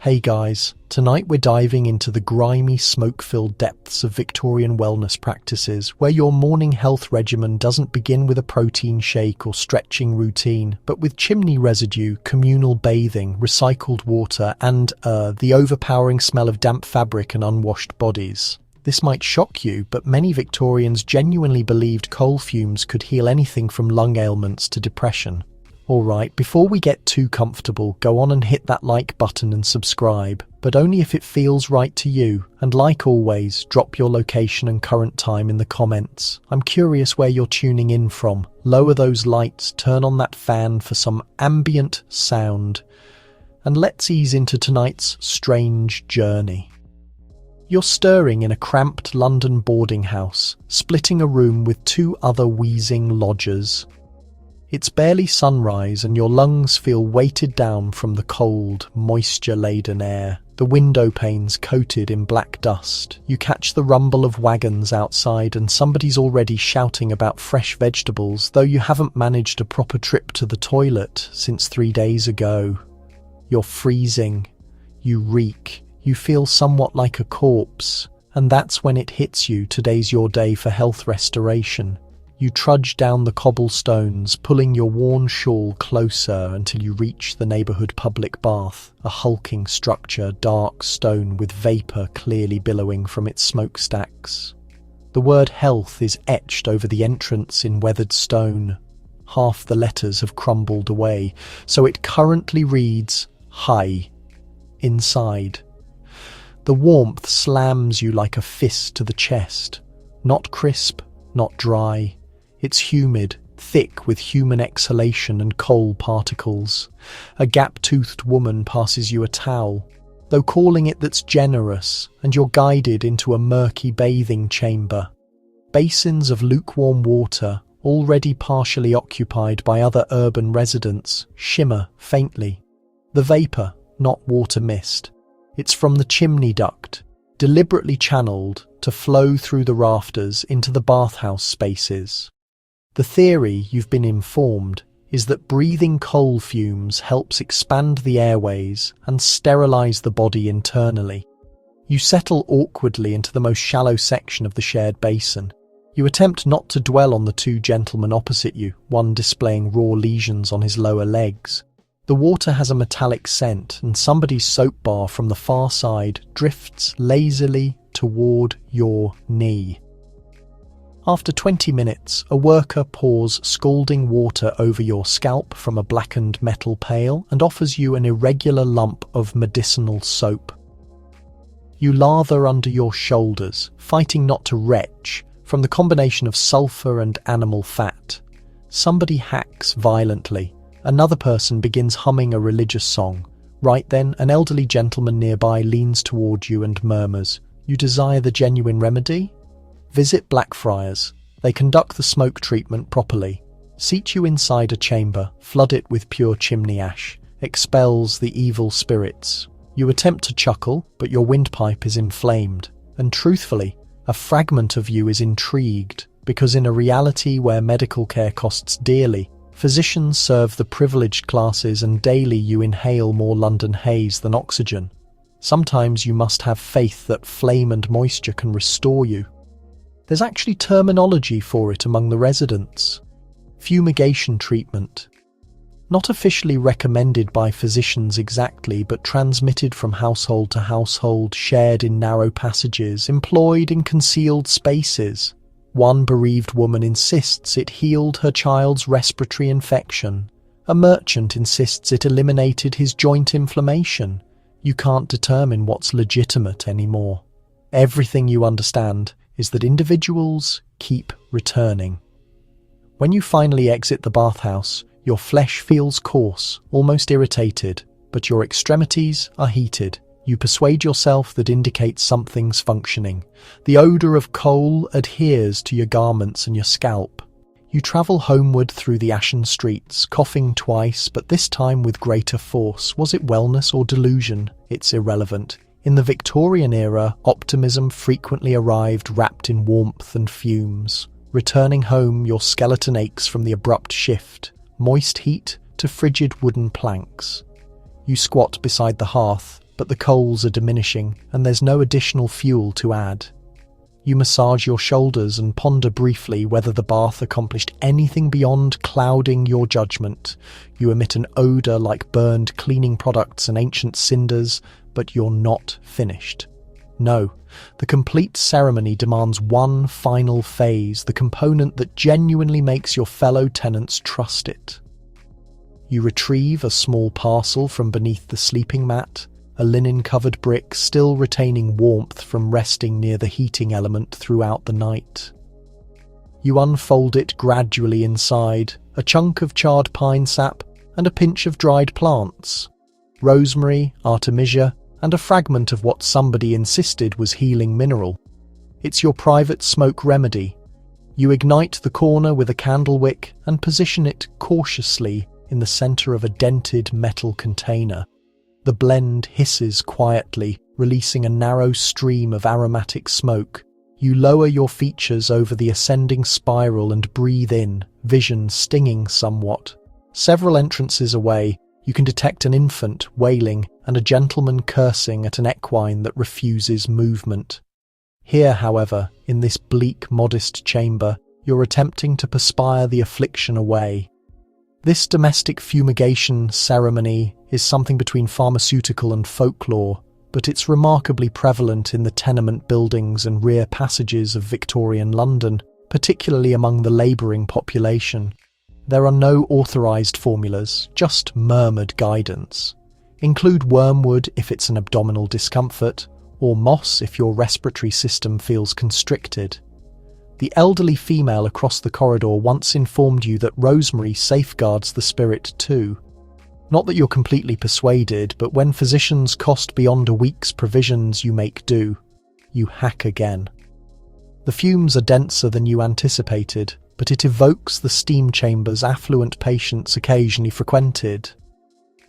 Hey guys, tonight we're diving into the grimy, smoke-filled depths of Victorian wellness practices, where your morning health regimen doesn't begin with a protein shake or stretching routine, but with chimney residue, communal bathing, recycled water, and, the overpowering smell of damp fabric and unwashed bodies. This might shock you, but many Victorians genuinely believed coal fumes could heal anything from lung ailments to depression. Alright, before we get too comfortable, go on and hit that like button and subscribe, but only if it feels right to you. And like always, drop your location and current time in the comments. I'm curious where you're tuning in from. Lower those lights, turn on that fan for some ambient sound, and let's ease into tonight's strange journey. You're stirring in a cramped London boarding house, splitting a room with two other wheezing lodgers. It's barely sunrise and your lungs feel weighted down from the cold, moisture-laden air. The window panes coated in black dust. You catch the rumble of wagons outside and somebody's already shouting about fresh vegetables, though you haven't managed a proper trip to the toilet since 3 days ago. You're freezing. You reek. You feel somewhat like a corpse. And that's when it hits you, today's your day for health restoration. You trudge down the cobblestones, pulling your worn shawl closer until you reach the neighbourhood public bath, a hulking structure, dark stone with vapour clearly billowing from its smokestacks. The word health is etched over the entrance in weathered stone. Half the letters have crumbled away, so it currently reads, Hi, inside. The warmth slams you like a fist to the chest. Not crisp, not dry. It's humid, thick with human exhalation and coal particles. A gap-toothed woman passes you a towel, though calling it that's generous, and you're guided into a murky bathing chamber. Basins of lukewarm water, already partially occupied by other urban residents, shimmer faintly. The vapour, not water mist. It's from the chimney duct, deliberately channeled to flow through the rafters into the bathhouse spaces. The theory, you've been informed, is that breathing coal fumes helps expand the airways and sterilise the body internally. You settle awkwardly into the most shallow section of the shared basin. You attempt not to dwell on the two gentlemen opposite you, one displaying raw lesions on his lower legs. The water has a metallic scent, and somebody's soap bar from the far side drifts lazily toward your knee. After 20 minutes, a worker pours scalding water over your scalp from a blackened metal pail and offers you an irregular lump of medicinal soap. You lather under your shoulders, fighting not to retch from the combination of sulphur and animal fat. Somebody hacks violently. Another person begins humming a religious song. Right then, an elderly gentleman nearby leans toward you and murmurs, "You desire the genuine remedy? Visit Blackfriars. They conduct the smoke treatment properly. Seat you inside a chamber, flood it with pure chimney ash, expels the evil spirits. You attempt to chuckle, but your windpipe is inflamed. And truthfully, a fragment of you is intrigued, because in a reality where medical care costs dearly, physicians serve the privileged classes and daily you inhale more London haze than oxygen. Sometimes you must have faith that flame and moisture can restore you. There's actually terminology for it among the residents. Fumigation treatment. Not officially recommended by physicians exactly, but transmitted from household to household, shared in narrow passages, employed in concealed spaces. One bereaved woman insists it healed her child's respiratory infection. A merchant insists it eliminated his joint inflammation. You can't determine what's legitimate anymore. Everything you understand is that individuals keep returning. When you finally exit the bathhouse, your flesh feels coarse, almost irritated, but your extremities are heated. You persuade yourself that indicates something's functioning. The odour of coal adheres to your garments and your scalp. You travel homeward through the ashen streets, coughing twice, but this time with greater force. Was it wellness or delusion? It's irrelevant. In the Victorian era, optimism frequently arrived wrapped in warmth and fumes. Returning home, your skeleton aches from the abrupt shift, moist heat to frigid wooden planks. You squat beside the hearth, but the coals are diminishing and there's no additional fuel to add. You massage your shoulders and ponder briefly whether the bath accomplished anything beyond clouding your judgment. You emit an odour like burned cleaning products and ancient cinders, but you're not finished. No, the complete ceremony demands one final phase, the component that genuinely makes your fellow tenants trust it. You retrieve a small parcel from beneath the sleeping mat, a linen-covered brick still retaining warmth from resting near the heating element throughout the night. You unfold it gradually inside, a chunk of charred pine sap and a pinch of dried plants, rosemary, artemisia, and a fragment of what somebody insisted was healing mineral. It's your private smoke remedy. You ignite the corner with a candle wick and position it cautiously in the centre of a dented metal container. The blend hisses quietly, releasing a narrow stream of aromatic smoke. You lower your features over the ascending spiral and breathe in, vision stinging somewhat. Several entrances away, you can detect an infant wailing and a gentleman cursing at an equine that refuses movement. Here, however, in this bleak, modest chamber, you're attempting to perspire the affliction away. This domestic fumigation ceremony is something between pharmaceutical and folklore, but it's remarkably prevalent in the tenement buildings and rear passages of Victorian London, particularly among the labouring population. There are no authorised formulas, just murmured guidance. Include wormwood if it's an abdominal discomfort, or moss if your respiratory system feels constricted. The elderly female across the corridor once informed you that rosemary safeguards the spirit too. Not that you're completely persuaded, but when physicians cost beyond a week's provisions, you make do. You hack again. The fumes are denser than you anticipated, but it evokes the steam chambers affluent patients occasionally frequented.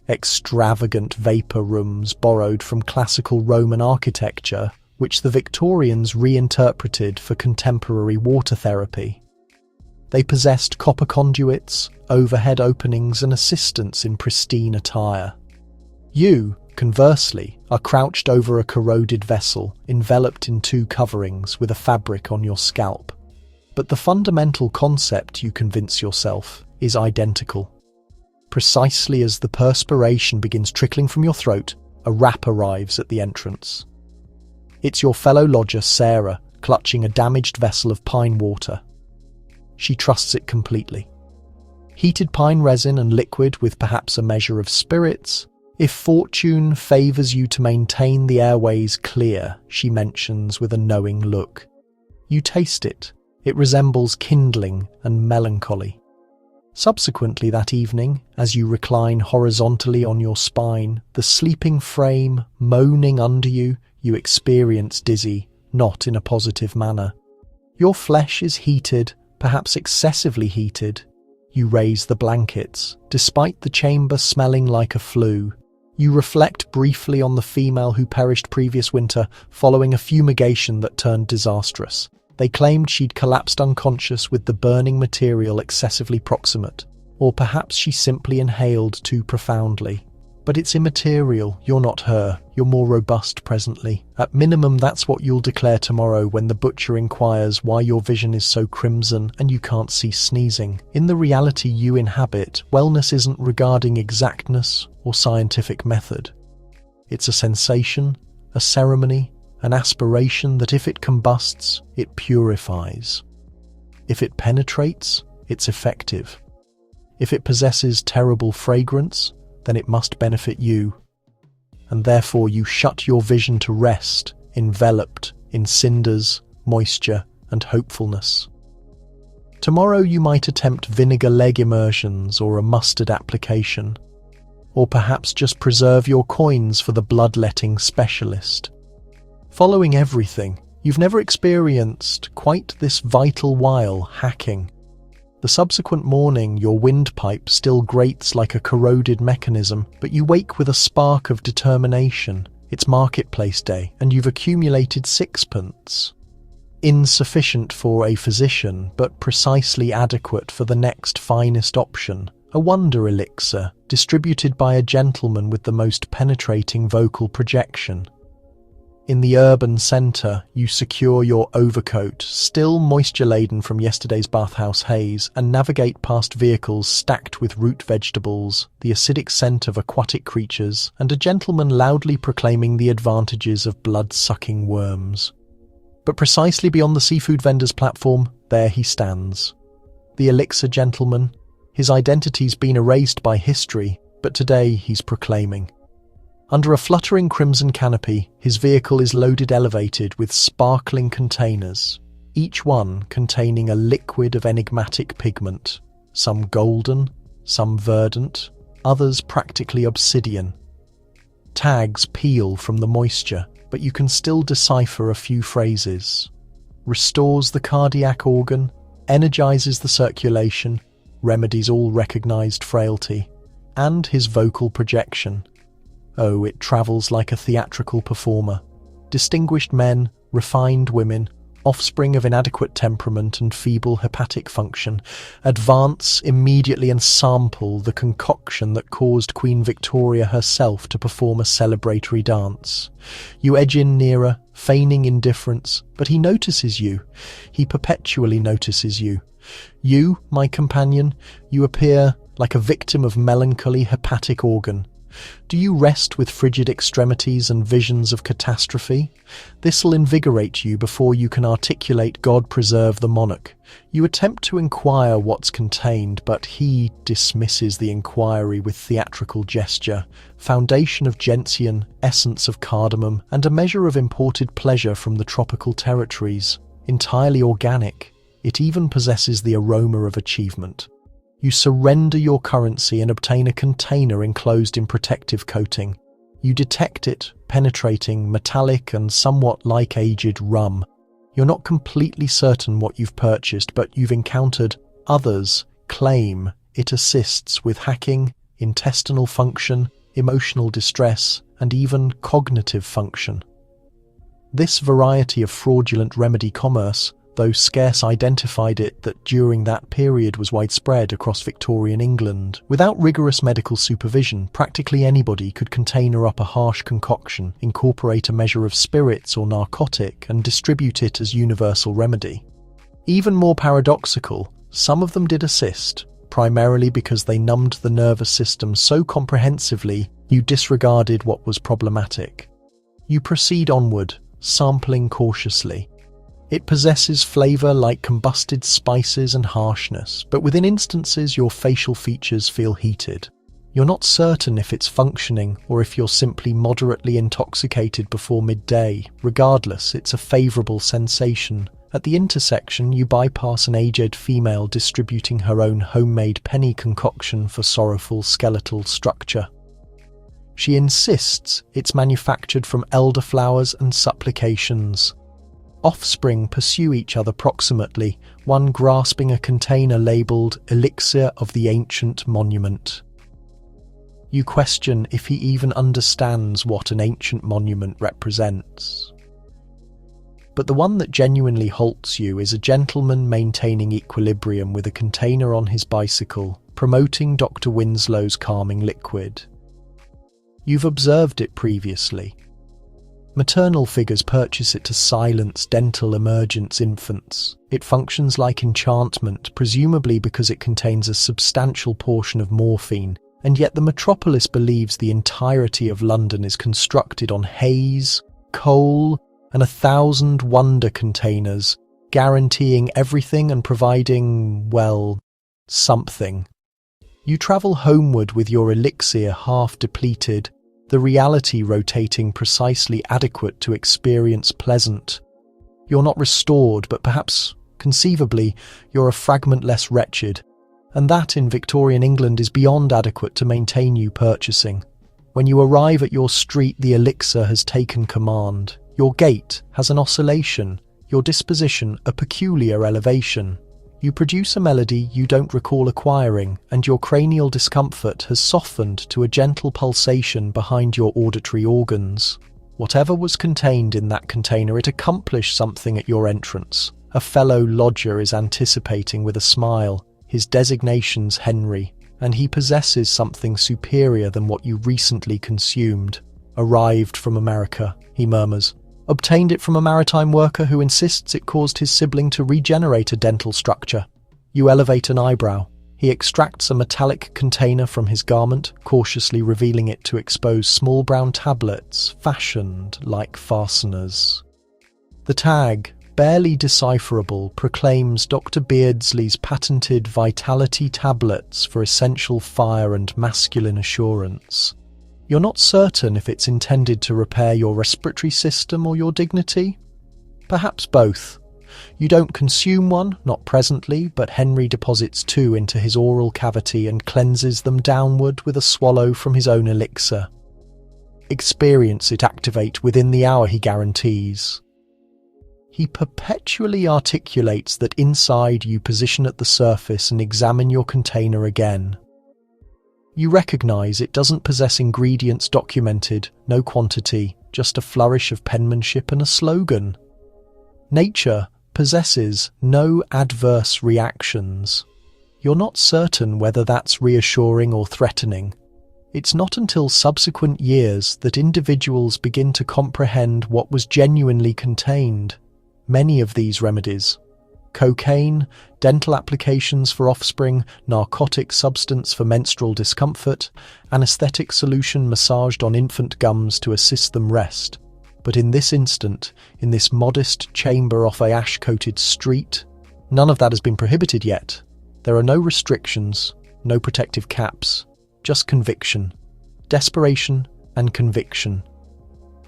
Extravagant vapour rooms borrowed from classical Roman architecture, which the Victorians reinterpreted for contemporary water therapy. They possessed copper conduits, overhead openings and assistants in pristine attire. You, conversely, are crouched over a corroded vessel, enveloped in two coverings with a fabric on your scalp. But the fundamental concept, you convince yourself, is identical. Precisely as the perspiration begins trickling from your throat, a rap arrives at the entrance. It's your fellow lodger, Sarah, clutching a damaged vessel of pine water. She trusts it completely. Heated pine resin and liquid with perhaps a measure of spirits. If fortune favours you to maintain the airways clear, she mentions with a knowing look. You taste it. It resembles kindling and melancholy. Subsequently that evening, as you recline horizontally on your spine, the sleeping frame moaning under you, you experience dizzy, not in a positive manner. Your flesh is heated, perhaps excessively heated. You raise the blankets, despite the chamber smelling like a flue. You reflect briefly on the female who perished previous winter following a fumigation that turned disastrous. They claimed she'd collapsed unconscious with the burning material excessively proximate, or perhaps she simply inhaled too profoundly. But it's immaterial, you're not her, you're more robust presently. At minimum, that's what you'll declare tomorrow when the butcher inquires why your vision is so crimson and you can't cease sneezing. In the reality you inhabit, wellness isn't regarding exactness or scientific method. It's a sensation, a ceremony, an aspiration that if it combusts, it purifies. If it penetrates, it's effective. If it possesses terrible fragrance, then it must benefit you. And therefore you shut your vision to rest, enveloped in cinders, moisture, and hopefulness. Tomorrow you might attempt vinegar leg immersions or a mustard application, or perhaps just preserve your coins for the bloodletting specialist. Following everything, you've never experienced quite this vital while hacking. The subsequent morning, your windpipe still grates like a corroded mechanism, but you wake with a spark of determination. It's marketplace day, and you've accumulated sixpence. Insufficient for a physician, but precisely adequate for the next finest option, a wonder elixir, distributed by a gentleman with the most penetrating vocal projection. In the urban centre, you secure your overcoat, still moisture-laden from yesterday's bathhouse haze, and navigate past vehicles stacked with root vegetables, the acidic scent of aquatic creatures, and a gentleman loudly proclaiming the advantages of blood-sucking worms. But precisely beyond the seafood vendor's platform, there he stands. The elixir gentleman. His identity's been erased by history, but today he's proclaiming. Under a fluttering crimson canopy, his vehicle is loaded elevated with sparkling containers, each one containing a liquid of enigmatic pigment, some golden, some verdant, others practically obsidian. Tags peel from the moisture, but you can still decipher a few phrases. Restores the cardiac organ, energizes the circulation, remedies all recognized frailty, and his vocal projection. Oh, it travels like a theatrical performer. Distinguished men, refined women, offspring of inadequate temperament and feeble hepatic function, advance immediately and sample the concoction that caused Queen Victoria herself to perform a celebratory dance. You edge in nearer, feigning indifference, but he notices you. He perpetually notices you. You, my companion, you appear like a victim of melancholy hepatic organ. Do you rest with frigid extremities and visions of catastrophe? This'll invigorate you before you can articulate "God preserve the monarch." You attempt to inquire what's contained, but he dismisses the inquiry with theatrical gesture. Foundation of gentian, essence of cardamom, and a measure of imported pleasure from the tropical territories. Entirely organic, it even possesses the aroma of achievement. You surrender your currency and obtain a container enclosed in protective coating. You detect it, penetrating, metallic and somewhat like aged rum. You're not completely certain what you've purchased, but you've encountered others claim it assists with hacking, intestinal function, emotional distress, and even cognitive function. This variety of fraudulent remedy commerce, though scarce, identified it that during that period was widespread across Victorian England. Without rigorous medical supervision, practically anybody could container up a harsh concoction, incorporate a measure of spirits or narcotic, and distribute it as universal remedy. Even more paradoxical, some of them did assist, primarily because they numbed the nervous system so comprehensively you disregarded what was problematic. You proceed onward, sampling cautiously. It possesses flavour like combusted spices and harshness, but within instances your facial features feel heated. You're not certain if it's functioning or if you're simply moderately intoxicated before midday. Regardless, it's a favourable sensation. At the intersection, you bypass an aged female distributing her own homemade penny concoction for sorrowful skeletal structure. She insists it's manufactured from elderflowers and supplications. Offspring pursue each other proximately, one grasping a container labelled "Elixir of the Ancient Monument." You question if he even understands what an ancient monument represents. But the one that genuinely halts you is a gentleman maintaining equilibrium with a container on his bicycle, promoting Dr. Winslow's calming liquid. You've observed it previously. Maternal figures purchase it to silence dental emergence infants. It functions like enchantment, presumably because it contains a substantial portion of morphine, and yet the metropolis believes the entirety of London is constructed on haze, coal, and 1,000 wonder containers, guaranteeing everything and providing, well, something. You travel homeward with your elixir half depleted, the reality rotating precisely adequate to experience pleasant. You're not restored, but perhaps, conceivably, you're a fragment less wretched, and that in Victorian England is beyond adequate to maintain you purchasing. When you arrive at your street, the elixir has taken command. Your gait has an oscillation, your disposition a peculiar elevation. You produce a melody you don't recall acquiring, and your cranial discomfort has softened to a gentle pulsation behind your auditory organs. Whatever was contained in that container, it accomplished something at your entrance. A fellow lodger is anticipating with a smile, his designation's Henry, and he possesses something superior than what you recently consumed. Arrived from America, he murmurs. Obtained it from a maritime worker who insists it caused his sibling to regenerate a dental structure. You elevate an eyebrow. He extracts a metallic container from his garment, cautiously revealing it to expose small brown tablets fashioned like fasteners. The tag, barely decipherable, proclaims Dr. Beardsley's patented vitality tablets for essential fire and masculine assurance. You're not certain if it's intended to repair your respiratory system or your dignity? Perhaps both. You don't consume one, not presently, but Henry deposits 2 into his oral cavity and cleanses them downward with a swallow from his own elixir. Experience it activate within the hour, he guarantees. He perpetually articulates that inside you position at the surface and examine your container again. You recognize it doesn't possess ingredients documented, no quantity, just a flourish of penmanship and a slogan. Nature possesses no adverse reactions. You're not certain whether that's reassuring or threatening. It's not until subsequent years that individuals begin to comprehend what was genuinely contained. Many of these remedies, cocaine, dental applications for offspring, narcotic substance for menstrual discomfort, anesthetic solution massaged on infant gums to assist them rest. But in this instant, in this modest chamber off a ash-coated street, none of that has been prohibited yet. There are no restrictions, no protective caps, just conviction, desperation and conviction.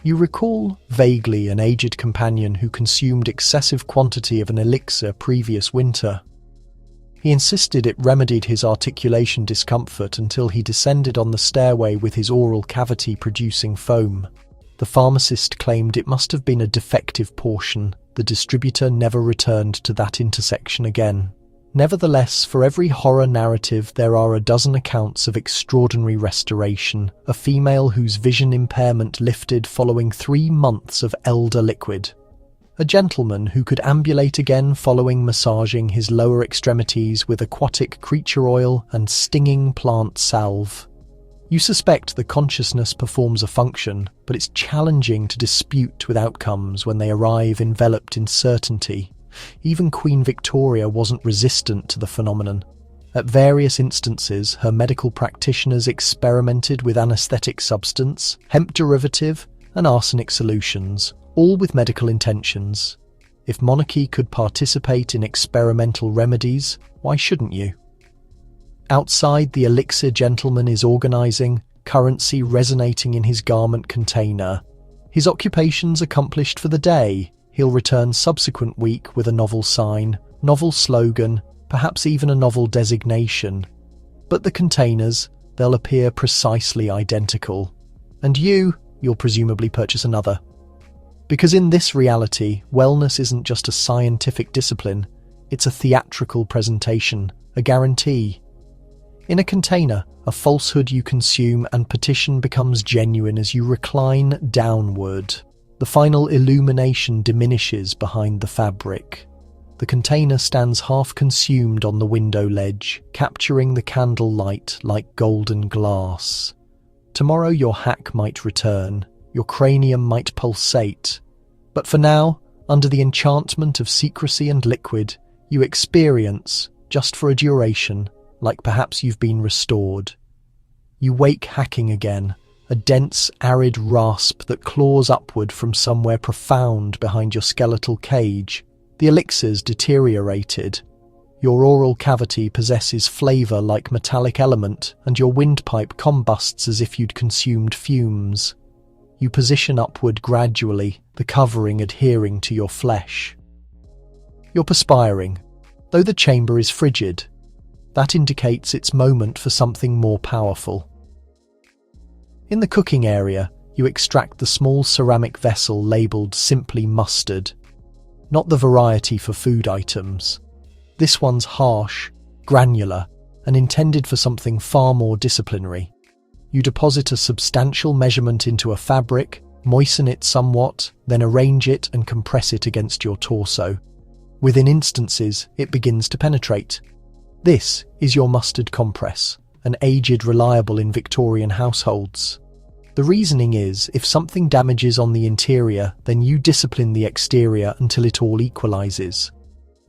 You recall vaguely an aged companion who consumed excessive quantity of an elixir previous winter. He insisted it remedied his articulation discomfort until he descended on the stairway with his oral cavity producing foam. The pharmacist claimed it must have been a defective portion. The distributor never returned to that intersection again. Nevertheless, for every horror narrative there are a dozen accounts of extraordinary restoration, a female whose vision impairment lifted following 3 months of elder liquid, a gentleman who could ambulate again following massaging his lower extremities with aquatic creature oil and stinging plant salve. You suspect the consciousness performs a function, but it's challenging to dispute with outcomes when they arrive enveloped in certainty. Even Queen Victoria wasn't resistant to the phenomenon. At various instances, her medical practitioners experimented with anaesthetic substance, hemp derivative, and arsenic solutions, all with medical intentions. If monarchy could participate in experimental remedies, why shouldn't you? Outside, the elixir gentleman is organising, currency resonating in his garment container. His occupation's accomplished for the day. He'll return subsequent week with a novel sign, novel slogan, perhaps even a novel designation. But the containers, they'll appear precisely identical. And you'll presumably purchase another. Because in this reality, wellness isn't just a scientific discipline, it's a theatrical presentation, a guarantee. In a container, a falsehood you consume and petition becomes genuine as you recline downward. The final illumination diminishes behind the fabric. The container stands half-consumed on the window ledge, capturing the candle light like golden glass. Tomorrow your hack might return, your cranium might pulsate. But for now, under the enchantment of secrecy and liquid, you experience, just for a duration, like perhaps you've been restored. You wake hacking again, a dense, arid rasp that claws upward from somewhere profound behind your skeletal cage. The elixir's deteriorated. Your oral cavity possesses flavour like metallic element, and your windpipe combusts as if you'd consumed fumes. You position upward gradually, the covering adhering to your flesh. You're perspiring, though the chamber is frigid. That indicates its moment for something more powerful. In the cooking area, you extract the small ceramic vessel labelled simply mustard. Not the variety for food items. This one's harsh, granular, and intended for something far more disciplinary. You deposit a substantial measurement into a fabric, moisten it somewhat, then arrange it and compress it against your torso. Within instances, it begins to penetrate. This is your mustard compress, and aged reliable in Victorian households. The reasoning is, if something damages on the interior, then you discipline the exterior until it all equalizes.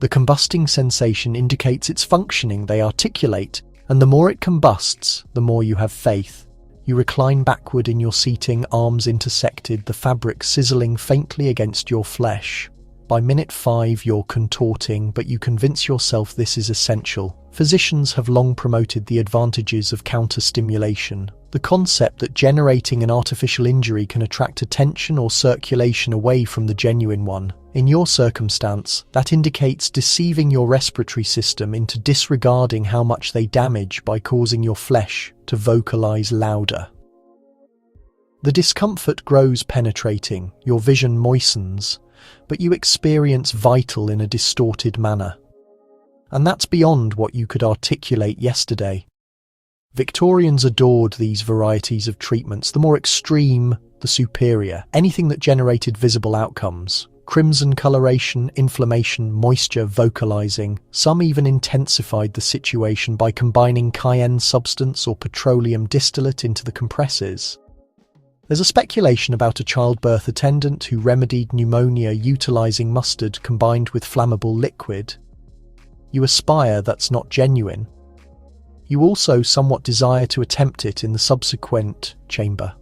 The combusting sensation indicates its functioning, they articulate, and the more it combusts, the more you have faith. You recline backward in your seating, arms intersected, the fabric sizzling faintly against your flesh. By minute 5 you're contorting, but you convince yourself this is essential. Physicians have long promoted the advantages of counter-stimulation, the concept that generating an artificial injury can attract attention or circulation away from the genuine one. In your circumstance, that indicates deceiving your respiratory system into disregarding how much they damage by causing your flesh to vocalize louder. The discomfort grows penetrating, your vision moistens, but you experience vital in a distorted manner. And that's beyond what you could articulate yesterday. Victorians adored these varieties of treatments, the more extreme, the superior, anything that generated visible outcomes. Crimson coloration, inflammation, moisture, vocalizing. Some even intensified the situation by combining cayenne substance or petroleum distillate into the compresses. There's a speculation about a childbirth attendant who remedied pneumonia utilizing mustard combined with flammable liquid. You aspire that's not genuine. You also somewhat desire to attempt it in the subsequent chamber.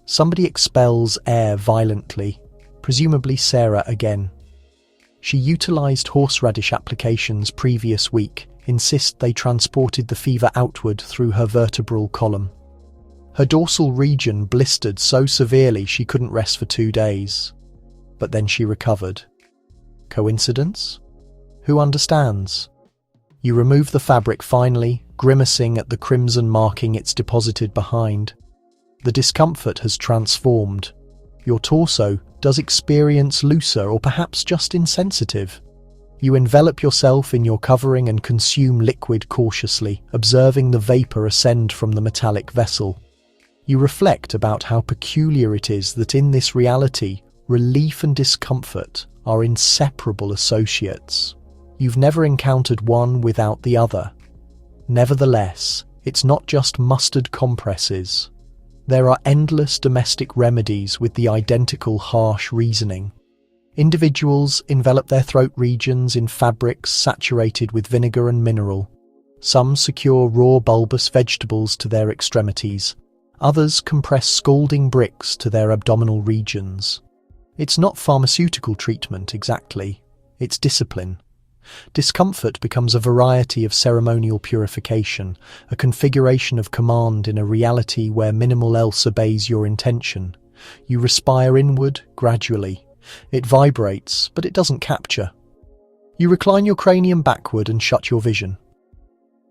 Somebody expels air violently, presumably Sarah again. She utilized horseradish applications previous week, insist they transported the fever outward through her vertebral column. Her dorsal region blistered so severely she couldn't rest for 2 days. But then she recovered. Coincidence? Who understands? You remove the fabric finally, grimacing at the crimson marking it's deposited behind. The discomfort has transformed. Your torso does experience looser or perhaps just insensitive. You envelop yourself in your covering and consume liquid cautiously, observing the vapor ascend from the metallic vessel. You reflect about how peculiar it is that in this reality, relief and discomfort are inseparable associates. You've never encountered one without the other. Nevertheless, it's not just mustard compresses. There are endless domestic remedies with the identical harsh reasoning. Individuals envelop their throat regions in fabrics saturated with vinegar and mineral. Some secure raw bulbous vegetables to their extremities. Others compress scalding bricks to their abdominal regions. It's not pharmaceutical treatment exactly, it's discipline. Discomfort becomes a variety of ceremonial purification, a configuration of command in a reality where minimal else obeys your intention. You respire inward gradually. It vibrates, but it doesn't capture. You recline your cranium backward and shut your vision.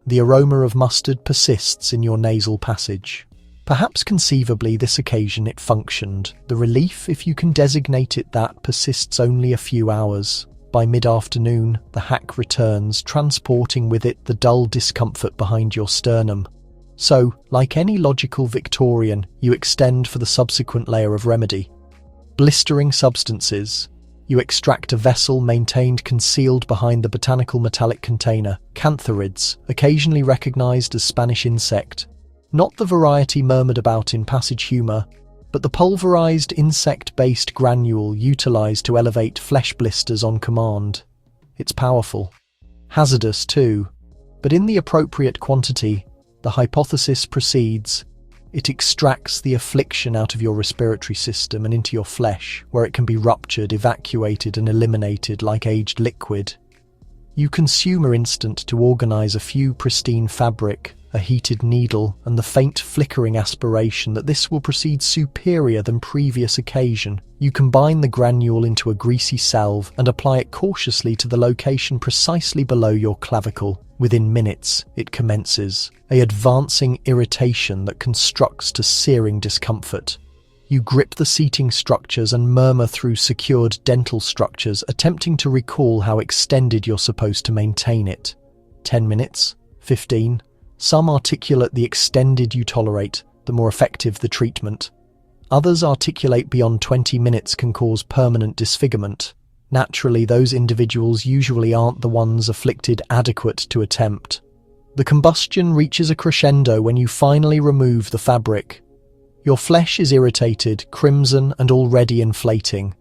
The aroma of mustard persists in your nasal passage. Perhaps conceivably this occasion it functioned. The relief, if you can designate it that, persists only a few hours. By mid-afternoon, the hack returns, transporting with it the dull discomfort behind your sternum. So, like any logical Victorian, you extend for the subsequent layer of remedy. Blistering substances. You extract a vessel maintained concealed behind the botanical metallic container, cantharids, occasionally recognized as Spanish insect. Not the variety murmured about in passage humour, but the pulverized insect-based granule utilized to elevate flesh blisters on command. It's powerful. Hazardous too, but in the appropriate quantity, the hypothesis proceeds. It extracts the affliction out of your respiratory system and into your flesh, where it can be ruptured, evacuated and eliminated like aged liquid. You consume an instant to organize a few pristine fabric, a heated needle, and the faint flickering aspiration that this will proceed superior than previous occasion. You combine the granule into a greasy salve and apply it cautiously to the location precisely below your clavicle. Within minutes, it commences, an advancing irritation that constructs to searing discomfort. You grip the seating structures and murmur through secured dental structures, attempting to recall how extended you're supposed to maintain it. 10 minutes? 15? Some articulate the extended you tolerate, the more effective the treatment. Others articulate beyond 20 minutes can cause permanent disfigurement. Naturally, those individuals usually aren't the ones afflicted adequate to attempt. The combustion reaches a crescendo when you finally remove the fabric. Your flesh is irritated, crimson, and already inflating.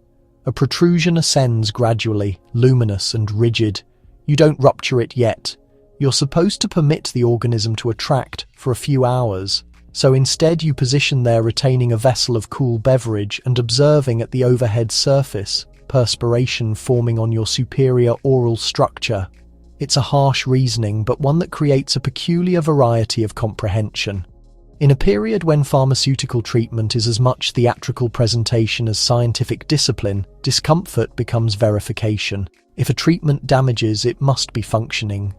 A protrusion ascends gradually, luminous and rigid. You don't rupture it yet. You're supposed to permit the organism to attract for a few hours. So instead you position there retaining a vessel of cool beverage and observing at the overhead surface, perspiration forming on your superior oral structure. It's a harsh reasoning, but one that creates a peculiar variety of comprehension. In a period when pharmaceutical treatment is as much theatrical presentation as scientific discipline, discomfort becomes verification. If a treatment damages, it must be functioning.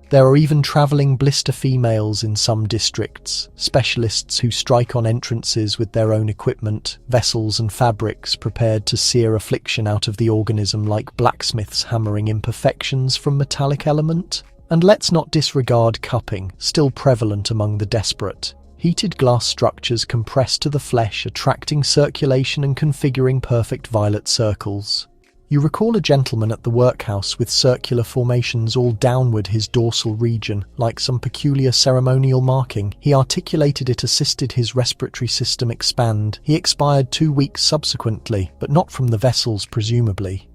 There are even travelling blister females in some districts, specialists who strike on entrances with their own equipment, vessels and fabrics prepared to sear affliction out of the organism like blacksmiths hammering imperfections from metallic element. And let's not disregard cupping, still prevalent among the desperate. Heated glass structures compressed to the flesh, attracting circulation and configuring perfect violet circles. You recall a gentleman at the workhouse with circular formations all downward his dorsal region, like some peculiar ceremonial marking. He articulated it assisted his respiratory system expand. He expired 2 weeks subsequently, but not from the vessels presumably.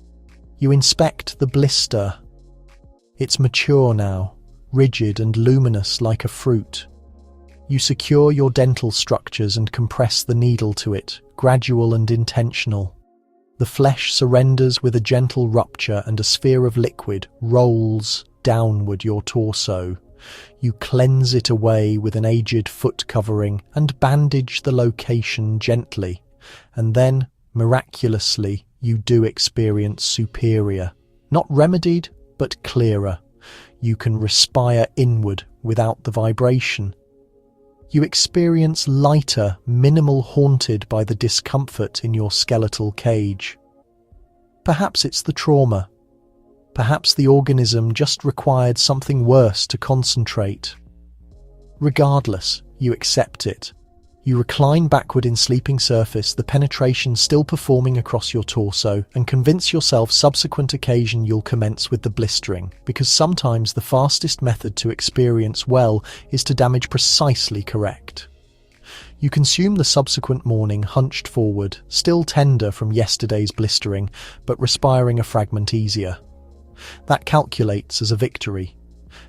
You inspect the blister. It's mature now, rigid and luminous like a fruit. You secure your dental structures and compress the needle to it, gradual and intentional. The flesh surrenders with a gentle rupture and a sphere of liquid rolls downward your torso. You cleanse it away with an aged foot covering and bandage the location gently. And then, miraculously, you do experience superior. Not remedied, but clearer. You can respire inward without the vibration. You experience lighter, minimal haunted by the discomfort in your skeletal cage. Perhaps it's the trauma. Perhaps the organism just required something worse to concentrate. Regardless, you accept it. You recline backward in sleeping surface, the penetration still performing across your torso, and convince yourself subsequent occasion you'll commence with the blistering, because sometimes the fastest method to experience well is to damage precisely correct. You consume the subsequent morning hunched forward, still tender from yesterday's blistering, but respiring a fragment easier. That calculates as a victory.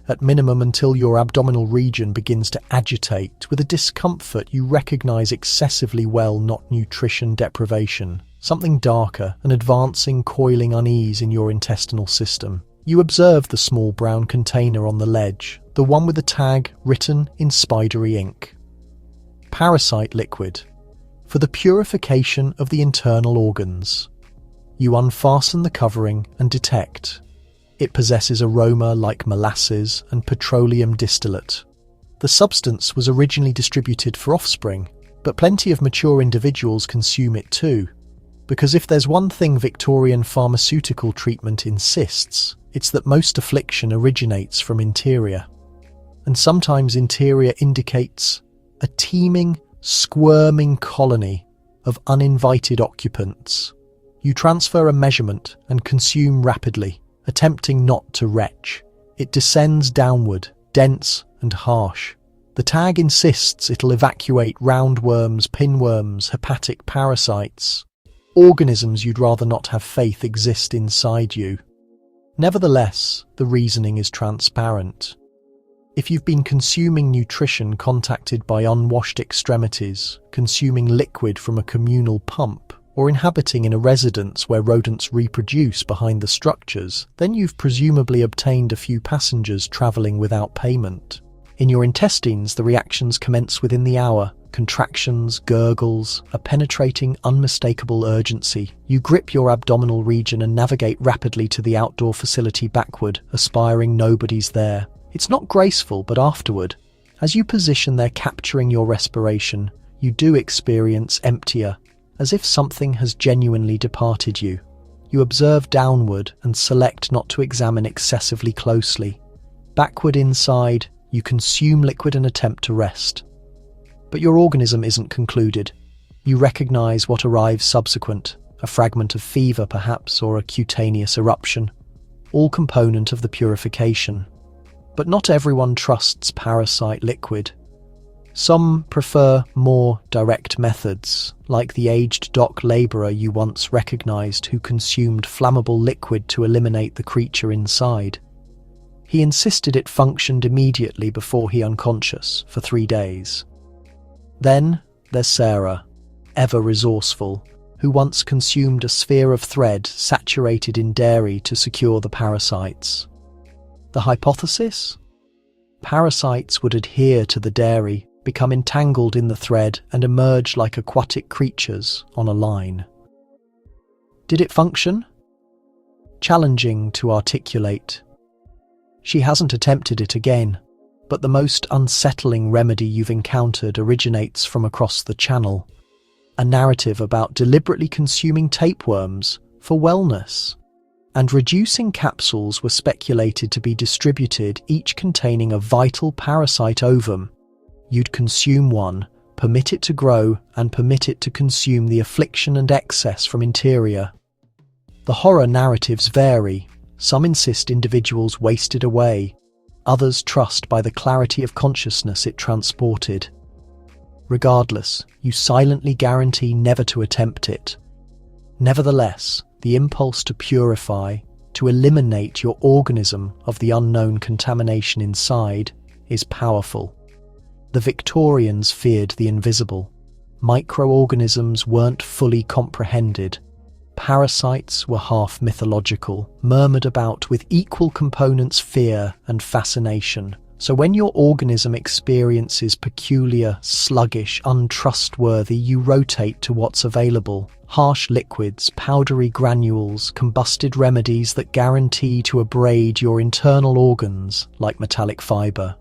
At minimum until your abdominal region begins to agitate with a discomfort you recognize excessively well, not nutrition deprivation, something darker, an advancing coiling unease in your intestinal system. You observe the small brown container on the ledge, the one with the tag written in spidery ink. Parasite liquid, for the purification of the internal organs. You unfasten the covering and detect. It possesses aroma like molasses and petroleum distillate. The substance was originally distributed for offspring, but plenty of mature individuals consume it too. Because if there's one thing Victorian pharmaceutical treatment insists, it's that most affliction originates from interior. And sometimes interior indicates a teeming, squirming colony of uninvited occupants. You transfer a measurement and consume rapidly, attempting not to retch. It descends downward, dense and harsh. The tag insists it'll evacuate roundworms, pinworms, hepatic parasites. Organisms you'd rather not have faith exist inside you. Nevertheless, the reasoning is transparent. If you've been consuming nutrition contacted by unwashed extremities, consuming liquid from a communal pump, or inhabiting in a residence where rodents reproduce behind the structures, then you've presumably obtained a few passengers travelling without payment. In your intestines, the reactions commence within the hour. Contractions, gurgles, a penetrating, unmistakable urgency. You grip your abdominal region and navigate rapidly to the outdoor facility backward, aspiring nobody's there. It's not graceful, but afterward, as you position there capturing your respiration, you do experience emptier, as if something has genuinely departed you. You observe downward and select not to examine excessively closely. Backward inside, you consume liquid and attempt to rest. But your organism isn't concluded. You recognize what arrives subsequent, a fragment of fever perhaps, or a cutaneous eruption, all component of the purification. But not everyone trusts parasite liquid. Some prefer more direct methods, like the aged dock labourer you once recognised who consumed flammable liquid to eliminate the creature inside. He insisted it functioned immediately before he unconscious for 3 days. Then there's Sarah, ever resourceful, who once consumed a sphere of thread saturated in dairy to secure the parasites. The hypothesis? Parasites would adhere to the dairy, become entangled in the thread and emerge like aquatic creatures on a line. Did it function? Challenging to articulate. She hasn't attempted it again, but the most unsettling remedy you've encountered originates from across the channel. A narrative about deliberately consuming tapeworms for wellness. And reducing capsules were speculated to be distributed, each containing a vital parasite ovum. You'd consume one, permit it to grow, and permit it to consume the affliction and excess from interior. The horror narratives vary. Some insist individuals wasted away. Others trust by the clarity of consciousness it transported. Regardless, you silently guarantee never to attempt it. Nevertheless, the impulse to purify, to eliminate your organism of the unknown contamination inside, is powerful. The Victorians feared the invisible. Microorganisms weren't fully comprehended. Parasites were half mythological, murmured about with equal components fear and fascination. So when your organism experiences peculiar, sluggish, untrustworthy, you rotate to what's available. Harsh liquids, powdery granules, combusted remedies that guarantee to abrade your internal organs like metallic fibre.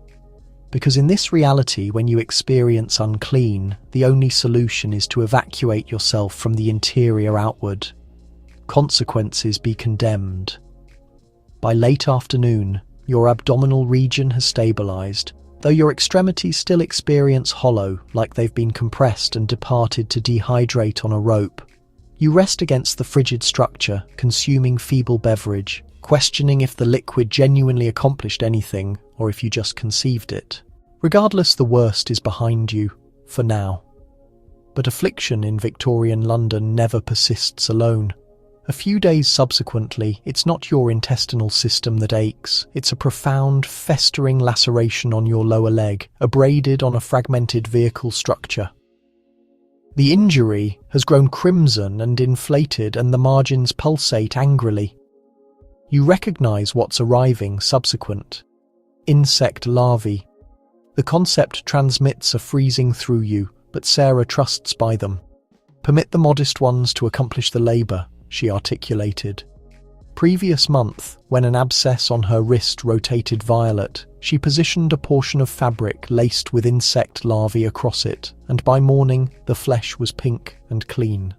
Because in this reality, when you experience unclean, the only solution is to evacuate yourself from the interior outward. Consequences be condemned. By late afternoon, your abdominal region has stabilized, though your extremities still experience hollow, like they've been compressed and departed to dehydrate on a rope. You rest against the frigid structure, consuming feeble beverage, questioning if the liquid genuinely accomplished anything or if you just conceived it. Regardless, the worst is behind you, for now. But affliction in Victorian London never persists alone. A few days subsequently, it's not your intestinal system that aches, it's a profound, festering laceration on your lower leg, abraded on a fragmented vehicle structure. The injury has grown crimson and inflated, and the margins pulsate angrily. You recognise what's arriving subsequent. Insect larvae. The concept transmits a freezing through you, but Sarah trusts by them. Permit the modest ones to accomplish the labour, she articulated. Previous month, when an abscess on her wrist rotated violet, she positioned a portion of fabric laced with insect larvae across it, and by morning the flesh was pink and clean.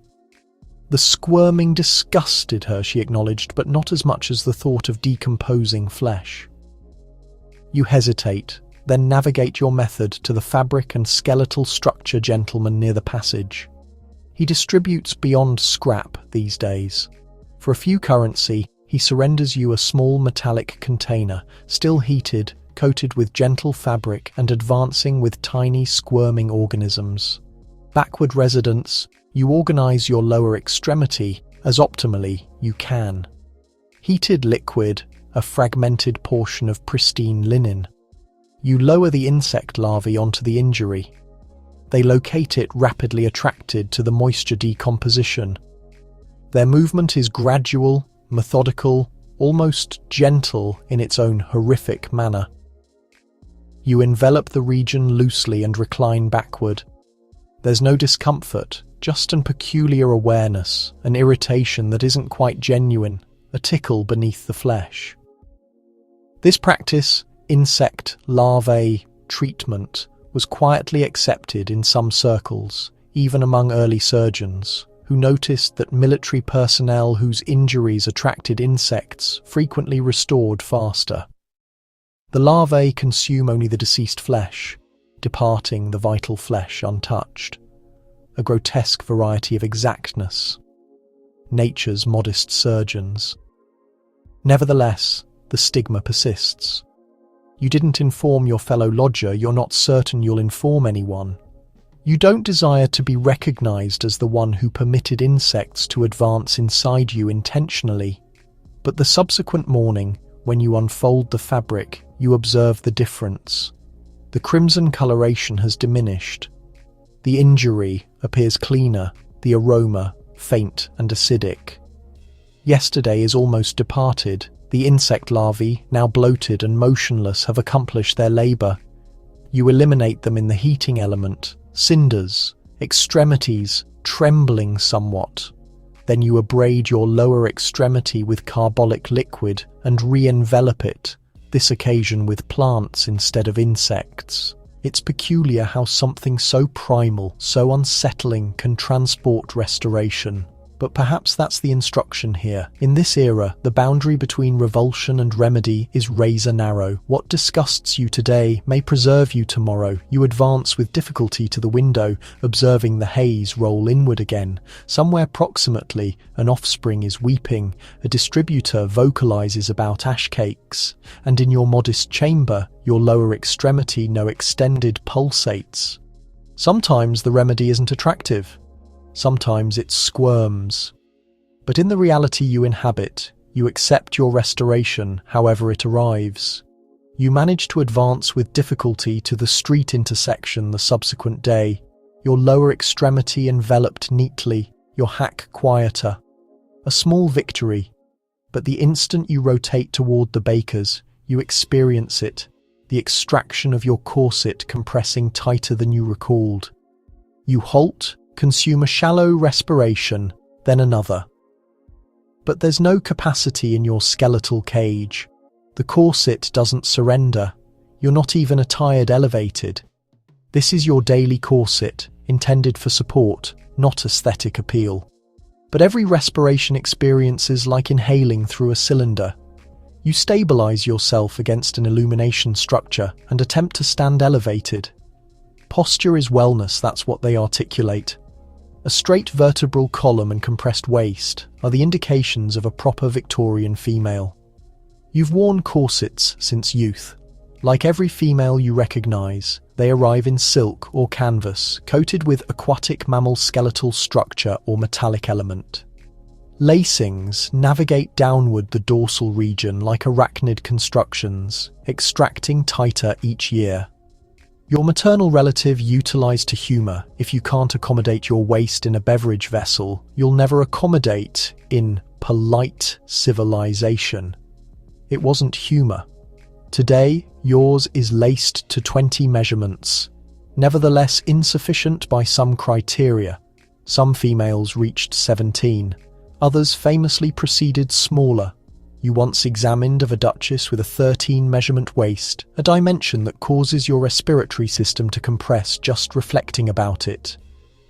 The squirming disgusted her, she acknowledged, but not as much as the thought of decomposing flesh. You hesitate, then navigate your method to the fabric and skeletal structure gentleman near the passage. He distributes beyond scrap these days. For a few currency, he surrenders you a small metallic container, still heated, coated with gentle fabric and advancing with tiny squirming organisms. Backward residents, you organise your lower extremity as optimally you can. Heated liquid, a fragmented portion of pristine linen. You lower the insect larvae onto the injury. They locate it rapidly attracted to the moisture decomposition. Their movement is gradual, methodical, almost gentle in its own horrific manner. You envelop the region loosely and recline backward. There's no discomfort, just an peculiar awareness, an irritation that isn't quite genuine, a tickle beneath the flesh. This practice, insect larvae treatment, was quietly accepted in some circles, even among early surgeons, who noticed that military personnel whose injuries attracted insects frequently restored faster. The larvae consume only the deceased flesh, departing the vital flesh untouched. A grotesque variety of exactness. Nature's modest surgeons. Nevertheless, the stigma persists. You didn't inform your fellow lodger, you're not certain you'll inform anyone. You don't desire to be recognized as the one who permitted insects to advance inside you intentionally. But the subsequent morning, when you unfold the fabric, you observe the difference. The crimson coloration has diminished. The injury appears cleaner, the aroma faint and acidic. Yesterday is almost departed. The insect larvae, now bloated and motionless, have accomplished their labor. You eliminate them in the heating element, cinders, extremities trembling somewhat. Then you abrade your lower extremity with carbolic liquid and re-envelop it, this occasion with plants instead of insects. It's peculiar how something so primal, so unsettling, can transport restoration. But perhaps that's the instruction here. In this era, the boundary between revulsion and remedy is razor narrow. What disgusts you today may preserve you tomorrow. You advance with difficulty to the window, observing the haze roll inward again. Somewhere proximately, an offspring is weeping. A distributor vocalizes about ash cakes. And in your modest chamber, your lower extremity no extended pulsates. Sometimes the remedy isn't attractive. Sometimes it squirms. But in the reality you inhabit, you accept your restoration however it arrives. You manage to advance with difficulty to the street intersection the subsequent day, your lower extremity enveloped neatly, your hack quieter. A small victory, but the instant you rotate toward the baker's, you experience it, the extraction of your corset compressing tighter than you recalled. You halt, consume a shallow respiration, then another. But there's no capacity in your skeletal cage. The corset doesn't surrender. You're not even attired elevated. This is your daily corset, intended for support, not aesthetic appeal. But every respiration experience is like inhaling through a cylinder. You stabilize yourself against an illumination structure and attempt to stand elevated. Posture is wellness, that's what they articulate. A straight vertebral column and compressed waist are the indications of a proper Victorian female. You've worn corsets since youth. Like every female you recognize, they arrive in silk or canvas, coated with aquatic mammal skeletal structure or metallic element. Lacings navigate downward the dorsal region like arachnid constructions, extracting tighter each year. Your maternal relative utilized to humor, if you can't accommodate your waist in a beverage vessel, you'll never accommodate in polite civilization. It wasn't humor. Today, yours is laced to 20 measurements, nevertheless insufficient by some criteria. Some females reached 17, others famously proceeded smaller. You once examined of a duchess with a 13 measurement waist, a dimension that causes your respiratory system to compress just reflecting about it.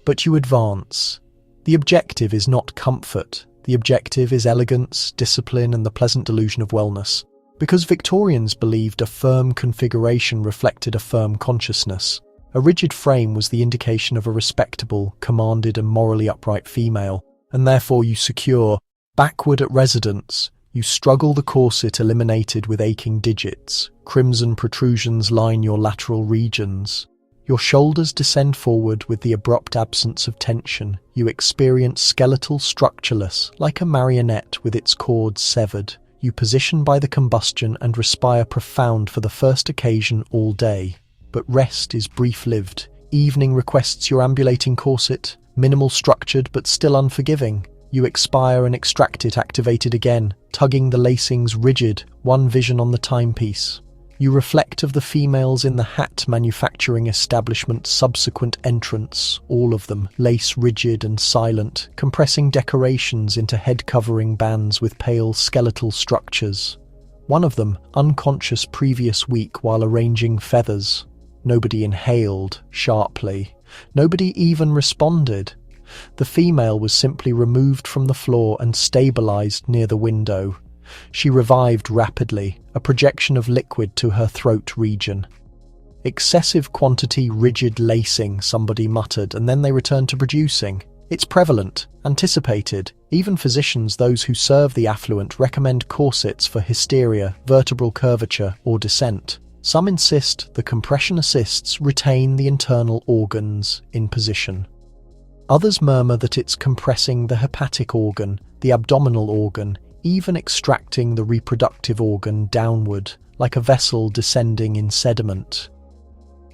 But you advance. The objective is not comfort. The objective is elegance, discipline, and the pleasant delusion of wellness. Because Victorians believed a firm configuration reflected a firm consciousness. A rigid frame was the indication of a respectable, commanded, and morally upright female, and therefore you secure, backward at residence. You struggle the corset eliminated with aching digits. Crimson protrusions line your lateral regions. Your shoulders descend forward with the abrupt absence of tension. You experience skeletal structureless, like a marionette with its cords severed. You position by the combustion and respire profound for the first occasion all day. But rest is brief-lived. Evening requests your ambulating corset, minimal structured but still unforgiving. You expire and extract it activated again, tugging the lacings rigid, one vision on the timepiece. You reflect of the females in the hat manufacturing establishment's subsequent entrance, all of them lace rigid and silent, compressing decorations into head-covering bands with pale skeletal structures. One of them, unconscious previous week while arranging feathers. Nobody inhaled sharply. Nobody even responded. The female was simply removed from the floor and stabilized near the window. She revived rapidly, a projection of liquid to her throat region. Excessive quantity rigid lacing, somebody muttered, and then they returned to producing. It's prevalent, anticipated. Even physicians, those who serve the affluent, recommend corsets for hysteria, vertebral curvature, or descent. Some insist the compression assists retain the internal organs in position. Others murmur that it's compressing the hepatic organ, the abdominal organ, even extracting the reproductive organ downward, like a vessel descending in sediment.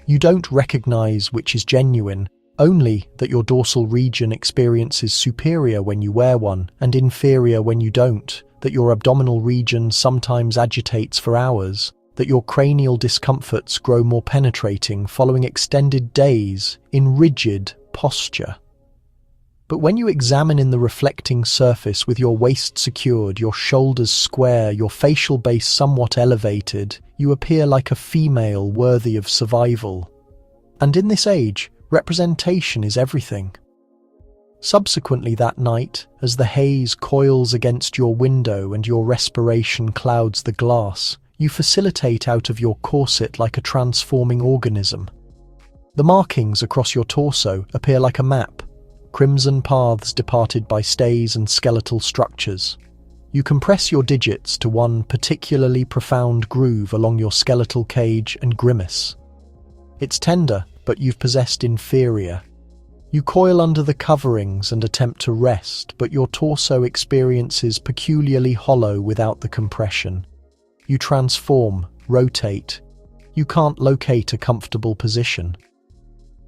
You don't recognize which is genuine, only that your dorsal region experiences superior when you wear one and inferior when you don't, that your abdominal region sometimes agitates for hours, that your cranial discomforts grow more penetrating following extended days in rigid posture. But when you examine in the reflecting surface with your waist secured, your shoulders square, your facial base somewhat elevated, you appear like a female worthy of survival. And in this age, representation is everything. Subsequently that night, as the haze coils against your window and your respiration clouds the glass, you facilitate out of your corset like a transforming organism. The markings across your torso appear like a map, crimson paths departed by stays and skeletal structures. You compress your digits to one particularly profound groove along your skeletal cage and grimace. It's tender, but you've possessed inferior. You coil under the coverings and attempt to rest, but your torso experiences peculiarly hollow without the compression. You transform, rotate. You can't locate a comfortable position.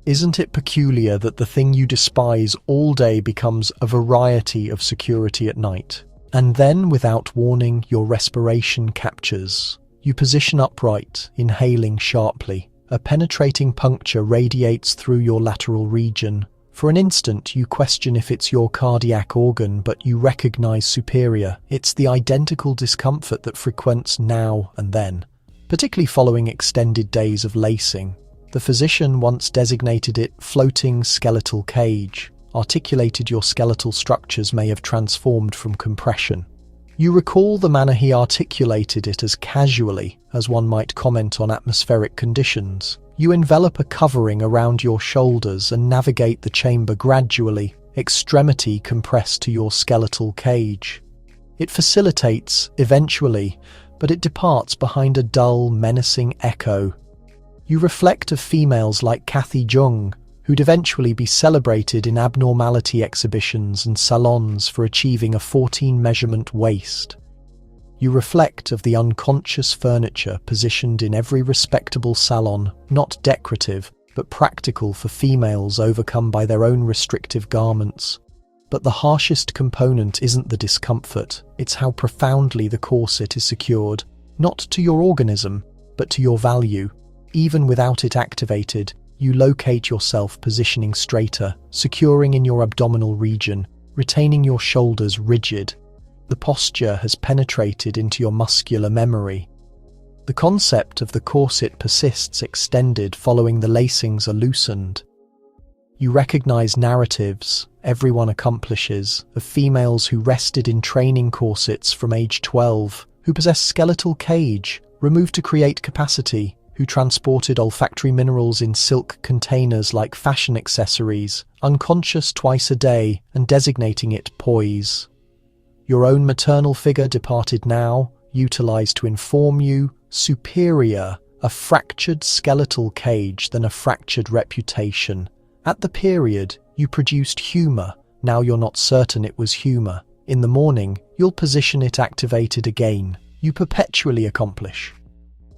Isn't it peculiar that the thing you despise all day becomes a variety of security at night? And then, without warning, your respiration captures. You position upright, inhaling sharply. A penetrating puncture radiates through your lateral region. For an instant, you question if it's your cardiac organ, but you recognize superior. It's the identical discomfort that frequents now and then, particularly following extended days of lacing. The physician once designated it floating skeletal cage, articulated your skeletal structures may have transformed from compression. You recall the manner he articulated it as casually as one might comment on atmospheric conditions. You envelop a covering around your shoulders and navigate the chamber gradually, extremity compressed to your skeletal cage. It facilitates, eventually, but it departs behind a dull, menacing echo. You reflect of females like Kathy Jung, who'd eventually be celebrated in abnormality exhibitions and salons for achieving a 14-measurement waist. You reflect of the unconscious furniture positioned in every respectable salon, not decorative, but practical for females overcome by their own restrictive garments. But the harshest component isn't the discomfort, it's how profoundly the corset is secured, not to your organism, but to your value. Even without it activated, you locate yourself positioning straighter, securing in your abdominal region, retaining your shoulders rigid. The posture has penetrated into your muscular memory. The concept of the corset persists extended following the lacings are loosened. You recognize narratives, everyone accomplishes, of females who rested in training corsets from age 12, who possess skeletal cage, removed to create capacity, who transported olfactory minerals in silk containers like fashion accessories, unconscious twice a day and designating it poise. Your own maternal figure departed now, utilized to inform you, superior, a fractured skeletal cage than a fractured reputation. At the period, you produced humour, now you're not certain it was humour. In the morning, you'll position it activated again. You perpetually accomplish.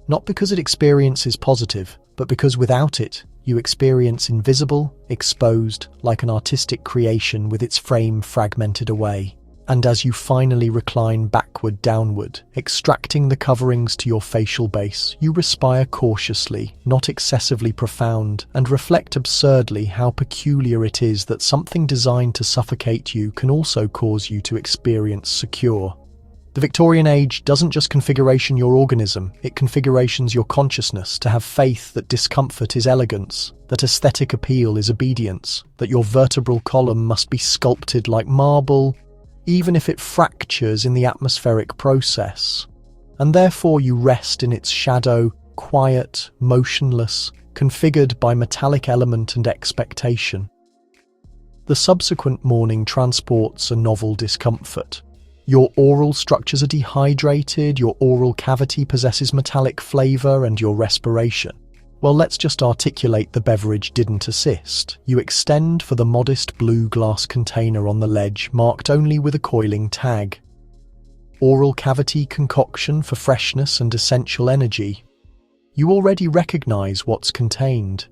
Not because it experiences positive, but because without it, you experience invisible, exposed, like an artistic creation with its frame fragmented away. And as you finally recline backward downward, extracting the coverings to your facial base, you respire cautiously, not excessively profound, and reflect absurdly how peculiar it is that something designed to suffocate you can also cause you to experience secure. The Victorian age doesn't just configuration your organism, it configurations your consciousness to have faith that discomfort is elegance, that aesthetic appeal is obedience, that your vertebral column must be sculpted like marble, even if it fractures in the atmospheric process. And therefore you rest in its shadow, quiet, motionless, configured by metallic element and expectation. The subsequent morning transports a novel discomfort. Your oral structures are dehydrated, your oral cavity possesses metallic flavor, and your respiration. Well, let's just articulate the beverage didn't assist. You extend for the modest blue glass container on the ledge, marked only with a coiling tag. Oral cavity concoction for freshness and essential energy. You already recognize what's contained.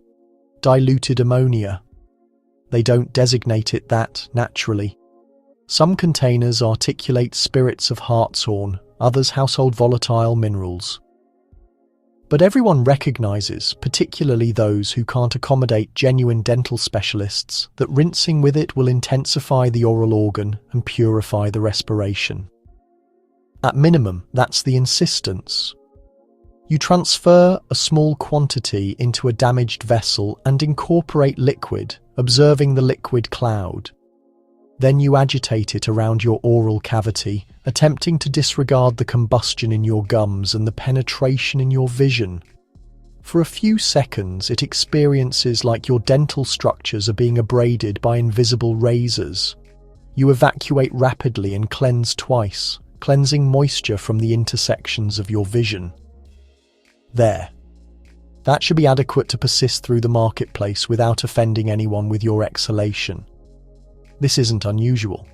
Diluted ammonia. They don't designate it that naturally. Some containers articulate spirits of hartshorn, others household volatile minerals. But everyone recognizes, particularly those who can't accommodate genuine dental specialists, that rinsing with it will intensify the oral organ and purify the respiration. At minimum, that's the insistence. You transfer a small quantity into a damaged vessel and incorporate liquid, observing the liquid cloud. Then you agitate it around your oral cavity, attempting to disregard the combustion in your gums and the penetration in your vision. For a few seconds, it experiences like your dental structures are being abraded by invisible razors. You evacuate rapidly and cleanse twice, cleansing moisture from the intersections of your vision. There. That should be adequate to persist through the marketplace without offending anyone with your exhalation. This isn't unusual.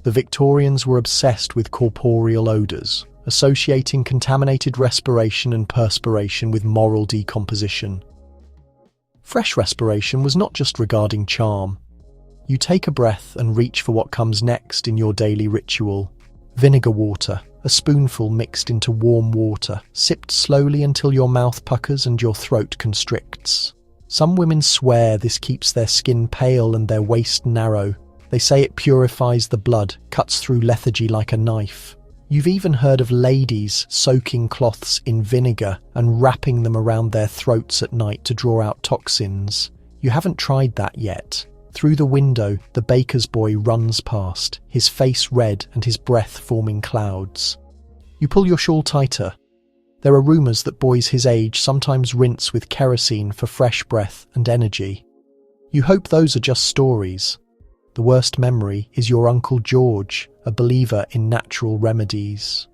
The Victorians were obsessed with corporeal odours, associating contaminated respiration and perspiration with moral decomposition. Fresh respiration was not just regarding charm. You take a breath and reach for what comes next in your daily ritual. Vinegar water, a spoonful mixed into warm water, sipped slowly until your mouth puckers and your throat constricts. Some women swear this keeps their skin pale and their waist narrow. They say it purifies the blood, cuts through lethargy like a knife. You've even heard of ladies soaking cloths in vinegar and wrapping them around their throats at night to draw out toxins. You haven't tried that yet. Through the window, the baker's boy runs past, his face red and his breath forming clouds. You pull your shawl tighter. There are rumours that boys his age sometimes rinse with kerosene for fresh breath and energy. You hope those are just stories. The worst memory is your Uncle George, a believer in natural remedies.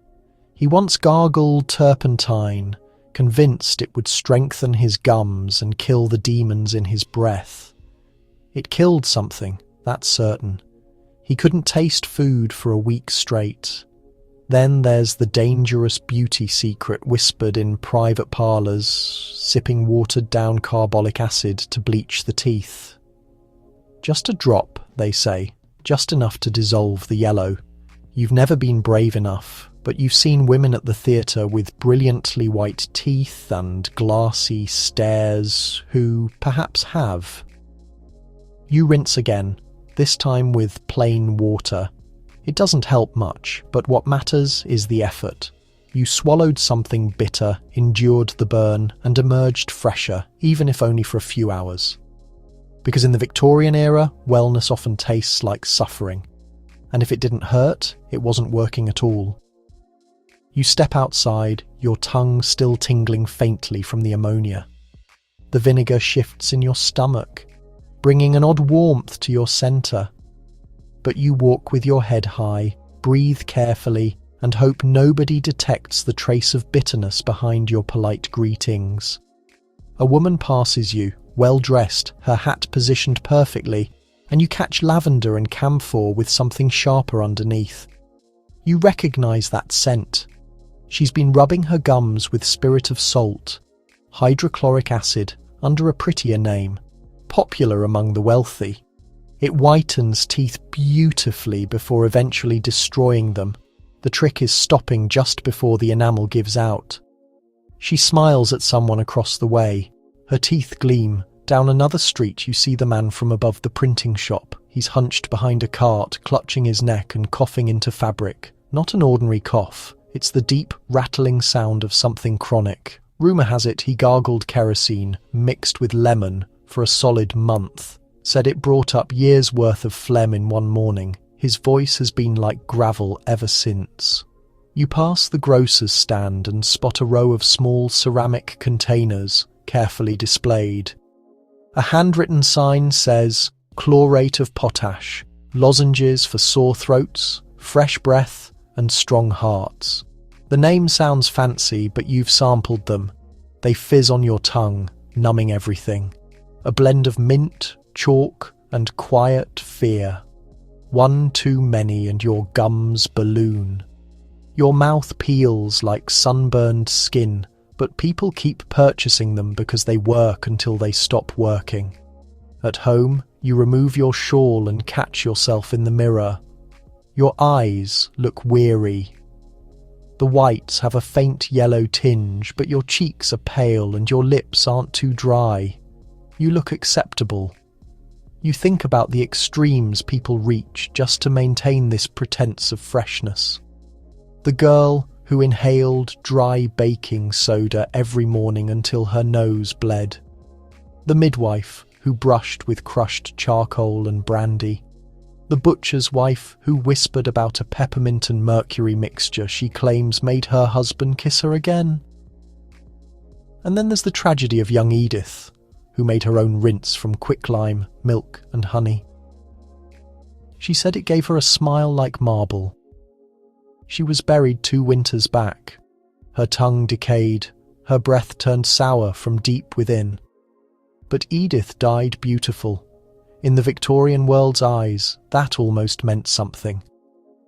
He once gargled turpentine, convinced it would strengthen his gums and kill the demons in his breath. It killed something, that's certain. He couldn't taste food for a week straight. Then there's the dangerous beauty secret whispered in private parlours, sipping watered-down carbolic acid to bleach the teeth. Just a drop, they say, just enough to dissolve the yellow. You've never been brave enough, but you've seen women at the theatre with brilliantly white teeth and glassy stares who perhaps have. You rinse again, this time with plain water. It doesn't help much, but what matters is the effort. You swallowed something bitter, endured the burn, and emerged fresher, even if only for a few hours. Because in the Victorian era, wellness often tastes like suffering. And if it didn't hurt, it wasn't working at all. You step outside, your tongue still tingling faintly from the ammonia. The vinegar shifts in your stomach, bringing an odd warmth to your centre. But you walk with your head high, breathe carefully, and hope nobody detects the trace of bitterness behind your polite greetings. A woman passes you, well-dressed, her hat positioned perfectly, and you catch lavender and camphor with something sharper underneath. You recognise that scent. She's been rubbing her gums with spirit of salt, hydrochloric acid, under a prettier name, popular among the wealthy. It whitens teeth beautifully before eventually destroying them. The trick is stopping just before the enamel gives out. She smiles at someone across the way. Her teeth gleam. Down another street you see the man from above the printing shop. He's hunched behind a cart, clutching his neck and coughing into fabric. Not an ordinary cough. It's the deep, rattling sound of something chronic. Rumour has it he gargled kerosene, mixed with lemon, for a solid month. Said it brought up years' worth of phlegm in one morning. His voice has been like gravel ever since. You pass the grocer's stand and spot a row of small ceramic containers, carefully displayed. A handwritten sign says, chlorate of potash, lozenges for sore throats, fresh breath, and strong hearts. The name sounds fancy, but you've sampled them. They fizz on your tongue, numbing everything. A blend of mint, chalk, and quiet fear. One too many and your gums balloon. Your mouth peels like sunburned skin, but people keep purchasing them because they work until they stop working. At home, you remove your shawl and catch yourself in the mirror. Your eyes look weary. The whites have a faint yellow tinge, but your cheeks are pale and your lips aren't too dry. You look acceptable. You think about the extremes people reach just to maintain this pretense of freshness. The girl who inhaled dry baking soda every morning until her nose bled. The midwife who brushed with crushed charcoal and brandy. The butcher's wife who whispered about a peppermint and mercury mixture she claims made her husband kiss her again. And then there's the tragedy of young Edith, who made her own rinse from quicklime, milk and honey. She said it gave her a smile like marble. She was buried 2 winters back. Her tongue decayed, her breath turned sour from deep within. But Edith died beautiful. In the Victorian world's eyes, that almost meant something.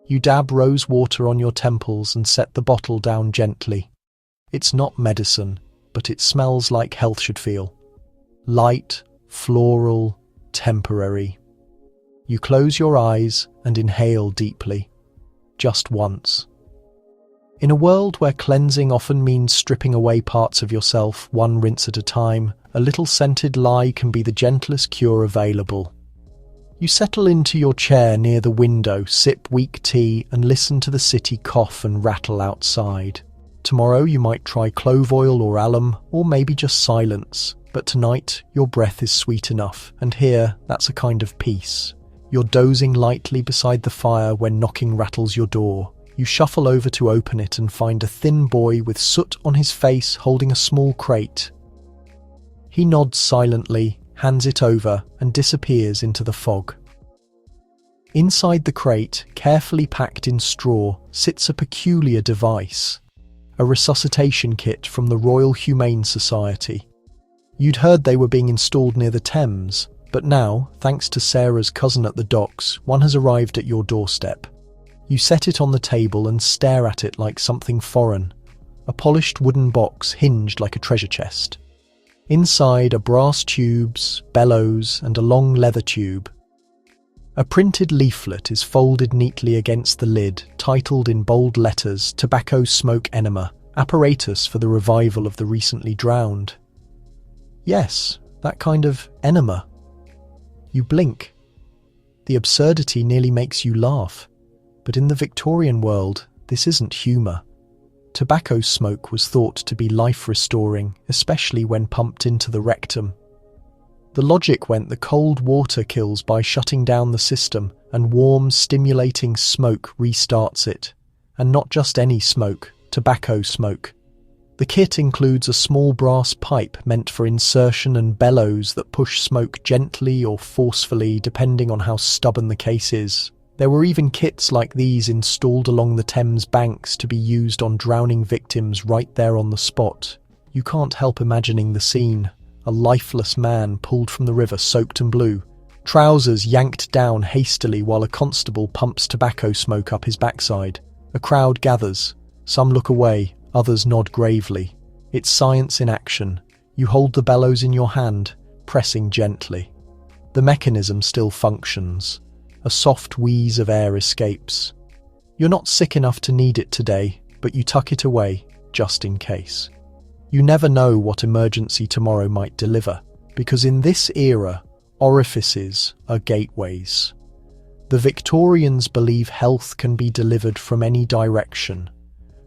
You dab rose water on your temples and set the bottle down gently. It's not medicine, but it smells like health should feel. Light, floral, temporary. You close your eyes and inhale deeply. Just once. In a world where cleansing often means stripping away parts of yourself, one rinse at a time, a little scented lie can be the gentlest cure available. You settle into your chair near the window, sip weak tea, and listen to the city cough and rattle outside. Tomorrow you might try clove oil or alum, or maybe just silence. But tonight, your breath is sweet enough, and here, that's a kind of peace. You're dozing lightly beside the fire when knocking rattles your door. You shuffle over to open it and find a thin boy with soot on his face holding a small crate. He nods silently, hands it over, and disappears into the fog. Inside the crate, carefully packed in straw, sits a peculiar device. A resuscitation kit from the Royal Humane Society. You'd heard they were being installed near the Thames, but now, thanks to Sarah's cousin at the docks, one has arrived at your doorstep. You set it on the table and stare at it like something foreign. A polished wooden box hinged like a treasure chest. Inside are brass tubes, bellows, and a long leather tube. A printed leaflet is folded neatly against the lid, titled in bold letters, Tobacco Smoke Enema, apparatus for the revival of the recently drowned. Yes, that kind of enema. You blink. The absurdity nearly makes you laugh. But in the Victorian world, this isn't humour. Tobacco smoke was thought to be life-restoring, especially when pumped into the rectum. The logic went the cold water kills by shutting down the system, and warm, stimulating smoke restarts it. And not just any smoke, tobacco smoke. The kit includes a small brass pipe meant for insertion and bellows that push smoke gently or forcefully depending on how stubborn the case is. There were even kits like these installed along the Thames banks to be used on drowning victims right there on the spot. You can't help imagining the scene. A lifeless man pulled from the river soaked and blue. Trousers yanked down hastily while a constable pumps tobacco smoke up his backside. A crowd gathers. Some look away, others nod gravely. It's science in action. You hold the bellows in your hand, pressing gently. The mechanism still functions. A soft wheeze of air escapes. You're not sick enough to need it today, but you tuck it away, just in case. You never know what emergency tomorrow might deliver, because in this era, orifices are gateways. The Victorians believe health can be delivered from any direction.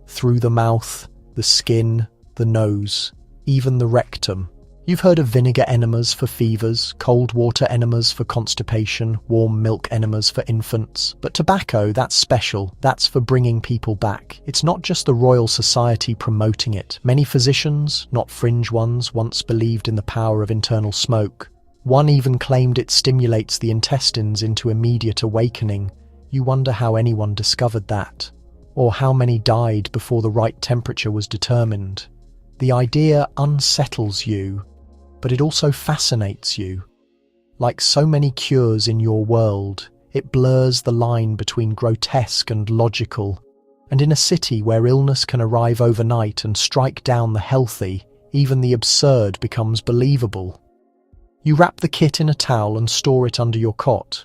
Through the mouth, the skin, the nose, even the rectum. You've heard of vinegar enemas for fevers, cold water enemas for constipation, warm milk enemas for infants. But tobacco, that's special. That's for bringing people back. It's not just the Royal Society promoting it. Many physicians, not fringe ones, once believed in the power of internal smoke. One even claimed it stimulates the intestines into immediate awakening. You wonder how anyone discovered that. or how many died before the right temperature was determined. The idea unsettles you, but it also fascinates you. Like so many cures in your world, it blurs the line between grotesque and logical. And in a city where illness can arrive overnight and strike down the healthy, even the absurd becomes believable. You wrap the kit in a towel and store it under your cot.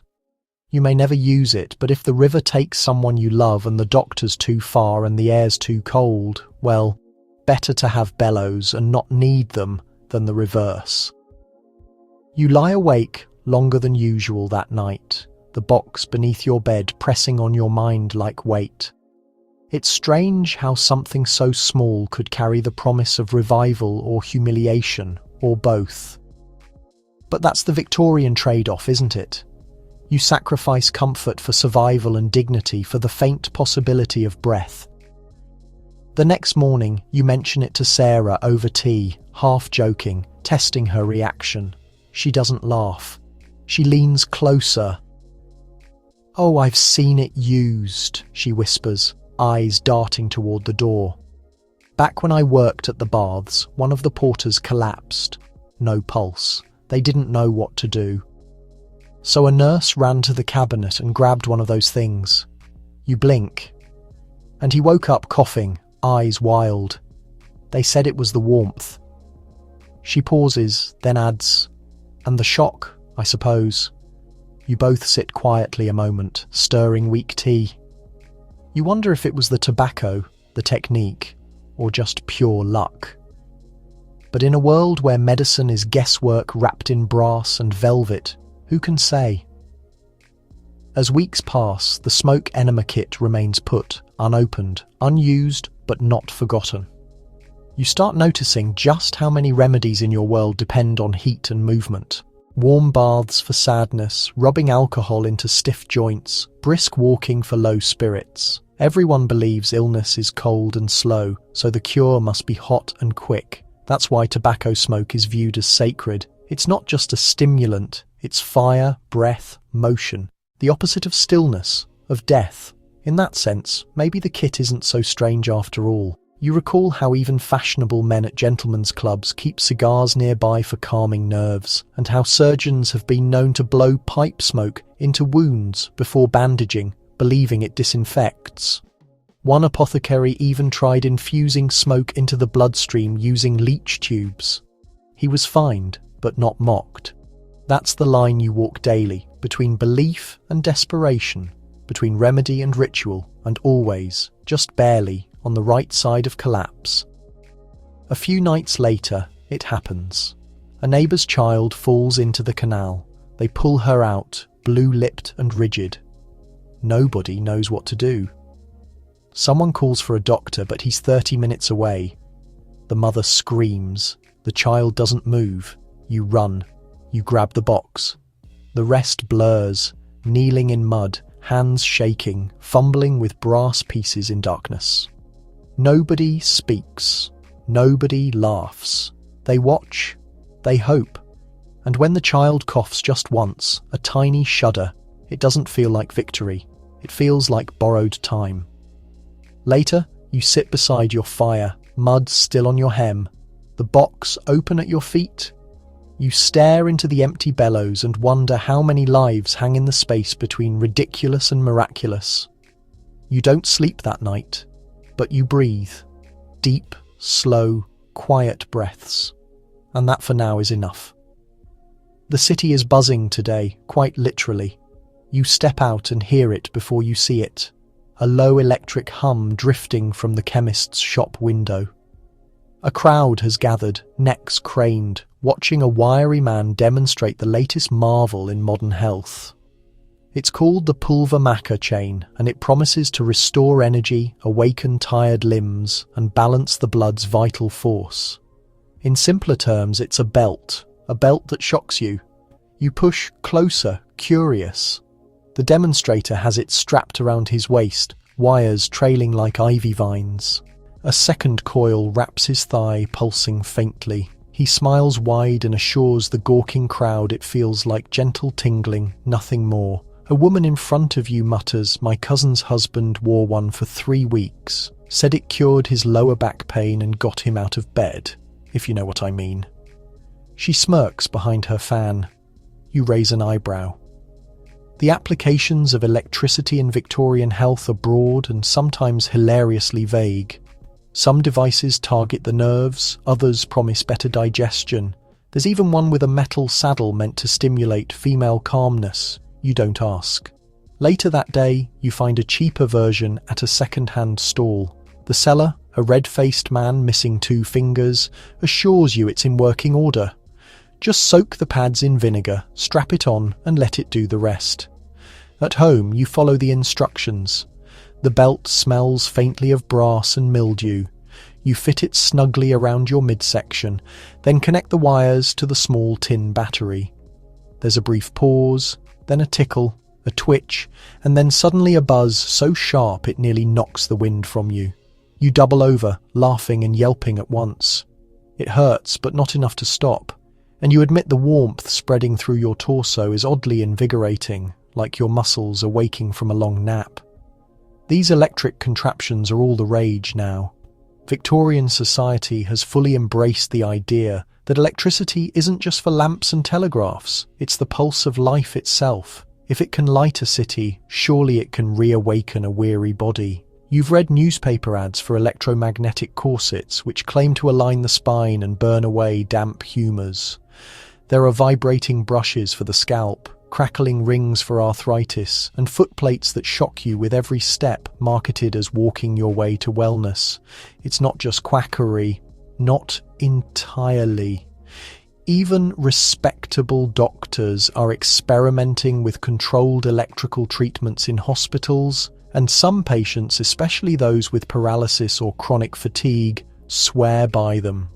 You may never use it, but if the river takes someone you love and the doctor's too far and the air's too cold, well, better to have bellows and not need them than the reverse. You lie awake longer than usual that night, the box beneath your bed pressing on your mind like weight. It's strange how something so small could carry the promise of revival or humiliation, or both. But that's the Victorian trade-off, isn't it? You sacrifice comfort for survival and dignity for the faint possibility of breath. The next morning, you mention it to Sarah over tea, half joking, testing her reaction. She doesn't laugh. She leans closer. "Oh, I've seen it used," she whispers, eyes darting toward the door. "Back when I worked at the baths, one of the porters collapsed. No pulse. They didn't know what to do. So a nurse ran to the cabinet and grabbed one of those things. You blink. And he woke up coughing, eyes wild. They said it was the warmth." She pauses, then adds, "And the shock, I suppose." You both sit quietly a moment, stirring weak tea. You wonder if it was the tobacco, the technique, or just pure luck. But in a world where medicine is guesswork wrapped in brass and velvet, who can say? As weeks pass, the smoke enema kit remains put, unopened, unused, but not forgotten. You start noticing just how many remedies in your world depend on heat and movement. Warm baths for sadness, rubbing alcohol into stiff joints, brisk walking for low spirits. Everyone believes illness is cold and slow, so the cure must be hot and quick. That's why tobacco smoke is viewed as sacred. It's not just a stimulant, it's fire, breath, motion. The opposite of stillness, of death. In that sense, maybe the kit isn't so strange after all. You recall how even fashionable men at gentlemen's clubs keep cigars nearby for calming nerves, and how surgeons have been known to blow pipe smoke into wounds before bandaging, believing it disinfects. One apothecary even tried infusing smoke into the bloodstream using leech tubes. He was fined, but not mocked. That's the line you walk daily, between belief and desperation, between remedy and ritual, and always, just barely, on the right side of collapse. A few nights later, it happens. A neighbour's child falls into the canal. They pull her out, blue-lipped and rigid. Nobody knows what to do. Someone calls for a doctor, but he's 30 minutes away. The mother screams. The child doesn't move. You run. You grab the box. The rest blurs, kneeling in mud, hands shaking, fumbling with brass pieces in darkness. Nobody speaks. Nobody laughs. They watch. They hope. And when the child coughs just once, a tiny shudder, it doesn't feel like victory. It feels like borrowed time. Later, you sit beside your fire, mud still on your hem, the box open at your feet. You stare into the empty bellows and wonder how many lives hang in the space between ridiculous and miraculous. You don't sleep that night, but you breathe. Deep, slow, quiet breaths. And that for now is enough. The city is buzzing today, quite literally. You step out and hear it before you see it. A low electric hum drifting from the chemist's shop window. A crowd has gathered, necks craned, watching a wiry man demonstrate the latest marvel in modern health. It's called the Pulver Maca chain, and it promises to restore energy, awaken tired limbs, and balance the blood's vital force. In simpler terms, it's a belt that shocks you. You push closer, curious. The demonstrator has it strapped around his waist, wires trailing like ivy vines. A second coil wraps his thigh, pulsing faintly. He smiles wide and assures the gawking crowd it feels like gentle tingling, nothing more. A woman in front of you mutters, "My cousin's husband wore one for 3 weeks, said it cured his lower back pain and got him out of bed," if you know what I mean. She smirks behind her fan. You raise an eyebrow. The applications of electricity in Victorian health are broad and sometimes hilariously vague. Some devices target the nerves, others promise better digestion. There's even one with a metal saddle meant to stimulate female calmness. You don't ask. Later that day, you find a cheaper version at a second-hand stall. The seller, a red-faced man missing 2 fingers, assures you it's in working order. Just soak the pads in vinegar, strap it on, and let it do the rest. At home, you follow the instructions. The belt smells faintly of brass and mildew. You fit it snugly around your midsection, then connect the wires to the small tin battery. There's a brief pause, then a tickle, a twitch, and then suddenly a buzz so sharp it nearly knocks the wind from you. You double over, laughing and yelping at once. It hurts, but not enough to stop, and you admit the warmth spreading through your torso is oddly invigorating, like your muscles are waking from a long nap. These electric contraptions are all the rage now. Victorian society has fully embraced the idea that electricity isn't just for lamps and telegraphs, it's the pulse of life itself. If it can light a city, surely it can reawaken a weary body. You've read newspaper ads for electromagnetic corsets which claim to align the spine and burn away damp humours. There are vibrating brushes for the scalp, crackling rings for arthritis, and foot plates that shock you with every step, marketed as walking your way to wellness. It's not just quackery. Not entirely. Even respectable doctors are experimenting with controlled electrical treatments in hospitals, and some patients, especially those with paralysis or chronic fatigue, swear by them.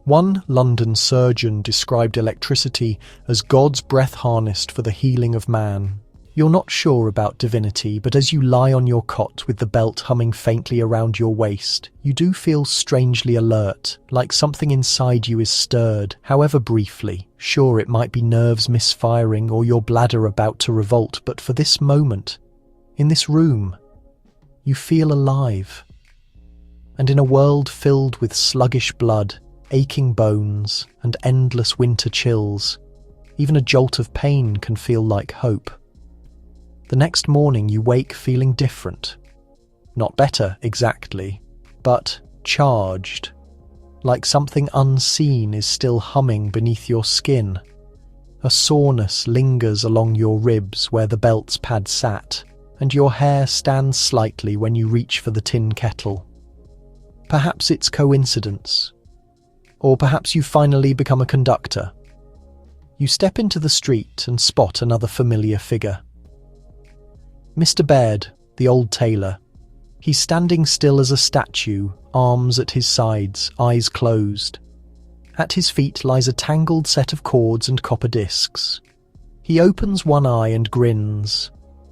One London surgeon described electricity as God's breath harnessed for the healing of man. You're not sure about divinity, but as you lie on your cot with the belt humming faintly around your waist, you do feel strangely alert, like something inside you is stirred, however briefly. Sure, it might be nerves misfiring or your bladder about to revolt, but for this moment, in this room, you feel alive. And in a world filled with sluggish blood, aching bones, and endless winter chills, even a jolt of pain can feel like hope. The next morning you wake feeling different. Not better, exactly, but charged. Like something unseen is still humming beneath your skin. A soreness lingers along your ribs where the belt's pad sat, and your hair stands slightly when you reach for the tin kettle. Perhaps it's coincidence. Or perhaps you finally become a conductor. You step into the street and spot another familiar figure. Mr. Baird, the old tailor. He's standing still as a statue, arms at his sides, eyes closed. At his feet lies a tangled set of cords and copper discs. He opens one eye and grins.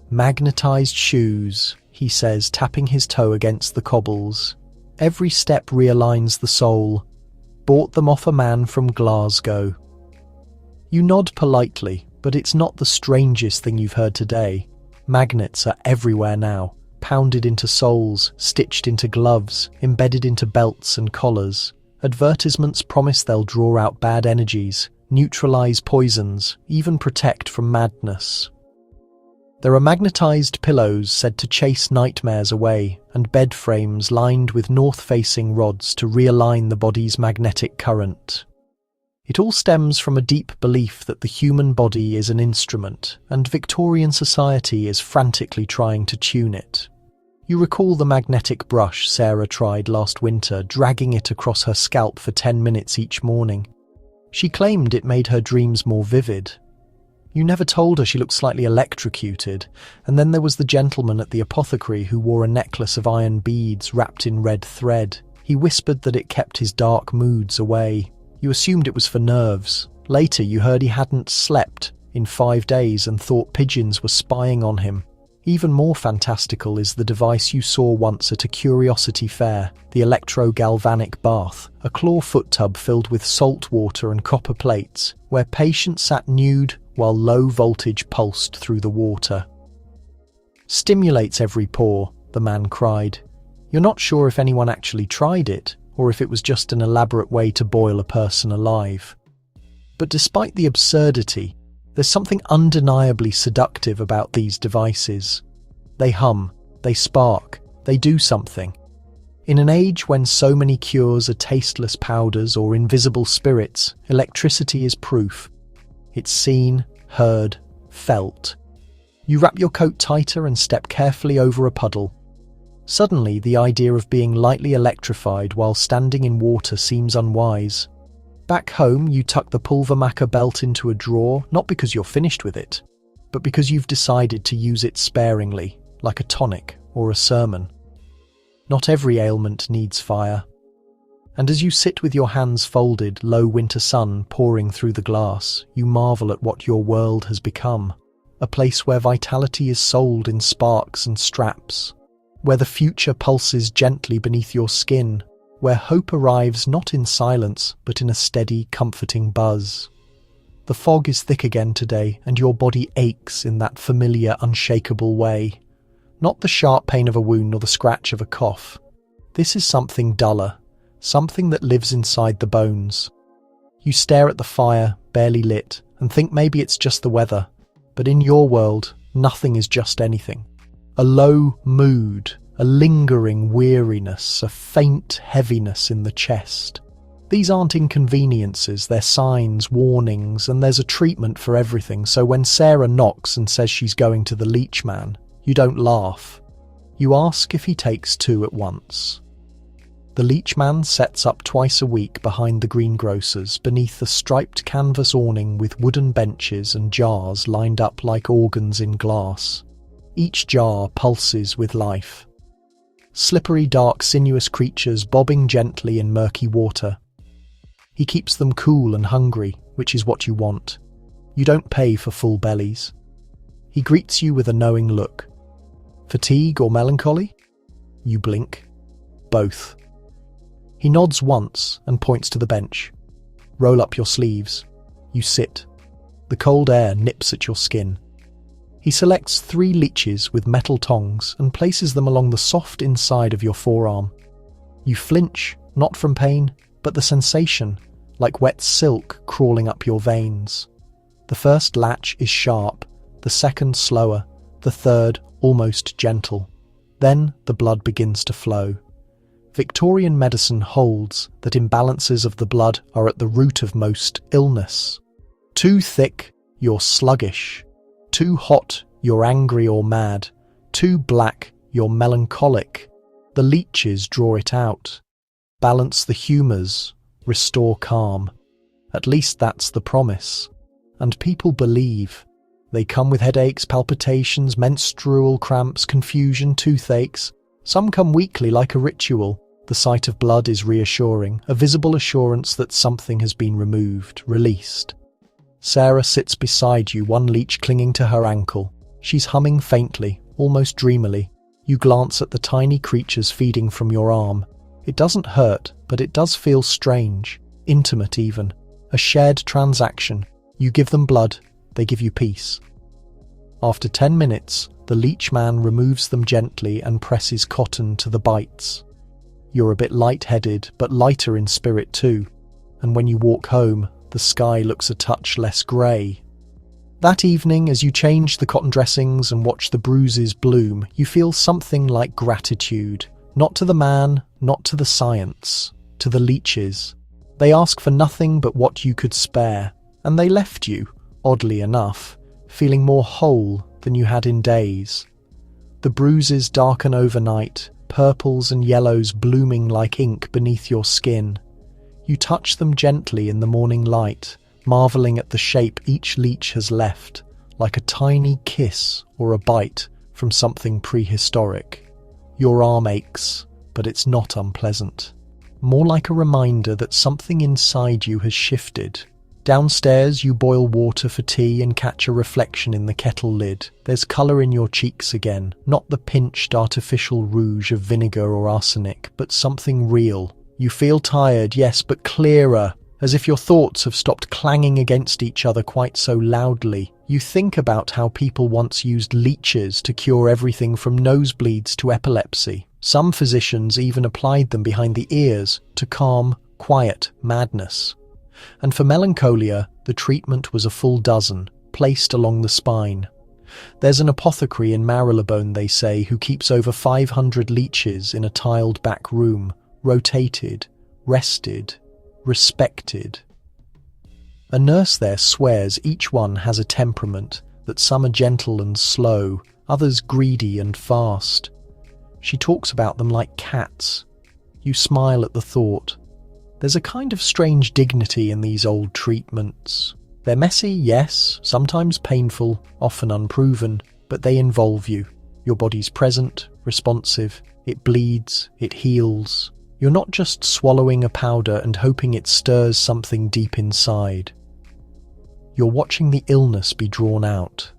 "Magnetized shoes," he says, tapping his toe against the cobbles. "Every step realigns the soul. Bought them off a man from Glasgow." You nod politely, but it's not the strangest thing you've heard today. Magnets are everywhere now, pounded into soles, stitched into gloves, embedded into belts and collars. Advertisements promise they'll draw out bad energies, neutralize poisons, even protect from madness. There are magnetized pillows said to chase nightmares away, and bed frames lined with north-facing rods to realign the body's magnetic current. It all stems from a deep belief that the human body is an instrument, and Victorian society is frantically trying to tune it. You recall the magnetic brush Sarah tried last winter, dragging it across her scalp for 10 minutes each morning. She claimed it made her dreams more vivid. You never told her she looked slightly electrocuted, and then there was the gentleman at the apothecary who wore a necklace of iron beads wrapped in red thread. He whispered that it kept his dark moods away. You assumed it was for nerves. Later you heard he hadn't slept in 5 days and thought pigeons were spying on him. Even more fantastical is the device you saw once at a curiosity fair, the electro-galvanic bath, a claw foot tub filled with salt water and copper plates, where patients sat nude, while low voltage pulsed through the water. "Stimulates every pore," the man cried. "You're not sure if anyone actually tried it, or if it was just an elaborate way to boil a person alive." But despite the absurdity, there's something undeniably seductive about these devices. They hum, they spark, they do something. In an age when so many cures are tasteless powders or invisible spirits, electricity is proof. It's seen, heard, felt. You wrap your coat tighter and step carefully over a puddle. Suddenly, the idea of being lightly electrified while standing in water seems unwise. Back home, you tuck the pulvermacher belt into a drawer, not because you're finished with it, but because you've decided to use it sparingly, like a tonic or a sermon. Not every ailment needs fire. And as you sit with your hands folded, low winter sun pouring through the glass, you marvel at what your world has become. A place where vitality is sold in sparks and straps, where the future pulses gently beneath your skin, where hope arrives not in silence, but in a steady, comforting buzz. The fog is thick again today, and your body aches in that familiar, unshakable way. Not the sharp pain of a wound or the scratch of a cough. This is something duller, something that lives inside the bones. You stare at the fire, barely lit, and think maybe it's just the weather. But in your world, nothing is just anything. A low mood, a lingering weariness, a faint heaviness in the chest. These aren't inconveniences, they're signs, warnings, and there's a treatment for everything. So when Sarah knocks and says she's going to the leech man, you don't laugh. You ask if he takes two at once. The leech man sets up twice a week behind the greengrocer's, beneath a striped canvas awning with wooden benches and jars lined up like organs in glass. Each jar pulses with life. Slippery, dark, sinuous creatures bobbing gently in murky water. He keeps them cool and hungry, which is what you want. You don't pay for full bellies. He greets you with a knowing look. Fatigue or melancholy? You blink. Both. He nods once and points to the bench. Roll up your sleeves. You sit. The cold air nips at your skin. He selects 3 leeches with metal tongs and places them along the soft inside of your forearm. You flinch, not from pain, but the sensation, like wet silk crawling up your veins. The first latch is sharp, the second slower, the third almost gentle. Then the blood begins to flow. Victorian medicine holds that imbalances of the blood are at the root of most illness. Too thick, you're sluggish. Too hot, you're angry or mad. Too black, you're melancholic. The leeches draw it out. Balance the humours, restore calm. At least that's the promise. And people believe. They come with headaches, palpitations, menstrual cramps, confusion, toothaches. Some come weekly like a ritual. The sight of blood is reassuring, a visible assurance that something has been removed, released. Sarah sits beside you, one leech clinging to her ankle. She's humming faintly, almost dreamily. You glance at the tiny creatures feeding from your arm. It doesn't hurt, but it does feel strange, intimate even. A shared transaction. You give them blood, they give you peace. After 10 minutes, the leech man removes them gently and presses cotton to the bites. You're a bit light-headed, but lighter in spirit too. And when you walk home, the sky looks a touch less grey. That evening, as you change the cotton dressings and watch the bruises bloom, you feel something like gratitude. Not to the man, not to the science, to the leeches. They ask for nothing but what you could spare, and they left you, oddly enough, feeling more whole than you had in days. The bruises darken overnight, purples and yellows blooming like ink beneath your skin. You touch them gently in the morning light, marvelling at the shape each leech has left, like a tiny kiss or a bite from something prehistoric. Your arm aches, but it's not unpleasant. More like a reminder that something inside you has shifted. Downstairs, you boil water for tea and catch a reflection in the kettle lid. There's colour in your cheeks again, not the pinched artificial rouge of vinegar or arsenic, but something real. You feel tired, yes, but clearer, as if your thoughts have stopped clanging against each other quite so loudly. You think about how people once used leeches to cure everything from nosebleeds to epilepsy. Some physicians even applied them behind the ears to calm, quiet madness. And for melancholia, the treatment was a full dozen, placed along the spine. There's an apothecary in Marylebone, they say, who keeps over 500 leeches in a tiled back room, rotated, rested, respected. A nurse there swears each one has a temperament, that some are gentle and slow, others greedy and fast. She talks about them like cats. You smile at the thought. There's a kind of strange dignity in these old treatments. They're messy, yes, sometimes painful, often unproven, but they involve you. Your body's present, responsive, it bleeds, it heals. You're not just swallowing a powder and hoping it stirs something deep inside. You're watching the illness be drawn out.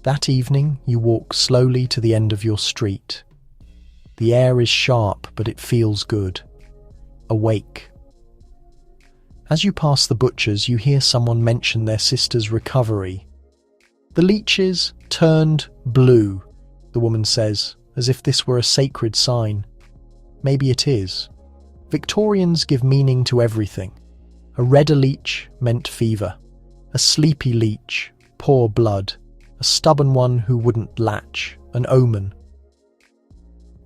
That evening, you walk slowly to the end of your street. The air is sharp, but it feels good. Awake. As you pass the butcher's, you hear someone mention their sister's recovery. The leeches turned blue, the woman says, as if this were a sacred sign. Maybe it is. Victorians give meaning to everything. A redder leech meant fever. A sleepy leech, poor blood. A stubborn one who wouldn't latch, an omen.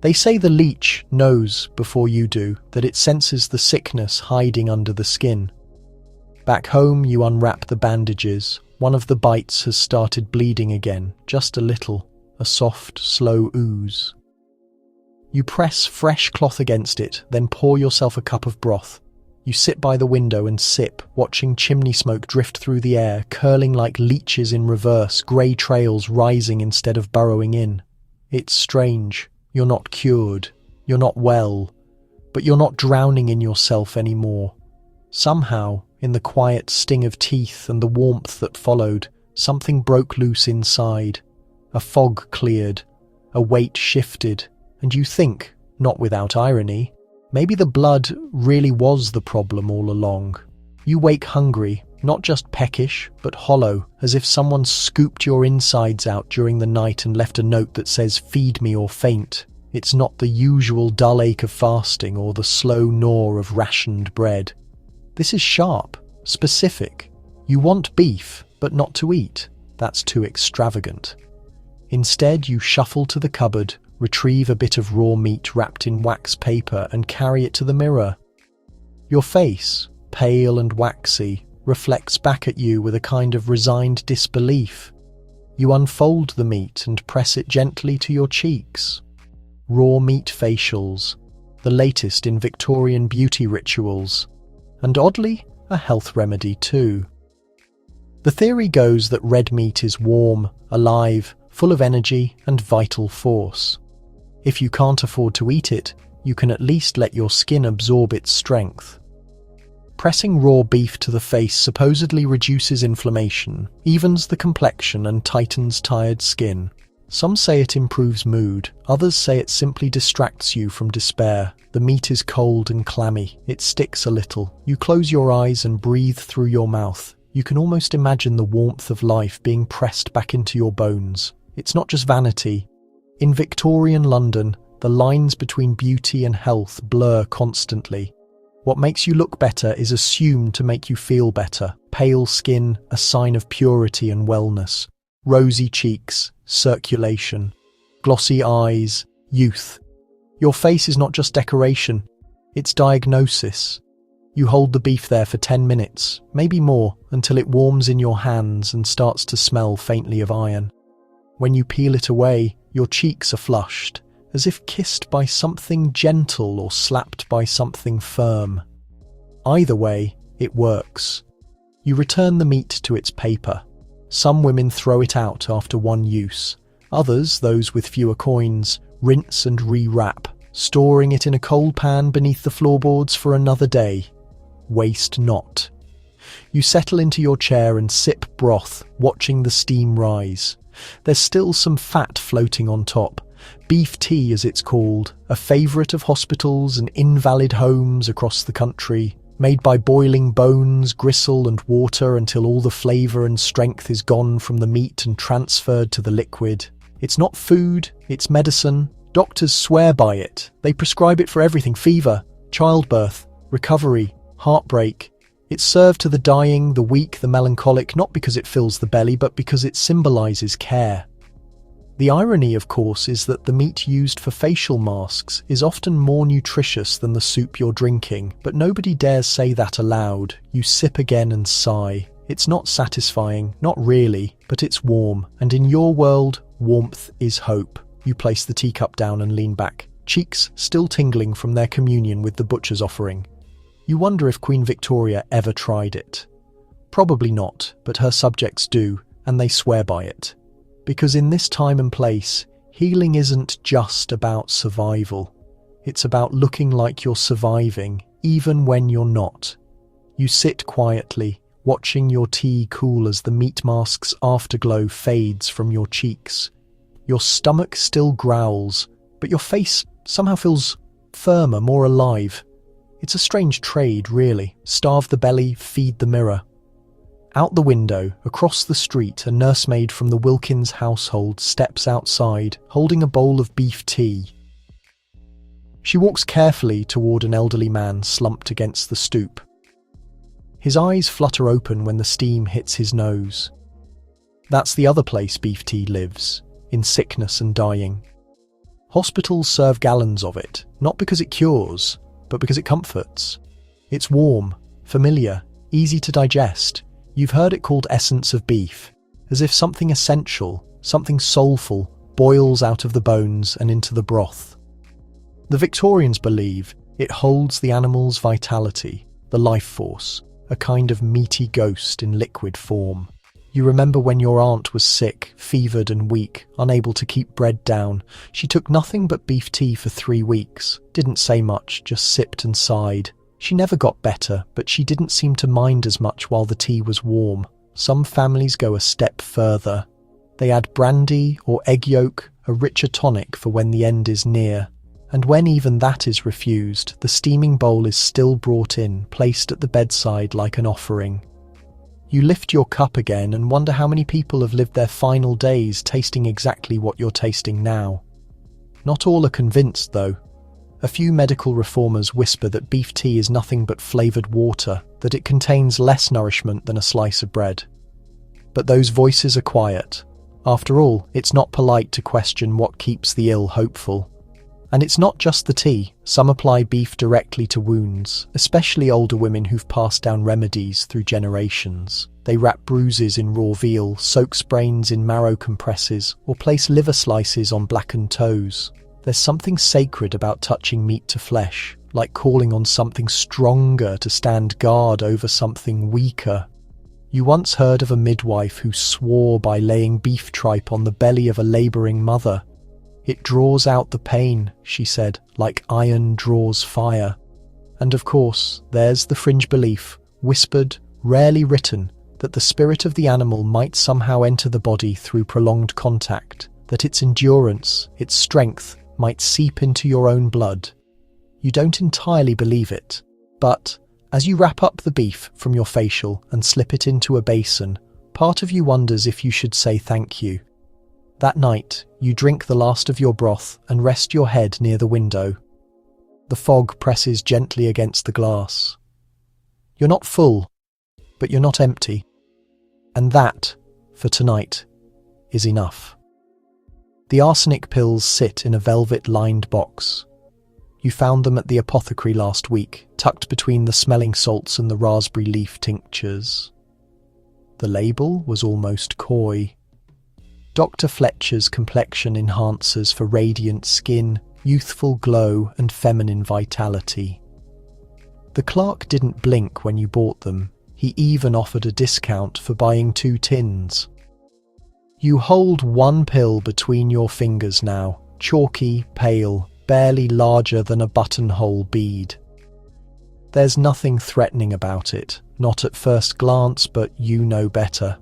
They say the leech knows, before you do, that it senses the sickness hiding under the skin. Back home, you unwrap the bandages. One of the bites has started bleeding again, just a little, a soft, slow ooze. You press fresh cloth against it, then pour yourself a cup of broth. You sit by the window and sip, watching chimney smoke drift through the air, curling like leeches in reverse, grey trails rising instead of burrowing in. It's strange. You're not cured. You're not well. But you're not drowning in yourself anymore. Somehow, in the quiet sting of teeth and the warmth that followed, something broke loose inside. A fog cleared. A weight shifted. And you think, not without irony, maybe the blood really was the problem all along. You wake hungry, not just peckish, but hollow, as if someone scooped your insides out during the night and left a note that says, "Feed me or faint." It's not the usual dull ache of fasting or the slow gnaw of rationed bread. This is sharp, specific. You want beef, but not to eat. That's too extravagant. Instead, you shuffle to the cupboard, retrieve a bit of raw meat wrapped in wax paper and carry it to the mirror. Your face, pale and waxy, reflects back at you with a kind of resigned disbelief. You unfold the meat and press it gently to your cheeks. Raw meat facials, the latest in Victorian beauty rituals, and oddly, a health remedy too. The theory goes that red meat is warm, alive, full of energy and vital force. If you can't afford to eat it, you can at least let your skin absorb its strength. Pressing raw beef to the face supposedly reduces inflammation, evens the complexion and tightens tired skin. Some say it improves mood, others say it simply distracts you from despair. The meat is cold and clammy, it sticks a little. You close your eyes and breathe through your mouth. You can almost imagine the warmth of life being pressed back into your bones. It's not just vanity. In Victorian London, the lines between beauty and health blur constantly. What makes you look better is assumed to make you feel better. Pale skin, a sign of purity and wellness. Rosy cheeks, circulation. Glossy eyes, youth. Your face is not just decoration, it's diagnosis. You hold the beef there for 10 minutes, maybe more, until it warms in your hands and starts to smell faintly of iron. When you peel it away, your cheeks are flushed, as if kissed by something gentle or slapped by something firm. Either way, it works. You return the meat to its paper. Some women throw it out after one use. Others, those with fewer coins, rinse and re-wrap, storing it in a cold pan beneath the floorboards for another day. Waste not. You settle into your chair and sip broth, watching the steam rise. There's still some fat floating on top. Beef tea, as it's called, a favourite of hospitals and invalid homes across the country. made by boiling bones, gristle and water until all the flavour and strength is gone from the meat and transferred to the liquid. It's not food, it's medicine. Doctors swear by it. They prescribe it for everything: fever, childbirth, recovery, heartbreak. It's served to the dying, the weak, the melancholic, not because it fills the belly, but because it symbolises care. The irony, of course, is that the meat used for facial masks is often more nutritious than the soup you're drinking, but nobody dares say that aloud. You sip again and sigh. It's not satisfying, not really, but it's warm, and in your world, warmth is hope. You place the teacup down and lean back, cheeks still tingling from their communion with the butcher's offering. You wonder if Queen Victoria ever tried it. Probably not, but her subjects do, and they swear by it. Because in this time and place, healing isn't just about survival. It's about looking like you're surviving, even when you're not. You sit quietly, watching your tea cool as the meat mask's afterglow fades from your cheeks. Your stomach still growls, but your face somehow feels firmer, more alive. It's a strange trade, really. Starve the belly, feed the mirror. Out the window, across the street, a nursemaid from the Wilkins household steps outside, holding a bowl of beef tea. She walks carefully toward an elderly man slumped against the stoop. His eyes flutter open when the steam hits his nose. That's the other place beef tea lives, in sickness and dying. Hospitals serve gallons of it, not because it cures, but because it comforts. It's warm, familiar, easy to digest. You've heard it called essence of beef, as if something essential, something soulful, boils out of the bones and into the broth. The Victorians believe it holds the animal's vitality, the life force, a kind of meaty ghost in liquid form. You remember when your aunt was sick, fevered and weak, unable to keep bread down. She took nothing but beef tea for 3 weeks, didn't say much, just sipped and sighed. She never got better, but she didn't seem to mind as much while the tea was warm. Some families go a step further. They add brandy or egg yolk, a richer tonic for when the end is near. And when even that is refused, the steaming bowl is still brought in, placed at the bedside like an offering. You lift your cup again and wonder how many people have lived their final days tasting exactly what you're tasting now. Not all are convinced, though. A few medical reformers whisper that beef tea is nothing but flavoured water, that it contains less nourishment than a slice of bread. But those voices are quiet. After all, it's not polite to question what keeps the ill hopeful. And it's not just the tea. Some apply beef directly to wounds, especially older women who've passed down remedies through generations. They wrap bruises in raw veal, soak sprains in marrow compresses, or place liver slices on blackened toes. There's something sacred about touching meat to flesh, like calling on something stronger to stand guard over something weaker. You once heard of a midwife who swore by laying beef tripe on the belly of a labouring mother. It draws out the pain, she said, like iron draws fire. And of course, there's the fringe belief, whispered, rarely written, that the spirit of the animal might somehow enter the body through prolonged contact, that its endurance, its strength, might seep into your own blood. You don't entirely believe it, but as you wrap up the beef from your facial and slip it into a basin, part of you wonders if you should say thank you. That night, you drink the last of your broth and rest your head near the window. The fog presses gently against the glass. You're not full, but you're not empty. And that, for tonight, is enough. The arsenic pills sit in a velvet-lined box. You found them at the apothecary last week, tucked between the smelling salts and the raspberry leaf tinctures. The label was almost coy. Dr. Fletcher's complexion enhancers for radiant skin, youthful glow and feminine vitality. The clerk didn't blink when you bought them. He even offered a discount for buying 2 tins. You hold 1 pill between your fingers now, chalky, pale, barely larger than a buttonhole bead. There's nothing threatening about it, not at first glance, but you know better.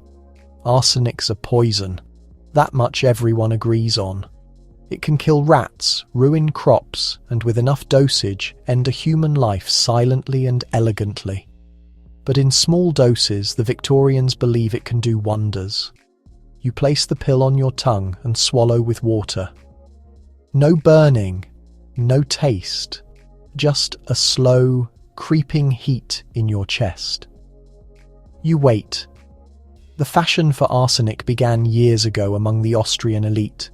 Arsenic's a poison. That much everyone agrees on. It can kill rats, ruin crops, and with enough dosage, end a human life silently and elegantly. But in small doses, the Victorians believe it can do wonders. You place the pill on your tongue and swallow with water. No burning, no taste, just a slow, creeping heat in your chest. You wait. The fashion for arsenic began years ago among the Austrian elite.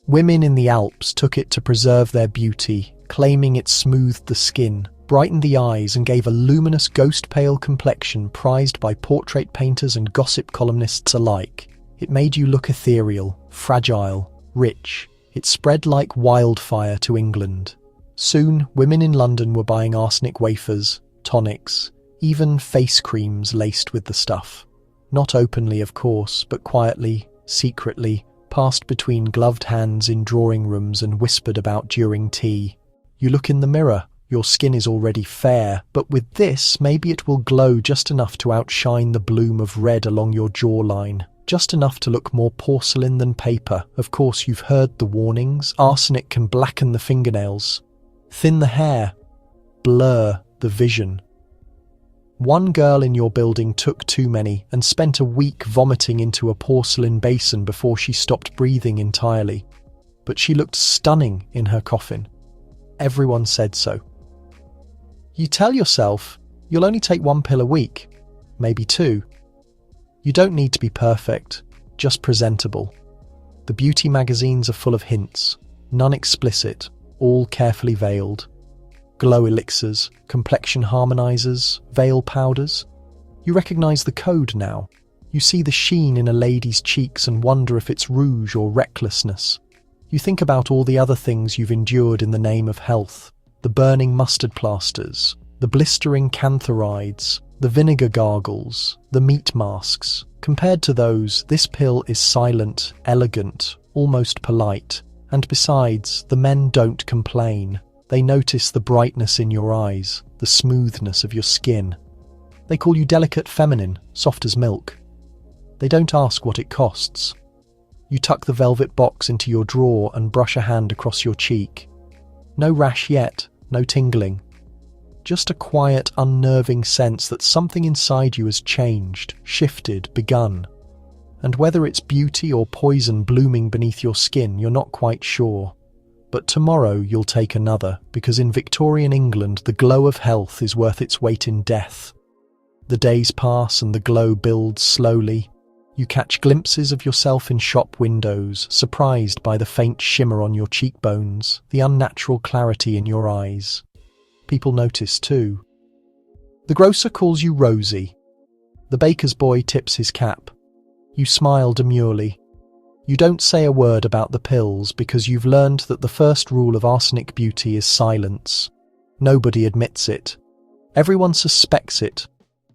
Women in the Alps took it to preserve their beauty, claiming it smoothed the skin, brightened the eyes, and gave a luminous ghost-pale complexion prized by portrait painters and gossip columnists alike. It made you look ethereal, fragile, rich. It spread like wildfire to England. Soon, women in London were buying arsenic wafers, tonics, even face creams laced with the stuff. Not openly, of course, but quietly, secretly, passed between gloved hands in drawing rooms and whispered about during tea. You look in the mirror, your skin is already fair, but with this, maybe it will glow just enough to outshine the bloom of red along your jawline. Just enough to look more porcelain than paper. Of course, you've heard the warnings. Arsenic can blacken the fingernails, thin the hair, blur the vision. One girl in your building took too many and spent a week vomiting into a porcelain basin before she stopped breathing entirely. But she looked stunning in her coffin. Everyone said so. You tell yourself you'll only take 1 pill a week, maybe 2. You don't need to be perfect, just presentable. The beauty magazines are full of hints, none explicit, all carefully veiled. Glow elixirs, complexion harmonizers, veil powders. You recognize the code now. You see the sheen in a lady's cheeks and wonder if it's rouge or recklessness. You think about all the other things you've endured in the name of health. The burning mustard plasters, the blistering cantharides, the vinegar gargles, the meat masks. Compared to those, this pill is silent, elegant, almost polite. And besides, the men don't complain. They notice the brightness in your eyes, the smoothness of your skin. They call you delicate feminine, soft as milk. They don't ask what it costs. You tuck the velvet box into your drawer and brush a hand across your cheek. No rash yet, no tingling. Just a quiet, unnerving sense that something inside you has changed, shifted, begun. And whether it's beauty or poison blooming beneath your skin, you're not quite sure. But tomorrow you'll take another, because in Victorian England the glow of health is worth its weight in death. The days pass and the glow builds slowly. You catch glimpses of yourself in shop windows, surprised by the faint shimmer on your cheekbones, the unnatural clarity in your eyes. People notice too. The grocer calls you Rosie. The baker's boy tips his cap. You smile demurely. You don't say a word about the pills because you've learned that the first rule of arsenic beauty is silence. Nobody admits it. Everyone suspects it,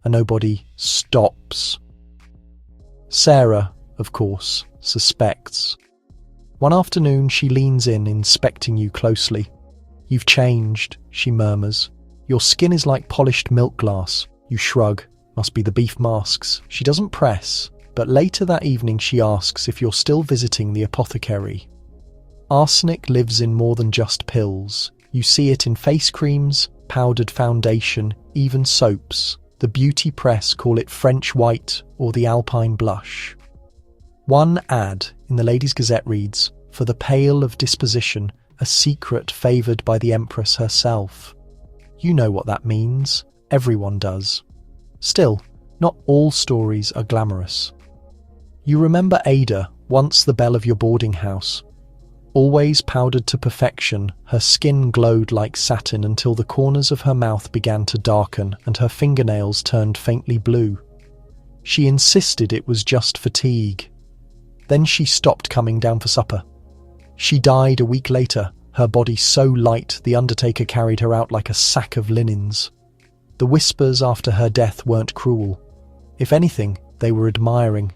and nobody stops. Sarah, of course, suspects. One afternoon she leans in, inspecting you closely. You've changed, she murmurs. Your skin is like polished milk glass. You shrug. Must be the beef masks. She doesn't press. But later that evening she asks if you're still visiting the apothecary. Arsenic lives in more than just pills. You see it in face creams, powdered foundation, even soaps. The beauty press call it French white or the Alpine blush. One ad in the Ladies' Gazette reads, "For the pale of disposition, a secret favoured by the Empress herself." You know what that means. Everyone does. Still, not all stories are glamorous. You remember Ada, once the belle of your boarding house. Always powdered to perfection, her skin glowed like satin until the corners of her mouth began to darken and her fingernails turned faintly blue. She insisted it was just fatigue. Then she stopped coming down for supper. She died a week later, her body so light the undertaker carried her out like a sack of linens. The whispers after her death weren't cruel. If anything, they were admiring.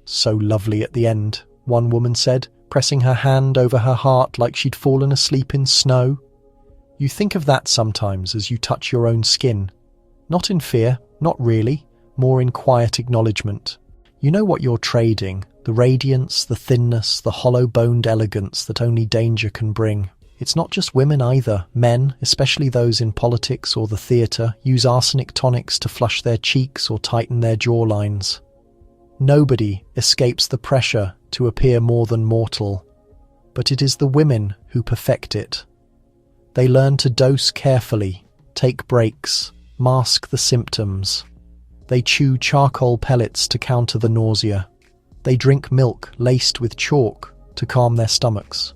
"So lovely at the end," one woman said, pressing her hand over her heart like she'd fallen asleep in snow. You think of that sometimes as you touch your own skin. Not in fear, not really, more in quiet acknowledgement. You know what you're trading, The radiance, the thinness, the hollow-boned elegance that only danger can bring. It's not just women either. Men, especially those in politics or the theatre, use arsenic tonics to flush their cheeks or tighten their jawlines. Nobody escapes the pressure to appear more than mortal, but it is the women who perfect it. They learn to dose carefully, take breaks, mask the symptoms. They chew charcoal pellets to counter the nausea. They drink milk laced with chalk to calm their stomachs.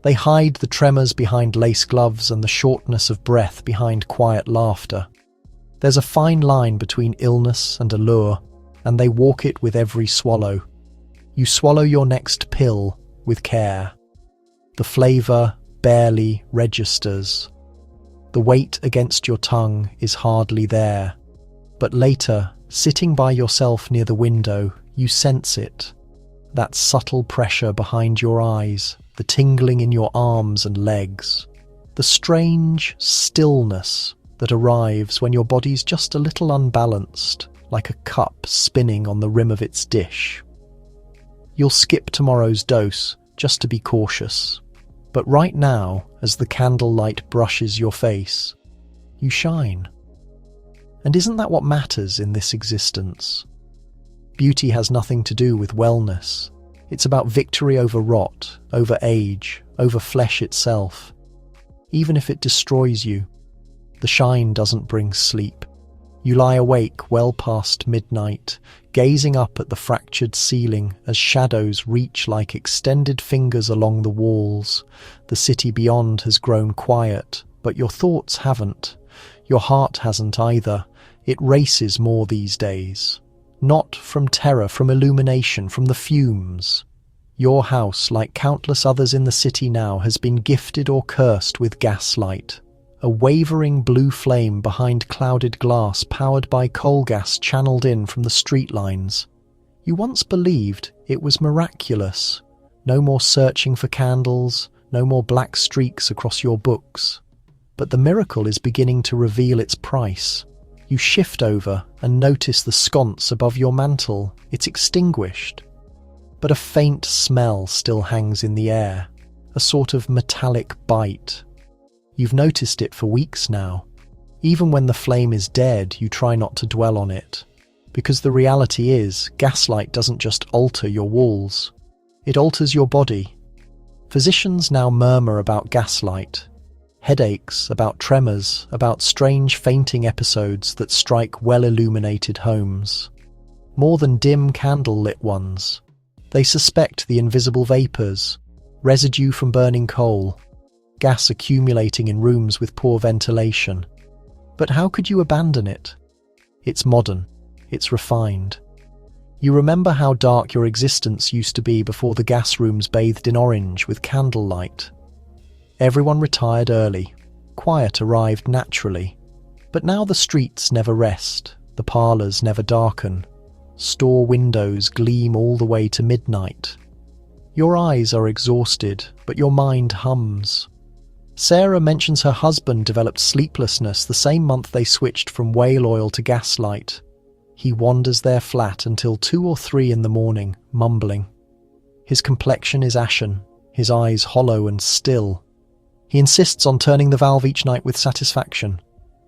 They hide the tremors behind lace gloves and the shortness of breath behind quiet laughter. There's a fine line between illness and allure, and they walk it with every swallow. You swallow your next pill with care. The flavour barely registers. The weight against your tongue is hardly there. But later, sitting by yourself near the window, you sense it. That subtle pressure behind your eyes, the tingling in your arms and legs, the strange stillness that arrives when your body's just a little unbalanced, like a cup spinning on the rim of its dish. You'll skip tomorrow's dose just to be cautious. But right now, as the candlelight brushes your face, you shine. And isn't that what matters in this existence? Beauty has nothing to do with wellness. It's about victory over rot, over age, over flesh itself. Even if it destroys you, the shine doesn't bring sleep. You lie awake well past midnight, gazing up at the fractured ceiling as shadows reach like extended fingers along the walls. The city beyond has grown quiet, but your thoughts haven't. Your heart hasn't either. It races more these days. Not from terror, from illumination, from the fumes. Your house, like countless others in the city now, has been gifted or cursed with gaslight. A wavering blue flame behind clouded glass powered by coal gas channeled in from the street lines. You once believed it was miraculous. No more searching for candles, no more black streaks across your books. But the miracle is beginning to reveal its price. You shift over and notice the sconce above your mantle. It's extinguished. But a faint smell still hangs in the air, a sort of metallic bite. You've noticed it for weeks now. Even when the flame is dead, you try not to dwell on it. Because the reality is, gaslight doesn't just alter your walls. It alters your body. Physicians now murmur about gaslight. Headaches, about tremors, about strange fainting episodes that strike well-illuminated homes. More than dim candle-lit ones. They suspect the invisible vapours, residue from burning coal, gas accumulating in rooms with poor ventilation. But how could you abandon it? It's modern. It's refined. You remember how dark your existence used to be before the gas rooms bathed in orange with candlelight. Everyone retired early. Quiet arrived naturally. But now the streets never rest. The parlours never darken. Store windows gleam all the way to midnight. Your eyes are exhausted, but your mind hums. Sarah mentions her husband developed sleeplessness the same month they switched from whale oil to gaslight. He wanders their flat until 2 or 3 in the morning, mumbling. His complexion is ashen, his eyes hollow and still. He insists on turning the valve each night with satisfaction.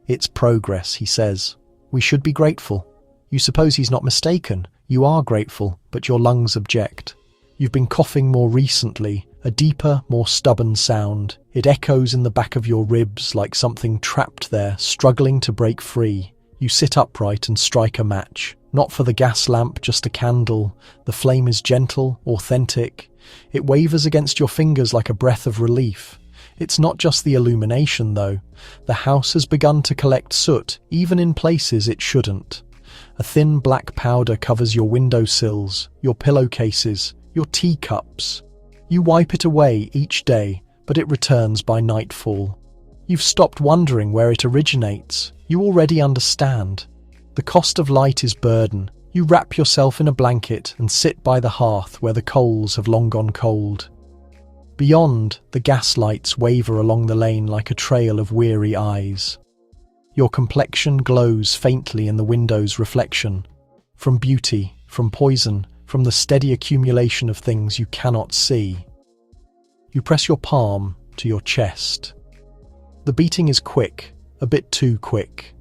It's progress, he says. We should be grateful. You suppose he's not mistaken. You are grateful, but your lungs object. You've been coughing more recently, a deeper, more stubborn sound. It echoes in the back of your ribs like something trapped there, struggling to break free. You sit upright and strike a match. Not for the gas lamp, just a candle. The flame is gentle, authentic. It wavers against your fingers like a breath of relief. It's not just the illumination, though. The house has begun to collect soot, even in places it shouldn't. A thin black powder covers your windowsills, your pillowcases, your teacups. You wipe it away each day, but it returns by nightfall. You've stopped wondering where it originates. You already understand. The cost of light is burden. You wrap yourself in a blanket and sit by the hearth where the coals have long gone cold. Beyond, the gas lights waver along the lane like a trail of weary eyes. Your complexion glows faintly in the window's reflection. From beauty, from poison, from the steady accumulation of things you cannot see. You press your palm to your chest. The beating is quick, a bit too quick.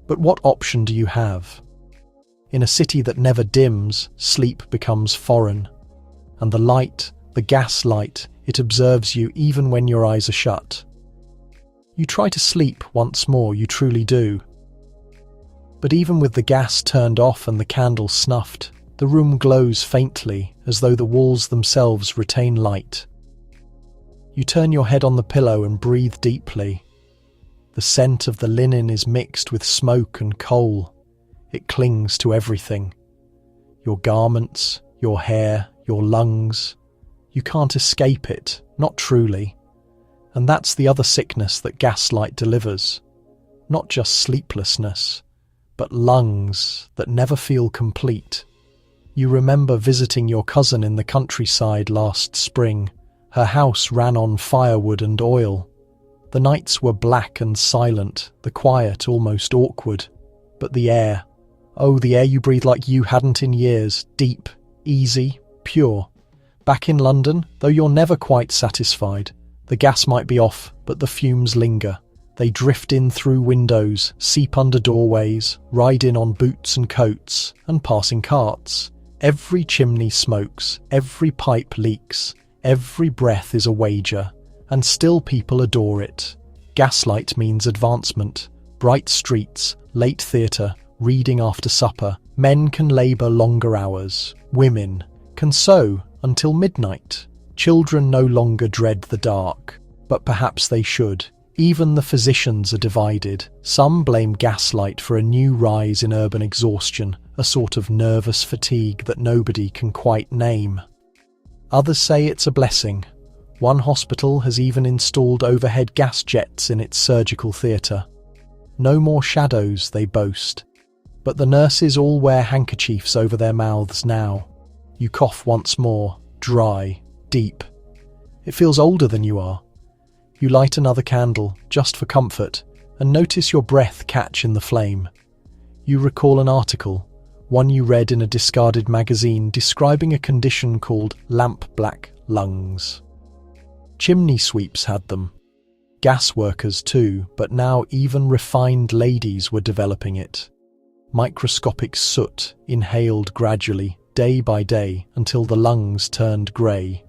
But what option do you have? In a city that never dims, sleep becomes foreign. And the light, the gas light, it observes you even when your eyes are shut. You try to sleep once more, you truly do. But even with the gas turned off and the candle snuffed, the room glows faintly, as though the walls themselves retain light. You turn your head on the pillow and breathe deeply. The scent of the linen is mixed with smoke and coal. It clings to everything. Your garments, your hair, your lungs. You can't escape it, not truly. And that's the other sickness that gaslight delivers. Not just sleeplessness, but lungs that never feel complete. You remember visiting your cousin in the countryside last spring. Her house ran on firewood and oil. The nights were black and silent, the quiet almost awkward. But the air, oh, the air you breathe like you hadn't in years, deep, easy, pure. Back in London, though you're never quite satisfied, the gas might be off, but the fumes linger. They drift in through windows, seep under doorways, ride in on boots and coats, and passing carts. Every chimney smokes, every pipe leaks, every breath is a wager, and still people adore it. Gaslight means advancement, bright streets, late theatre, reading after supper. Men can labour longer hours. Women can sew until midnight. Children no longer dread the dark, but perhaps they should. Even the physicians are divided. Some blame gaslight for a new rise in urban exhaustion, a sort of nervous fatigue that nobody can quite name. Others say it's a blessing. One hospital has even installed overhead gas jets in its surgical theatre. No more shadows, they boast. But the nurses all wear handkerchiefs over their mouths now. You cough once more, dry, deep. It feels older than you are. You light another candle, just for comfort, and notice your breath catch in the flame. You recall an article, one you read in a discarded magazine describing a condition called lamp-black lungs. Chimney sweeps had them. Gas workers too, but now even refined ladies were developing it. Microscopic soot inhaled gradually, day by day, until the lungs turned grey.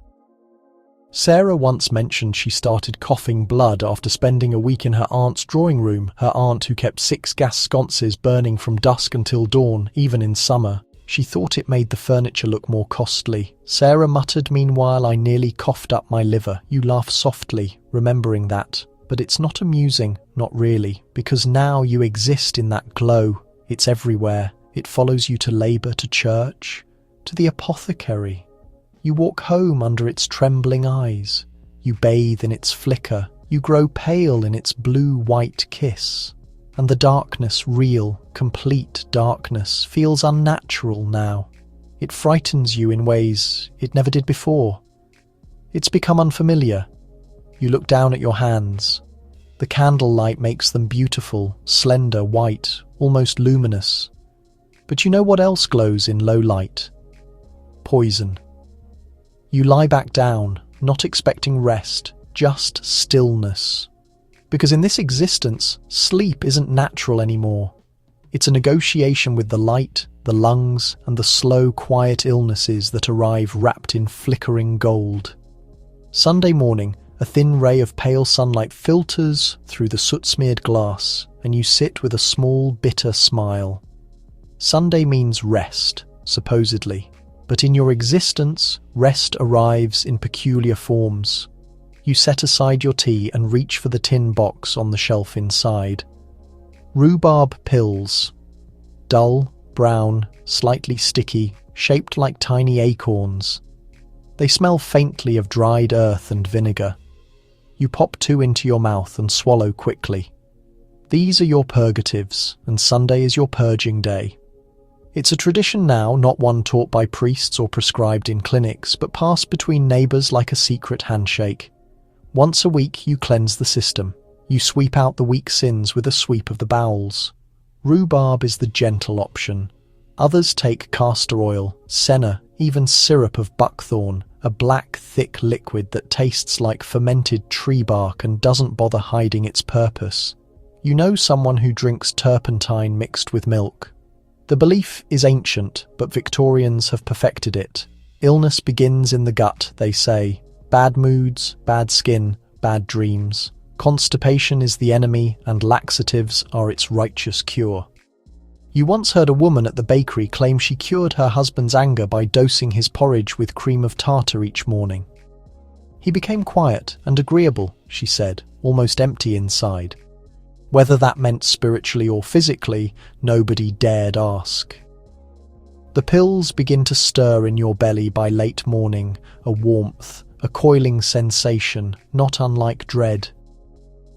Sarah once mentioned she started coughing blood after spending a week in her aunt's drawing room, her aunt who kept 6 gas sconces burning from dusk until dawn, even in summer. She thought it made the furniture look more costly. Sarah muttered, "Meanwhile, I nearly coughed up my liver." You laugh softly, remembering that. But it's not amusing, not really, because now you exist in that glow. It's everywhere. It follows you to labour, to church, to the apothecary. You walk home under its trembling eyes. You bathe in its flicker. You grow pale in its blue-white kiss. And the darkness, real, complete darkness, feels unnatural now. It frightens you in ways it never did before. It's become unfamiliar. You look down at your hands. The candlelight makes them beautiful, slender, white, almost luminous. But you know what else glows in low light? Poison. You lie back down, not expecting rest, just stillness. Because in this existence, sleep isn't natural anymore. It's a negotiation with the light, the lungs, and the slow, quiet illnesses that arrive wrapped in flickering gold. Sunday morning, a thin ray of pale sunlight filters through the soot-smeared glass, and you sit with a small, bitter smile. Sunday means rest, supposedly. But in your existence, rest arrives in peculiar forms. You set aside your tea and reach for the tin box on the shelf inside. Rhubarb pills. Dull, brown, slightly sticky, shaped like tiny acorns. They smell faintly of dried earth and vinegar. You pop 2 into your mouth and swallow quickly. These are your purgatives, and Sunday is your purging day. It's a tradition now, not one taught by priests or prescribed in clinics, but passed between neighbours like a secret handshake. Once a week you cleanse the system. You sweep out the weak sins with a sweep of the bowels. Rhubarb is the gentle option. Others take castor oil, senna, even syrup of buckthorn, a black, thick liquid that tastes like fermented tree bark and doesn't bother hiding its purpose. You know someone who drinks turpentine mixed with milk. The belief is ancient, but Victorians have perfected it. Illness begins in the gut, they say. Bad moods, bad skin, bad dreams. Constipation is the enemy, and laxatives are its righteous cure. You once heard a woman at the bakery claim she cured her husband's anger by dosing his porridge with cream of tartar each morning. He became quiet and agreeable, she said, almost empty inside. Whether that meant spiritually or physically, nobody dared ask. The pills begin to stir in your belly by late morning, a warmth, a coiling sensation, not unlike dread.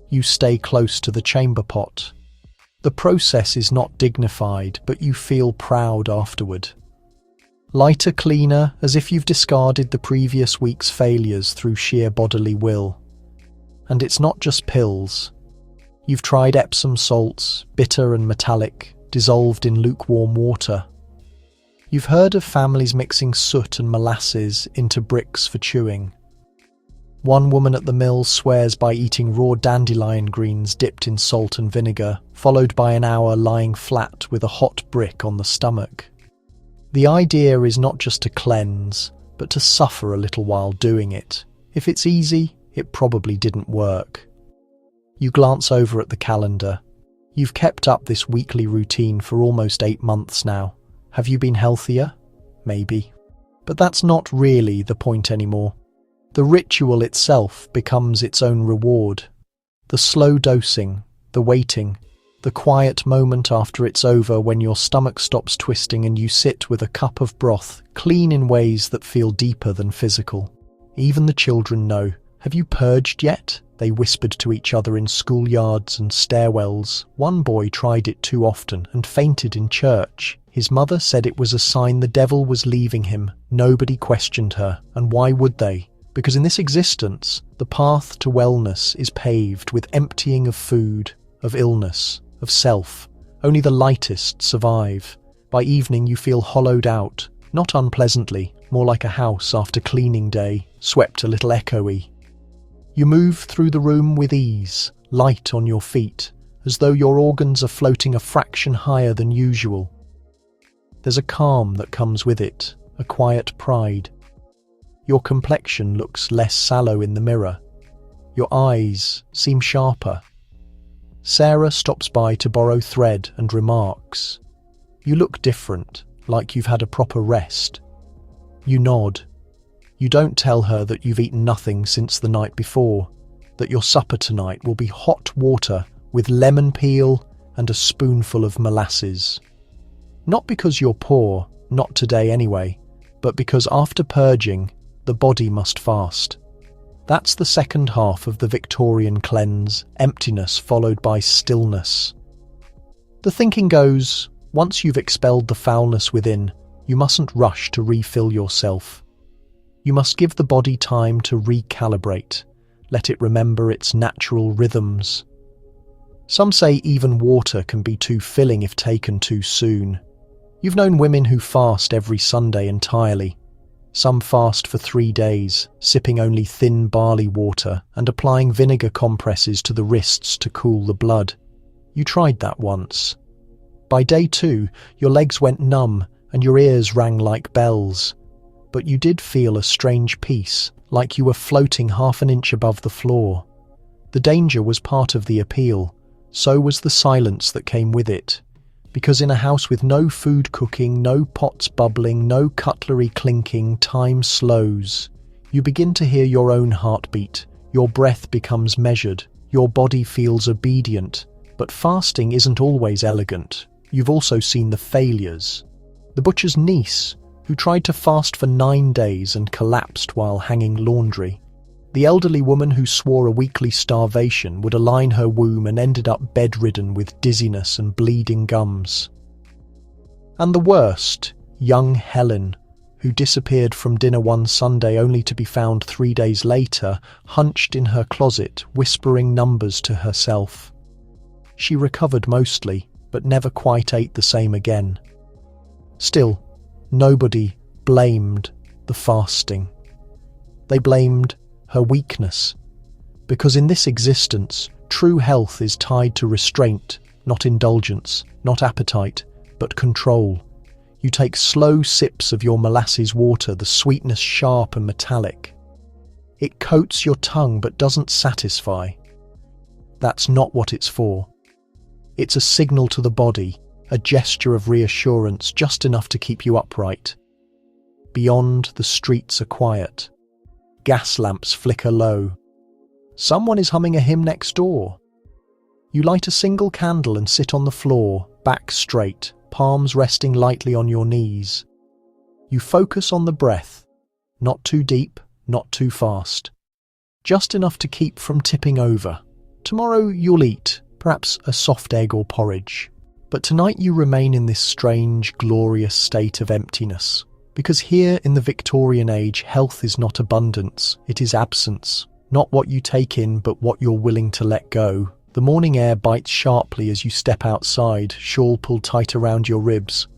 You stay close to the chamber pot. The process is not dignified, but you feel proud afterward. Lighter, cleaner, as if you've discarded the previous week's failures through sheer bodily will. And it's not just pills. You've tried Epsom salts, bitter and metallic, dissolved in lukewarm water. You've heard of families mixing soot and molasses into bricks for chewing. One woman at the mill swears by eating raw dandelion greens dipped in salt and vinegar, followed by an hour lying flat with a hot brick on the stomach. The idea is not just to cleanse, but to suffer a little while doing it. If it's easy, it probably didn't work. You glance over at the calendar. You've kept up this weekly routine for almost 8 months now. Have you been healthier? Maybe. But that's not really the point anymore. The ritual itself becomes its own reward. The slow dosing, the waiting, the quiet moment after it's over when your stomach stops twisting and you sit with a cup of broth, clean in ways that feel deeper than physical. Even the children know. Have you purged yet? They whispered to each other in schoolyards and stairwells. One boy tried it too often and fainted in church. His mother said it was a sign the devil was leaving him. Nobody questioned her, and why would they? Because in this existence, the path to wellness is paved with emptying of food, of illness, of self. Only the lightest survive. By evening you feel hollowed out, not unpleasantly, more like a house after cleaning day, swept a little echoey. You move through the room with ease, light on your feet, as though your organs are floating a fraction higher than usual. There's a calm that comes with it, a quiet pride. Your complexion looks less sallow in the mirror. Your eyes seem sharper. Sarah stops by to borrow thread and remarks, "You look different, like you've had a proper rest." You nod. You don't tell her that you've eaten nothing since the night before, that your supper tonight will be hot water with lemon peel and a spoonful of molasses. Not because you're poor, not today anyway, but because after purging, the body must fast. That's the second half of the Victorian cleanse, emptiness followed by stillness. The thinking goes, once you've expelled the foulness within, you mustn't rush to refill yourself. You must give the body time to recalibrate, let it remember its natural rhythms. Some say even water can be too filling if taken too soon. You've known women who fast every Sunday entirely. Some fast for 3 days, sipping only thin barley water and applying vinegar compresses to the wrists to cool the blood. You tried that once. By day 2, your legs went numb and your ears rang like bells. But you did feel a strange peace, like you were floating half an inch above the floor. The danger was part of the appeal, so was the silence that came with it. Because in a house with no food cooking, no pots bubbling, no cutlery clinking, time slows. You begin to hear your own heartbeat, your breath becomes measured, your body feels obedient. But fasting isn't always elegant. You've also seen the failures. The butcher's niece, who tried to fast for 9 days and collapsed while hanging laundry. The elderly woman who swore a weekly starvation would align her womb and ended up bedridden with dizziness and bleeding gums. And the worst, young Helen, who disappeared from dinner one Sunday only to be found 3 days later, hunched in her closet, whispering numbers to herself. She recovered mostly, but never quite ate the same again. Still, nobody blamed the fasting. They blamed her weakness. Because in this existence, true health is tied to restraint, not indulgence, not appetite, but control. You take slow sips of your molasses water, the sweetness sharp and metallic. It coats your tongue but doesn't satisfy. That's not what it's for. It's a signal to the body, a gesture of reassurance, just enough to keep you upright. Beyond, the streets are quiet. Gas lamps flicker low. Someone is humming a hymn next door. You light a single candle and sit on the floor, back straight, palms resting lightly on your knees. You focus on the breath, not too deep, not too fast. Just enough to keep from tipping over. Tomorrow you'll eat, perhaps a soft egg or porridge. But tonight you remain in this strange, glorious state of emptiness. Because here in the Victorian age, health is not abundance, it is absence. Not what you take in, but what you're willing to let go. The morning air bites sharply as you step outside, shawl pulled tight around your ribs.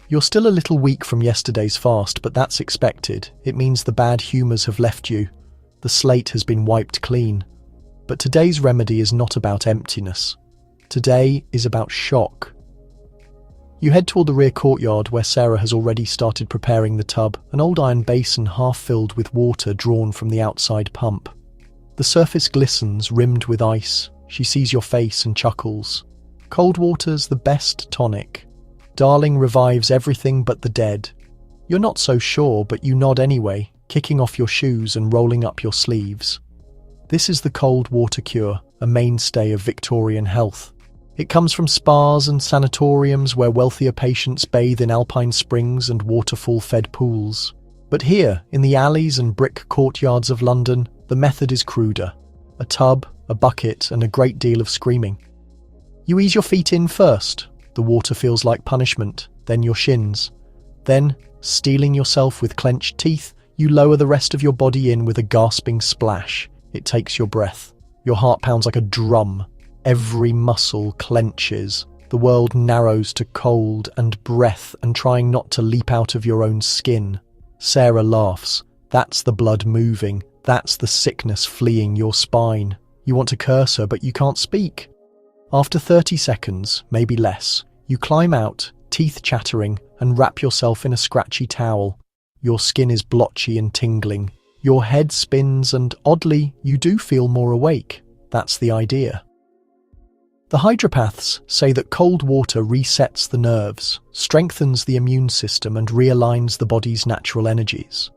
You're still a little weak from yesterday's fast, but that's expected. It means the bad humours have left you. The slate has been wiped clean. But today's remedy is not about emptiness. Today is about shock. You head toward the rear courtyard where Sarah has already started preparing the tub, an old iron basin half filled with water drawn from the outside pump. The surface glistens, rimmed with ice. She sees your face and chuckles. Cold water's the best tonic. Darling revives everything but the dead. You're not so sure, but you nod anyway, kicking off your shoes and rolling up your sleeves. This is the cold water cure, a mainstay of Victorian health. It comes from spas and sanatoriums where wealthier patients bathe in alpine springs and waterfall-fed pools. But here, in the alleys and brick courtyards of London, the method is cruder. A tub, a bucket, and a great deal of screaming. You ease your feet in first. The water feels like punishment, then your shins. Then, steeling yourself with clenched teeth, you lower the rest of your body in with a gasping splash. It takes your breath. Your heart pounds like a drum. Every muscle clenches. The world narrows to cold and breath and trying not to leap out of your own skin. Sarah laughs. That's the blood moving. That's the sickness fleeing your spine. You want to curse her, but you can't speak. After 30 seconds, maybe less, you climb out, teeth chattering, and wrap yourself in a scratchy towel. Your skin is blotchy and tingling. Your head spins and, oddly, you do feel more awake. That's the idea. The hydropaths say that cold water resets the nerves, strengthens the immune system, and realigns the body's natural energies.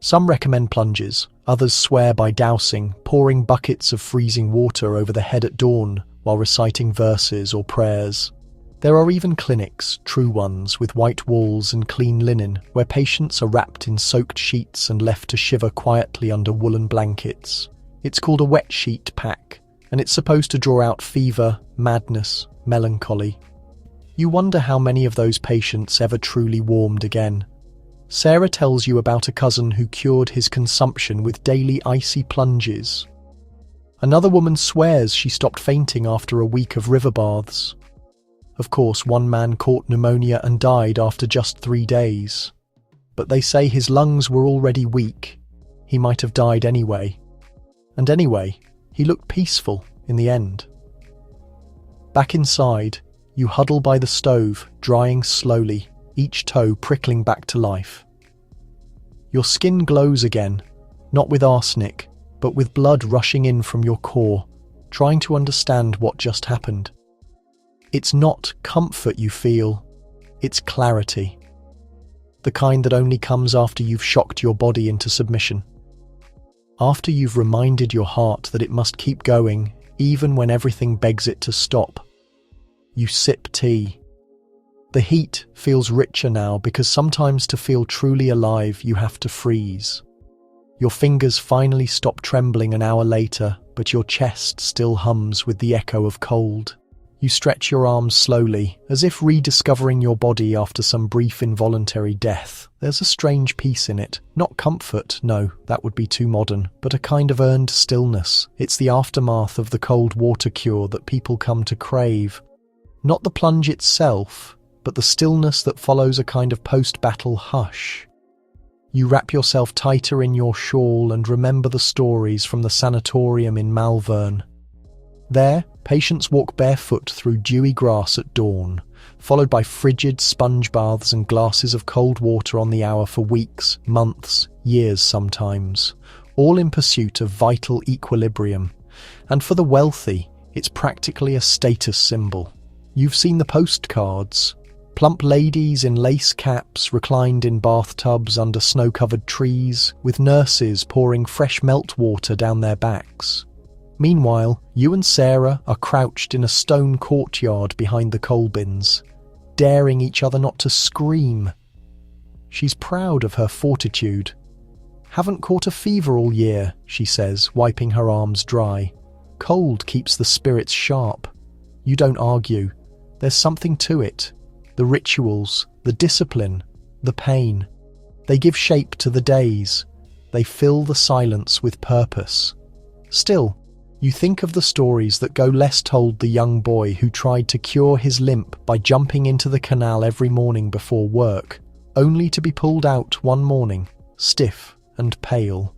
Some recommend plunges, others swear by dousing, pouring buckets of freezing water over the head at dawn while reciting verses or prayers. There are even clinics, true ones, with white walls and clean linen, where patients are wrapped in soaked sheets and left to shiver quietly under woolen blankets. It's called a wet sheet pack, and it's supposed to draw out fever, madness, melancholy. You wonder how many of those patients ever truly warmed again. Sarah tells you about a cousin who cured his consumption with daily icy plunges. Another woman swears she stopped fainting after a week of river baths. Of course, one man caught pneumonia and died after just 3 days. But they say his lungs were already weak. He might have died anyway. And anyway, he looked peaceful in the end. Back inside, you huddle by the stove, drying slowly, each toe prickling back to life. Your skin glows again, not with arsenic, but with blood rushing in from your core, trying to understand what just happened. It's not comfort you feel, it's clarity. The kind that only comes after you've shocked your body into submission. After you've reminded your heart that it must keep going, even when everything begs it to stop. You sip tea. The heat feels richer now because sometimes to feel truly alive, you have to freeze. Your fingers finally stop trembling an hour later, but your chest still hums with the echo of cold. You stretch your arms slowly, as if rediscovering your body after some brief involuntary death. There's a strange peace in it. Not comfort, no, that would be too modern, but a kind of earned stillness. It's the aftermath of the cold water cure that people come to crave. Not the plunge itself, but the stillness that follows a kind of post-battle hush. You wrap yourself tighter in your shawl and remember the stories from the sanatorium in Malvern. There, patients walk barefoot through dewy grass at dawn, followed by frigid sponge baths and glasses of cold water on the hour for weeks, months, years sometimes, all in pursuit of vital equilibrium. And for the wealthy, it's practically a status symbol. You've seen the postcards. Plump ladies in lace caps reclined in bathtubs under snow-covered trees, with nurses pouring fresh meltwater down their backs. Meanwhile, you and Sarah are crouched in a stone courtyard behind the coal bins, daring each other not to scream. She's proud of her fortitude. "Haven't caught a fever all year," she says, wiping her arms dry. "Cold keeps the spirits sharp." You don't argue. There's something to it. The rituals, the discipline, the pain. They give shape to the days. They fill the silence with purpose. Still, you think of the stories that go less told: the young boy who tried to cure his limp by jumping into the canal every morning before work, only to be pulled out one morning, stiff and pale.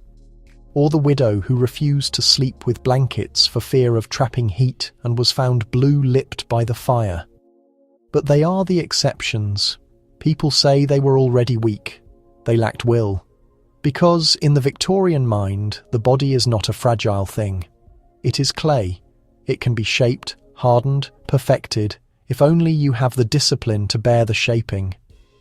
Or the widow who refused to sleep with blankets for fear of trapping heat and was found blue-lipped by the fire. But they are the exceptions. People say they were already weak. They lacked will. Because, in the Victorian mind, the body is not a fragile thing. It is clay. It can be shaped, hardened, perfected, if only you have the discipline to bear the shaping.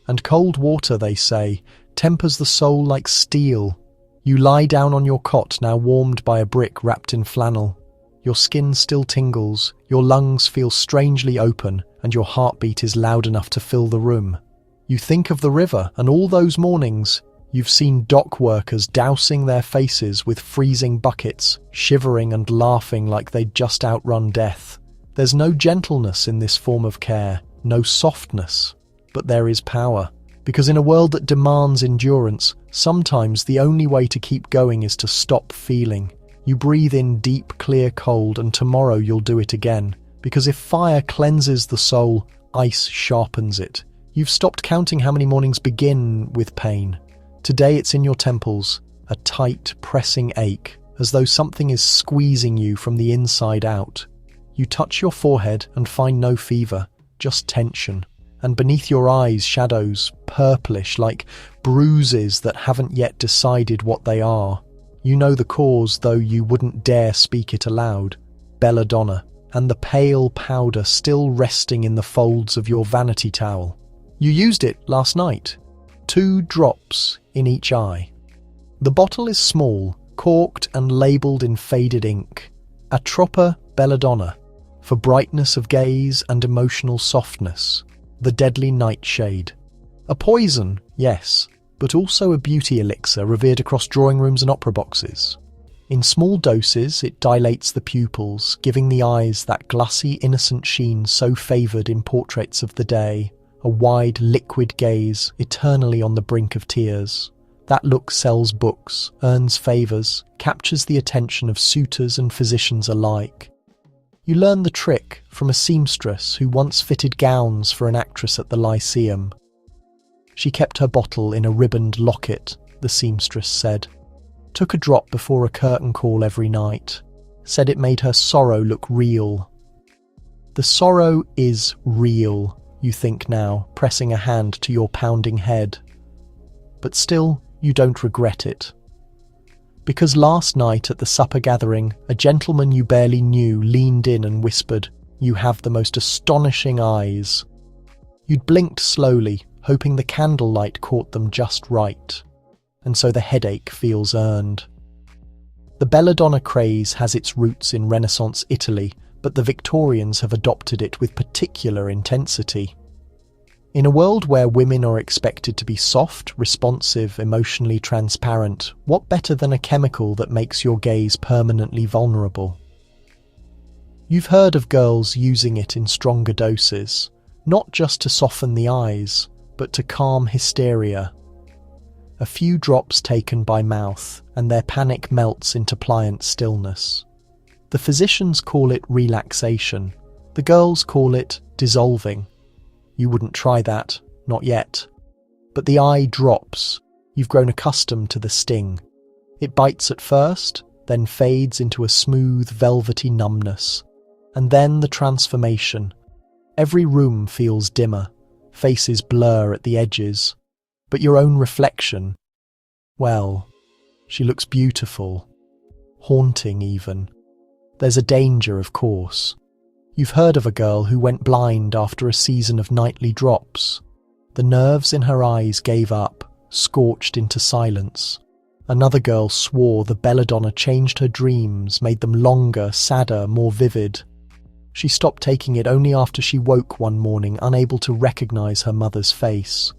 And cold water, they say, tempers the soul like steel. You lie down on your cot, now warmed by a brick wrapped in flannel. Your skin still tingles, your lungs feel strangely open, and your heartbeat is loud enough to fill the room. You think of the river, and all those mornings, you've seen dock workers dousing their faces with freezing buckets, shivering and laughing like they'd just outrun death. There's no gentleness in this form of care, no softness, but there is power. Because in a world that demands endurance, sometimes the only way to keep going is to stop feeling. You breathe in deep, clear cold, and tomorrow you'll do it again. Because if fire cleanses the soul, ice sharpens it. You've stopped counting how many mornings begin with pain. Today it's in your temples, a tight, pressing ache, as though something is squeezing you from the inside out. You touch your forehead and find no fever, just tension. And beneath your eyes, shadows, purplish, like bruises that haven't yet decided what they are. You know the cause, though you wouldn't dare speak it aloud. Belladonna, and the pale powder still resting in the folds of your vanity towel. You used it last night. 2 drops in each eye. The bottle is small, corked and labelled in faded ink. Atropa belladonna, for brightness of gaze and emotional softness. The deadly nightshade. A poison, yes, but also a beauty elixir revered across drawing rooms and opera boxes. In small doses, it dilates the pupils, giving the eyes that glassy, innocent sheen so favoured in portraits of the day, a wide, liquid gaze, eternally on the brink of tears. That look sells books, earns favours, captures the attention of suitors and physicians alike. You learn the trick from a seamstress who once fitted gowns for an actress at the Lyceum. She kept her bottle in a ribboned locket, the seamstress said. Took a drop before a curtain call every night. Said it made her sorrow look real. The sorrow is real, you think now, pressing a hand to your pounding head. But still, you don't regret it. Because last night at the supper gathering, a gentleman you barely knew leaned in and whispered, "You have the most astonishing eyes." You'd blinked slowly, hoping the candlelight caught them just right. And so the headache feels earned. The belladonna craze has its roots in Renaissance Italy, but the Victorians have adopted it with particular intensity. In a world where women are expected to be soft, responsive, emotionally transparent, what better than a chemical that makes your gaze permanently vulnerable? You've heard of girls using it in stronger doses, not just to soften the eyes, but to calm hysteria. A few drops taken by mouth, and their panic melts into pliant stillness. The physicians call it relaxation. The girls call it dissolving. You wouldn't try that, not yet. But the eye drops. You've grown accustomed to the sting. It bites at first, then fades into a smooth, velvety numbness. And then the transformation. Every room feels dimmer, faces blur at the edges. But your own reflection, well, she looks beautiful, haunting even. There's a danger, of course. You've heard of a girl who went blind after a season of nightly drops. The nerves in her eyes gave up, scorched into silence. Another girl swore the belladonna changed her dreams, made them longer, sadder, more vivid. She stopped taking it only after she woke one morning, unable to recognize her mother's face.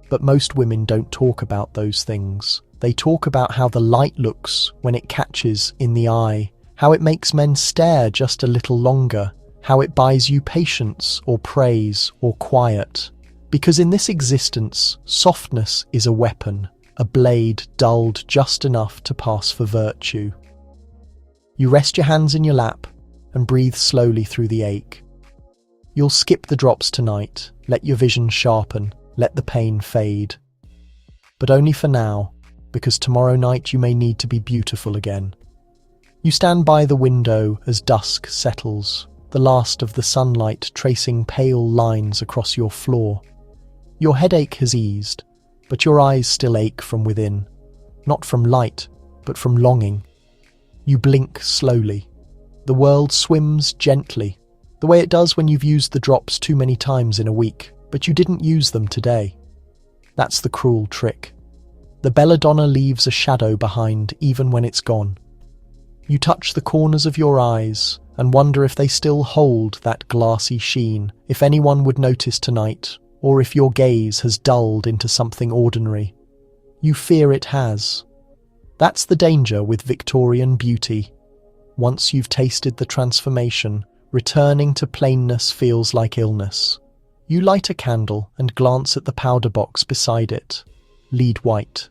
But most women don't talk about those things. They talk about how the light looks when it catches in the eye, how it makes men stare just a little longer, how it buys you patience or praise or quiet. Because in this existence, softness is a weapon, a blade dulled just enough to pass for virtue. You rest your hands in your lap and breathe slowly through the ache. You'll skip the drops tonight, let your vision sharpen, let the pain fade. But only for now, because tomorrow night you may need to be beautiful again. You stand by the window as dusk settles, the last of the sunlight tracing pale lines across your floor. Your headache has eased, but your eyes still ache from within, not from light, but from longing. You blink slowly. The world swims gently, the way it does when you've used the drops too many times in a week, but you didn't use them today. That's the cruel trick. The belladonna leaves a shadow behind even when it's gone. You touch the corners of your eyes and wonder if they still hold that glassy sheen, if anyone would notice tonight, or if your gaze has dulled into something ordinary. You fear it has. That's the danger with Victorian beauty. Once you've tasted the transformation, returning to plainness feels like illness. You light a candle and glance at the powder box beside it. Lead white.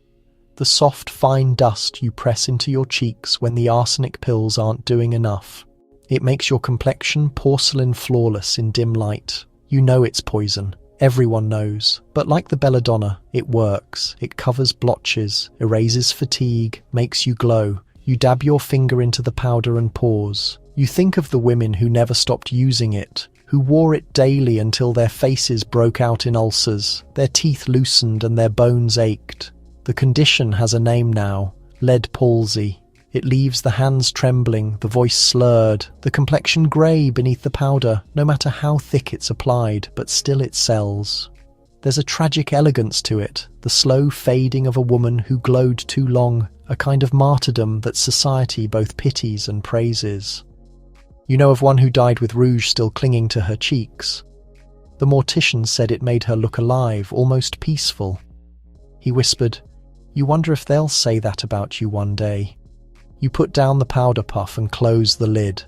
The soft, fine dust you press into your cheeks when the arsenic pills aren't doing enough. It makes your complexion porcelain flawless in dim light. You know it's poison. Everyone knows. But like the belladonna, it works. It covers blotches, erases fatigue, makes you glow. You dab your finger into the powder and pause. You think of the women who never stopped using it, who wore it daily until their faces broke out in ulcers, their teeth loosened and their bones ached. The condition has a name now, lead palsy. It leaves the hands trembling, the voice slurred, the complexion grey beneath the powder, no matter how thick it's applied, but still it sells. There's a tragic elegance to it, the slow fading of a woman who glowed too long, a kind of martyrdom that society both pities and praises. You know of one who died with rouge still clinging to her cheeks. The mortician said it made her look alive, almost peaceful. He whispered, "You wonder if they'll say that about you one day." You put down the powder puff and close the lid.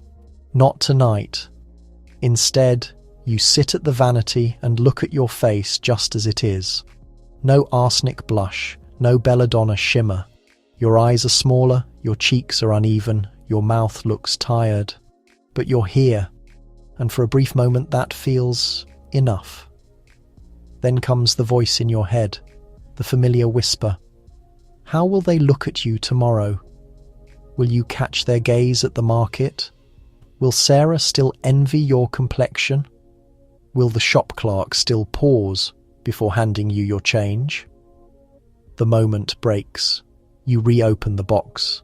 Not tonight. Instead, you sit at the vanity and look at your face just as it is. No arsenic blush, no belladonna shimmer. Your eyes are smaller, your cheeks are uneven, your mouth looks tired. But you're here, and for a brief moment that feels enough. Then comes the voice in your head, the familiar whisper. How will they look at you tomorrow? Will you catch their gaze at the market? Will Sarah still envy your complexion? Will the shop clerk still pause before handing you your change? The moment breaks. You reopen the box.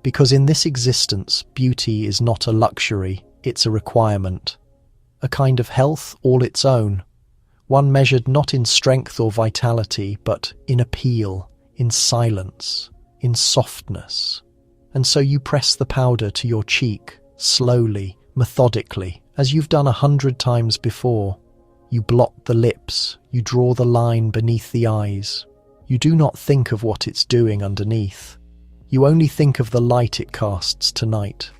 Because in this existence, beauty is not a luxury, it's a requirement. A kind of health all its own. One measured not in strength or vitality, but in appeal, in silence, in softness. And so you press the powder to your cheek, slowly, methodically, as you've done 100 times before. You blot the lips, you draw the line beneath the eyes. You do not think of what it's doing underneath. You only think of the light it casts tonight.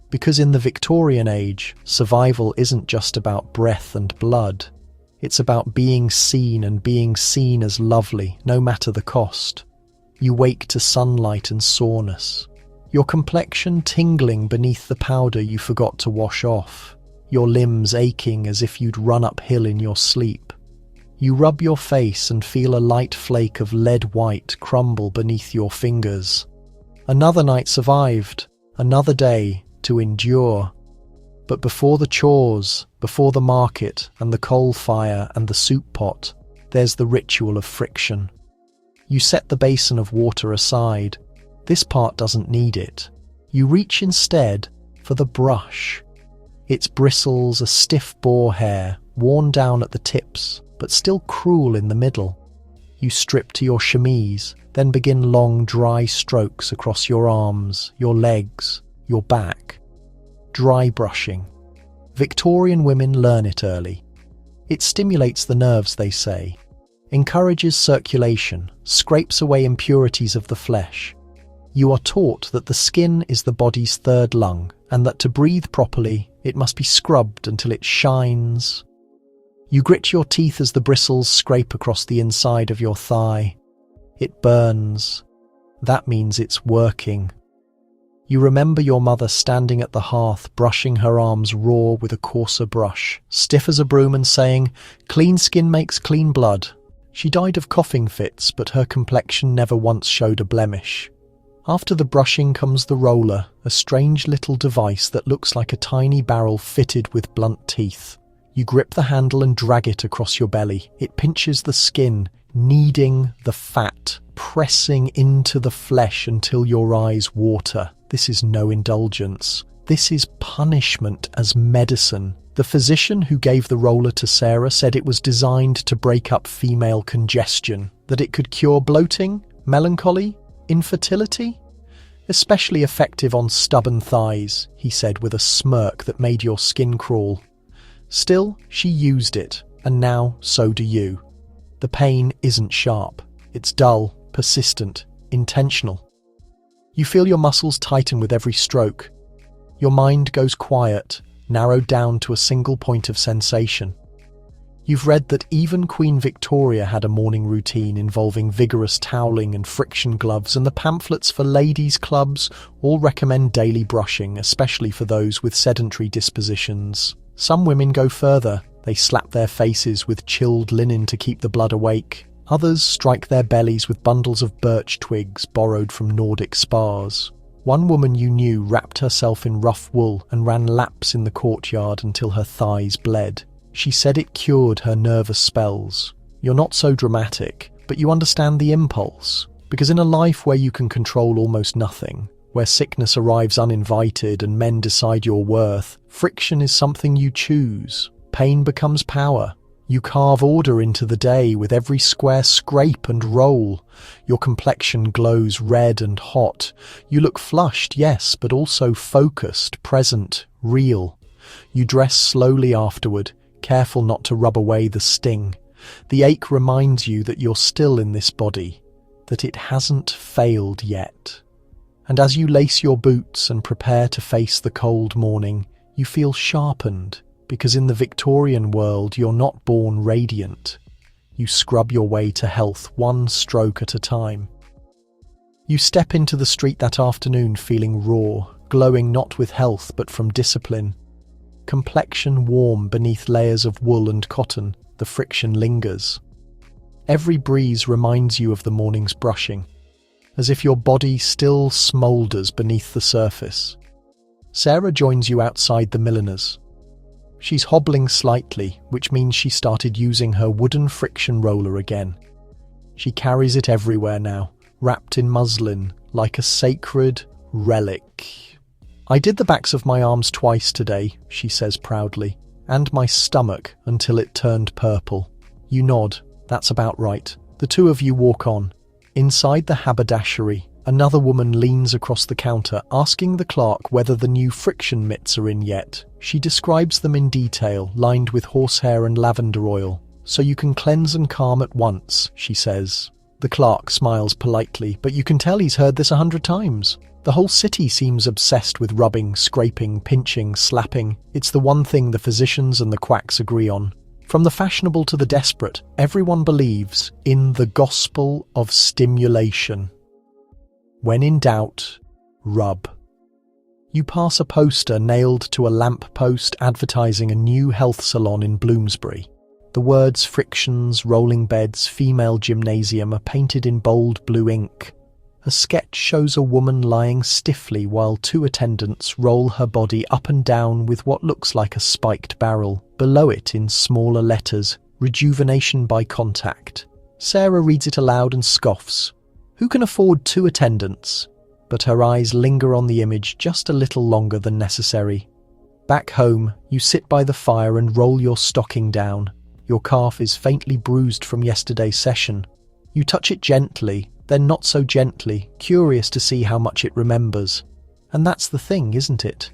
Because in the Victorian age, survival isn't just about breath and blood. It's about being seen and being seen as lovely, no matter the cost. You wake to sunlight and soreness. Your complexion tingling beneath the powder you forgot to wash off. your limbs aching as if you'd run uphill in your sleep. You rub your face and feel a light flake of lead white crumble beneath your fingers. Another night survived, another day to endure. But before the chores, before the market and the coal fire and the soup pot, there's the ritual of friction. You set the basin of water aside. This part doesn't need it. You reach instead for the brush. Its bristles a stiff boar hair, worn down at the tips, but still cruel in the middle. You strip to your chemise, then begin long, dry strokes across your arms, your legs, your back. Dry brushing. Victorian women learn it early. It stimulates the nerves, they say, encourages circulation, scrapes away impurities of the flesh. You are taught that the skin is the body's third lung, and that to breathe properly, it must be scrubbed until it shines. You grit your teeth as the bristles scrape across the inside of your thigh. It burns. That means it's working. You remember your mother standing at the hearth, brushing her arms raw with a coarser brush, stiff as a broom, and saying, "Clean skin makes clean blood." She died of coughing fits, but her complexion never once showed a blemish. After the brushing comes the roller, a strange little device that looks like a tiny barrel fitted with blunt teeth. You grip the handle and drag it across your belly. It pinches the skin, kneading the fat, pressing into the flesh until your eyes water. This is no indulgence. This is punishment as medicine. The physician who gave the roller to Sarah said it was designed to break up female congestion, that it could cure bloating, melancholy, infertility. Especially effective on stubborn thighs, he said with a smirk that made your skin crawl. Still, she used it, and now so do you. The pain isn't sharp. It's dull, persistent, intentional. You feel your muscles tighten with every stroke. Your mind goes quiet, narrowed down to a single point of sensation. You've read that even Queen Victoria had a morning routine involving vigorous toweling and friction gloves, and the pamphlets for ladies' clubs all recommend daily brushing, especially for those with sedentary dispositions. Some women go further. They slap their faces with chilled linen to keep the blood awake. Others strike their bellies with bundles of birch twigs borrowed from Nordic spas. One woman you knew wrapped herself in rough wool and ran laps in the courtyard until her thighs bled. She said it cured her nervous spells. You're not so dramatic, but you understand the impulse. Because in a life where you can control almost nothing, where sickness arrives uninvited and men decide your worth, friction is something you choose. Pain becomes power. You carve order into the day with every square scrape and roll. Your complexion glows red and hot. You look flushed, yes, but also focused, present, real. You dress slowly afterward, careful not to rub away the sting. The ache reminds you that you're still in this body, that it hasn't failed yet. And as you lace your boots and prepare to face the cold morning, you feel sharpened, because in the Victorian world you're not born radiant. You scrub your way to health one stroke at a time. You step into the street that afternoon feeling raw, glowing not with health but from discipline. Complexion warm beneath layers of wool and cotton, the friction lingers. Every breeze reminds you of the morning's brushing, as if your body still smoulders beneath the surface. Sarah joins you outside the milliner's. She's hobbling slightly, which means she started using her wooden friction roller again. She carries it everywhere now, wrapped in muslin, like a sacred relic. "I did the backs of my arms twice today," she says proudly, "and my stomach until it turned purple." You nod. That's about right. The two of you walk on. Inside the haberdashery, another woman leans across the counter, asking the clerk whether the new friction mitts are in yet. She describes them in detail, lined with horsehair and lavender oil. "So you can cleanse and calm at once," she says. The clerk smiles politely, but you can tell he's heard this 100 times. The whole city seems obsessed with rubbing, scraping, pinching, slapping. It's the one thing the physicians and the quacks agree on. From the fashionable to the desperate, everyone believes in the gospel of stimulation. When in doubt, rub. You pass a poster nailed to a lamp post advertising a new health salon in Bloomsbury. The words frictions, rolling beds, female gymnasium are painted in bold blue ink. A sketch shows a woman lying stiffly while two attendants roll her body up and down with what looks like a spiked barrel. Below it, in smaller letters, rejuvenation by contact. Sarah reads it aloud and scoffs. Who can afford two attendants? But her eyes linger on the image just a little longer than necessary. Back home, you sit by the fire and roll your stocking down. Your calf is faintly bruised from yesterday's session. You touch it gently, then not so gently, curious to see how much it remembers. And that's the thing, isn't it?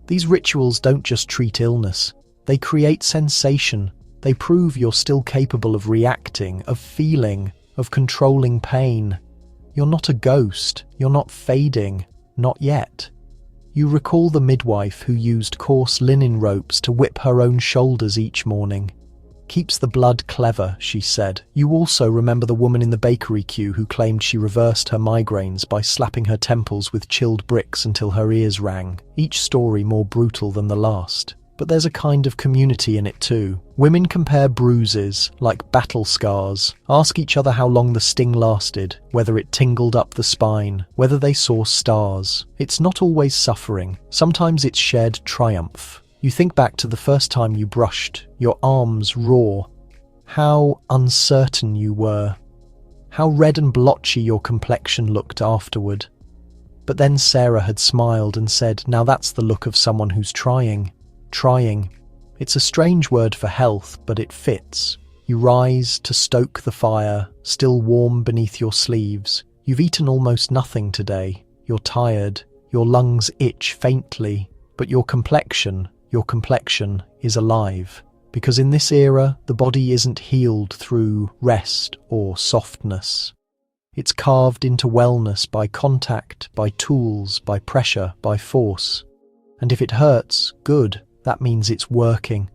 These rituals don't just treat illness. They create sensation. They prove you're still capable of reacting, of feeling, of controlling pain. You're not a ghost. You're not fading. Not yet. You recall the midwife who used coarse linen ropes to whip her own shoulders each morning. Keeps the blood clever, she said. You also remember the woman in the bakery queue who claimed she reversed her migraines by slapping her temples with chilled bricks until her ears rang. Each story more brutal than the last. But there's a kind of community in it too. Women compare bruises, like battle scars, ask each other how long the sting lasted, whether it tingled up the spine, whether they saw stars. It's not always suffering. Sometimes it's shared triumph. You think back to the first time you brushed, your arms raw. How uncertain you were. How red and blotchy your complexion looked afterward. But then Sarah had smiled and said, now that's the look of someone who's trying. Trying. It's a strange word for health, but it fits. You rise to stoke the fire, still warm beneath your sleeves. You've eaten almost nothing today. You're tired. Your lungs itch faintly. But your complexion is alive. Because in this era, the body isn't healed through rest or softness. It's carved into wellness by contact, by tools, by pressure, by force. And if it hurts, good. That means it's working.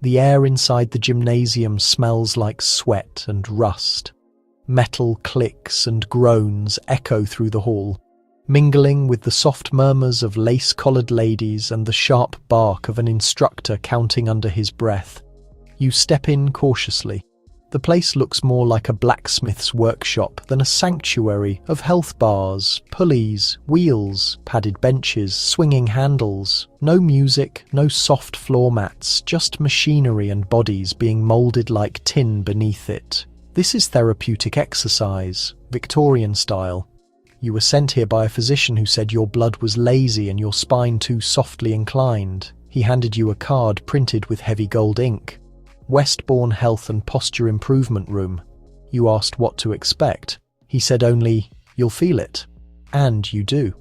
The air inside the gymnasium smells like sweat and rust. Metal clicks and groans echo through the hall, mingling with the soft murmurs of lace-collared ladies and the sharp bark of an instructor counting under his breath. You step in cautiously. The place looks more like a blacksmith's workshop than a sanctuary of health bars, pulleys, wheels, padded benches, swinging handles. No music, no soft floor mats, just machinery and bodies being moulded like tin beneath it. This is therapeutic exercise, Victorian style. You were sent here by a physician who said your blood was lazy and your spine too softly inclined. He handed you a card printed with heavy gold ink. Westbourne Health and Posture Improvement Room. You asked what to expect. He said only, you'll feel it. And you do.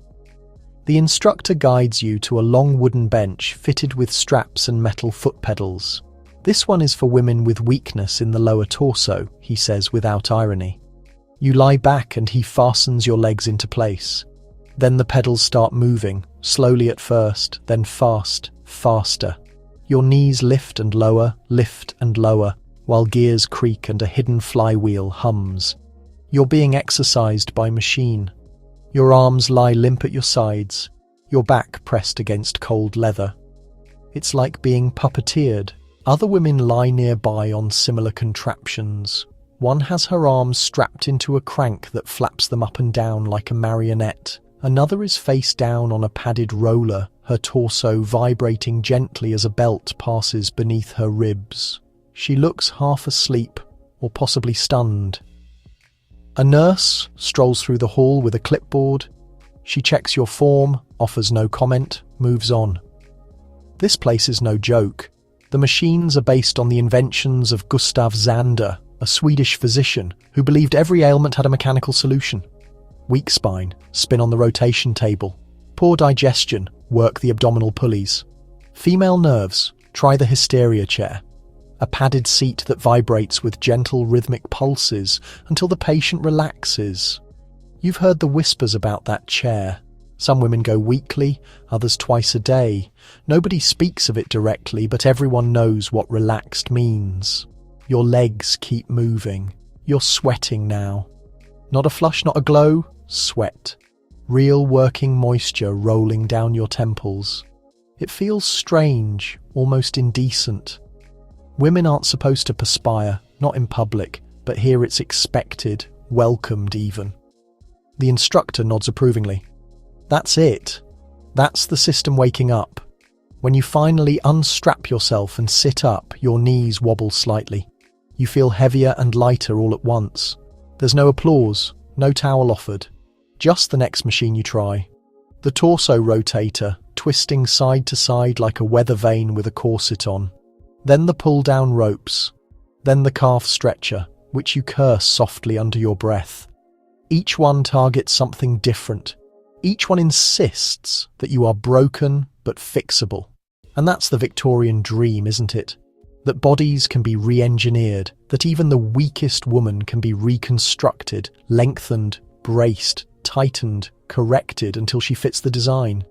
The instructor guides you to a long wooden bench fitted with straps and metal foot pedals. This one is for women with weakness in the lower torso, he says without irony. You lie back and he fastens your legs into place. Then the pedals start moving, slowly at first, then fast, faster. Your knees lift and lower, while gears creak and a hidden flywheel hums. You're being exercised by machine. Your arms lie limp at your sides, your back pressed against cold leather. It's like being puppeteered. Other women lie nearby on similar contraptions. One has her arms strapped into a crank that flaps them up and down like a marionette. Another is face down on a padded roller, her torso vibrating gently as a belt passes beneath her ribs. She looks half asleep, or possibly stunned. A nurse strolls through the hall with a clipboard. She checks your form, offers no comment, moves on. This place is no joke. The machines are based on the inventions of Gustav Zander, a Swedish physician who believed every ailment had a mechanical solution. Weak spine, spin on the rotation table. Poor digestion, work the abdominal pulleys. Female nerves, try the hysteria chair. A padded seat that vibrates with gentle rhythmic pulses until the patient relaxes. You've heard the whispers about that chair. Some women go weekly, others twice a day. Nobody speaks of it directly, but everyone knows what relaxed means. Your legs keep moving. You're sweating now. Not a flush, not a glow, sweat. real working moisture rolling down your temples. It feels strange, almost indecent. Women aren't supposed to perspire, not in public, but here it's expected, welcomed even. The instructor nods approvingly. That's it. That's the system waking up. When you finally unstrap yourself and sit up, your knees wobble slightly. You feel heavier and lighter all at once. There's no applause, no towel offered. Just the next machine you try. The torso rotator, twisting side to side like a weather vane with a corset on. Then the pull-down ropes. Then the calf stretcher, which you curse softly under your breath. Each one targets something different. Each one insists that you are broken but fixable. And that's the Victorian dream, isn't it? That bodies can be re-engineered, that even the weakest woman can be reconstructed, lengthened, braced, tightened, corrected until she fits the design.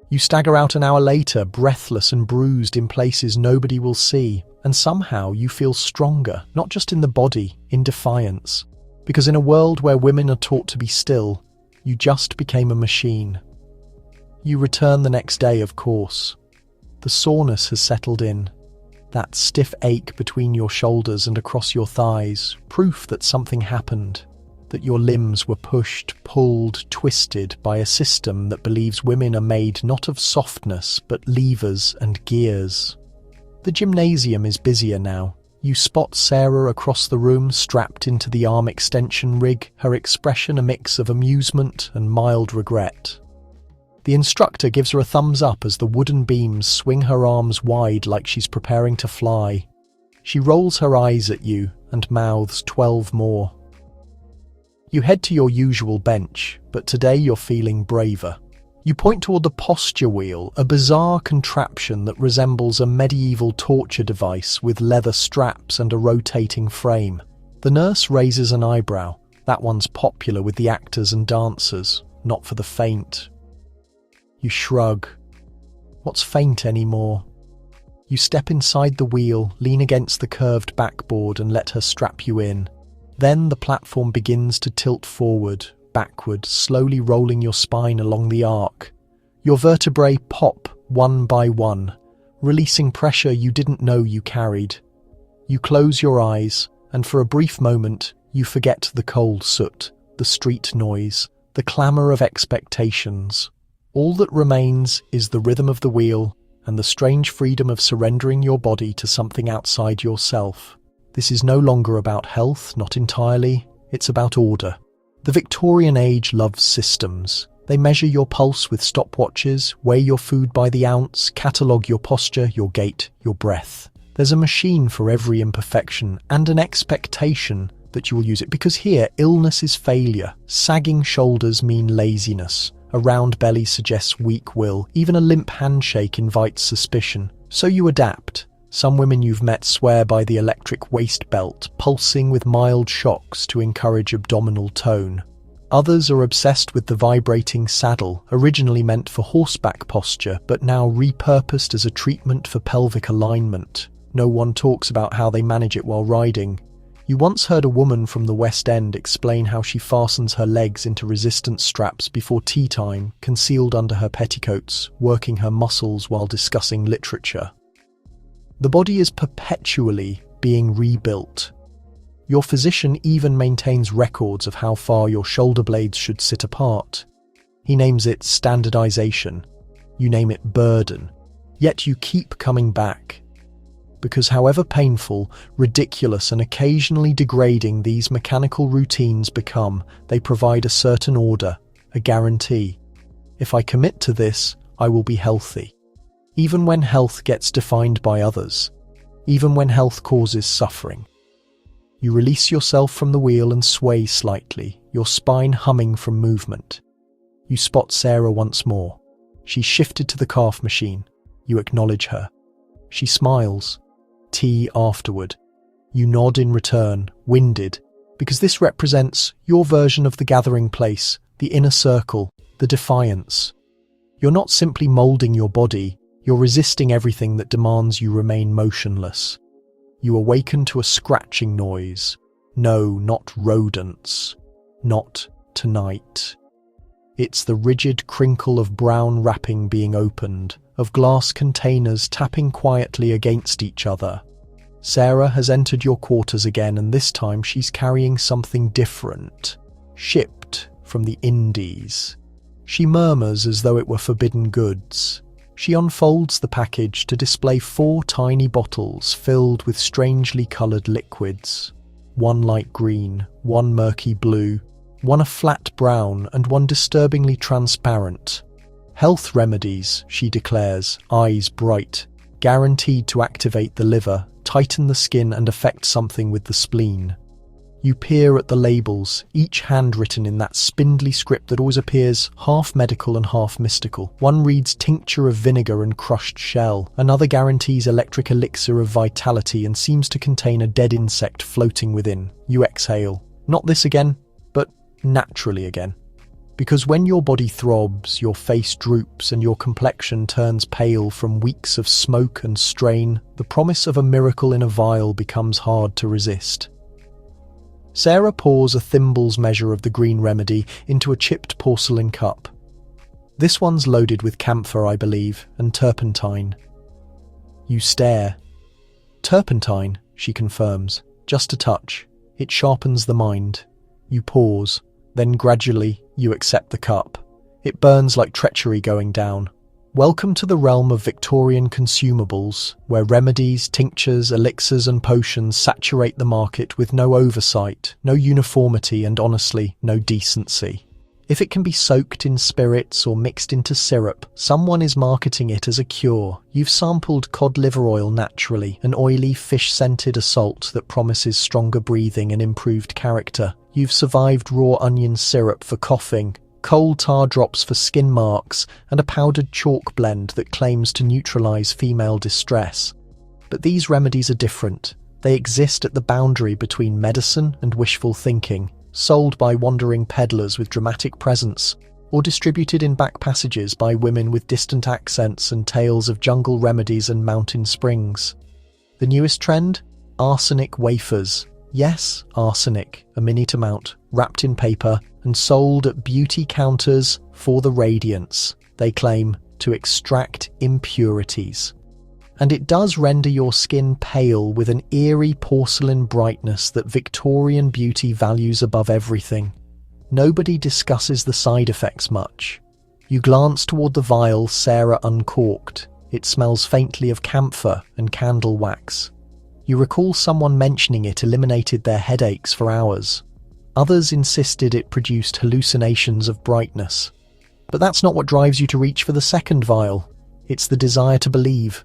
You stagger out an hour later, breathless and bruised in places nobody will see, and somehow you feel stronger, not just in the body, in defiance. Because in a world where women are taught to be still, you just became a machine. You return the next day, of course. The soreness has settled in. That stiff ache between your shoulders and across your thighs, proof that something happened. That your limbs were pushed, pulled, twisted by a system that believes women are made not of softness, but levers and gears. The gymnasium is busier now. You spot Sarah across the room, strapped into the arm extension rig, her expression a mix of amusement and mild regret. The instructor gives her a thumbs up as the wooden beams swing her arms wide like she's preparing to fly. She rolls her eyes at you and mouths 12 more. You head to your usual bench, but today you're feeling braver. You point toward the posture wheel, a bizarre contraption that resembles a medieval torture device with leather straps and a rotating frame. The nurse raises an eyebrow. That one's popular with the actors and dancers, not for the faint. You shrug. What's faint anymore? You step inside the wheel, lean against the curved backboard and let her strap you in. Then the platform begins to tilt forward, backward, slowly rolling your spine along the arc. Your vertebrae pop one by one, releasing pressure you didn't know you carried. You close your eyes, and for a brief moment, you forget the cold soot, the street noise, the clamour of expectations. All that remains is the rhythm of the wheel and the strange freedom of surrendering your body to something outside yourself. This is no longer about health, not entirely. It's about order. The Victorian age loves systems. They measure your pulse with stopwatches, weigh your food by the ounce, catalogue your posture, your gait, your breath. There's a machine for every imperfection and an expectation that you will use it. Because here, illness is failure. Sagging shoulders mean laziness. A round belly suggests weak will. Even a limp handshake invites suspicion. So you adapt. Some women you've met swear by the electric waist belt, pulsing with mild shocks to encourage abdominal tone. Others are obsessed with the vibrating saddle, originally meant for horseback posture, but now repurposed as a treatment for pelvic alignment. No one talks about how they manage it while riding. You once heard a woman from the West End explain how she fastens her legs into resistance straps before tea time, concealed under her petticoats, working her muscles while discussing literature. The body is perpetually being rebuilt. Your physician even maintains records of how far your shoulder blades should sit apart. He names it standardization. You name it burden. Yet you keep coming back. Because however painful, ridiculous and occasionally degrading these mechanical routines become, they provide a certain order, a guarantee. If I commit to this, I will be healthy. Even when health gets defined by others, even when health causes suffering. You release yourself from the wheel and sway slightly, your spine humming from movement. You spot Sarah once more. She's shifted to the calf machine. You acknowledge her. She smiles. Tea afterward. You nod in return, winded, because this represents your version of the gathering place, the inner circle, the defiance. You're not simply moulding your body, you're resisting everything that demands you remain motionless. You awaken to a scratching noise. No, not rodents. Not tonight. It's the rigid crinkle of brown wrapping being opened, of glass containers tapping quietly against each other. Sarah has entered your quarters again, and this time she's carrying something different, shipped from the Indies. She murmurs as though it were forbidden goods. She unfolds the package to display 4 tiny bottles filled with strangely coloured liquids. One light green, one murky blue, one a flat brown, and one disturbingly transparent. Health remedies, she declares, eyes bright, guaranteed to activate the liver, tighten the skin and affect something with the spleen. You peer at the labels, each handwritten in that spindly script that always appears half medical and half mystical. One reads tincture of vinegar and crushed shell. Another guarantees electric elixir of vitality and seems to contain a dead insect floating within. You exhale. Not this again, but naturally again. Because when your body throbs, your face droops and your complexion turns pale from weeks of smoke and strain, the promise of a miracle in a vial becomes hard to resist. Sarah pours a thimble's measure of the green remedy into a chipped porcelain cup. This one's loaded with camphor, I believe, and turpentine. You stare. Turpentine, she confirms, just a touch. It sharpens the mind. You pause. Then gradually, you accept the cup. It burns like treachery going down. Welcome to the realm of Victorian consumables, where remedies, tinctures, elixirs and potions saturate the market with no oversight, no uniformity and honestly, no decency. If it can be soaked in spirits or mixed into syrup, someone is marketing it as a cure. You've sampled cod liver oil naturally, an oily, fish-scented assault that promises stronger breathing and improved character. You've survived raw onion syrup for coughing, coal tar drops for skin marks, and a powdered chalk blend that claims to neutralize female distress. But these remedies are different. They exist at the boundary between medicine and wishful thinking, sold by wandering peddlers with dramatic presence, or distributed in back passages by women with distant accents and tales of jungle remedies and mountain springs. The newest trend? Arsenic wafers. Yes, arsenic, a minute amount, wrapped in paper, and sold at beauty counters for the radiance, they claim, to extract impurities. And it does render your skin pale with an eerie porcelain brightness that Victorian beauty values above everything. Nobody discusses the side effects much. You glance toward the vial Sarah uncorked. It smells faintly of camphor and candle wax. You recall someone mentioning it eliminated their headaches for hours. Others insisted it produced hallucinations of brightness. But that's not what drives you to reach for the second vial. It's the desire to believe.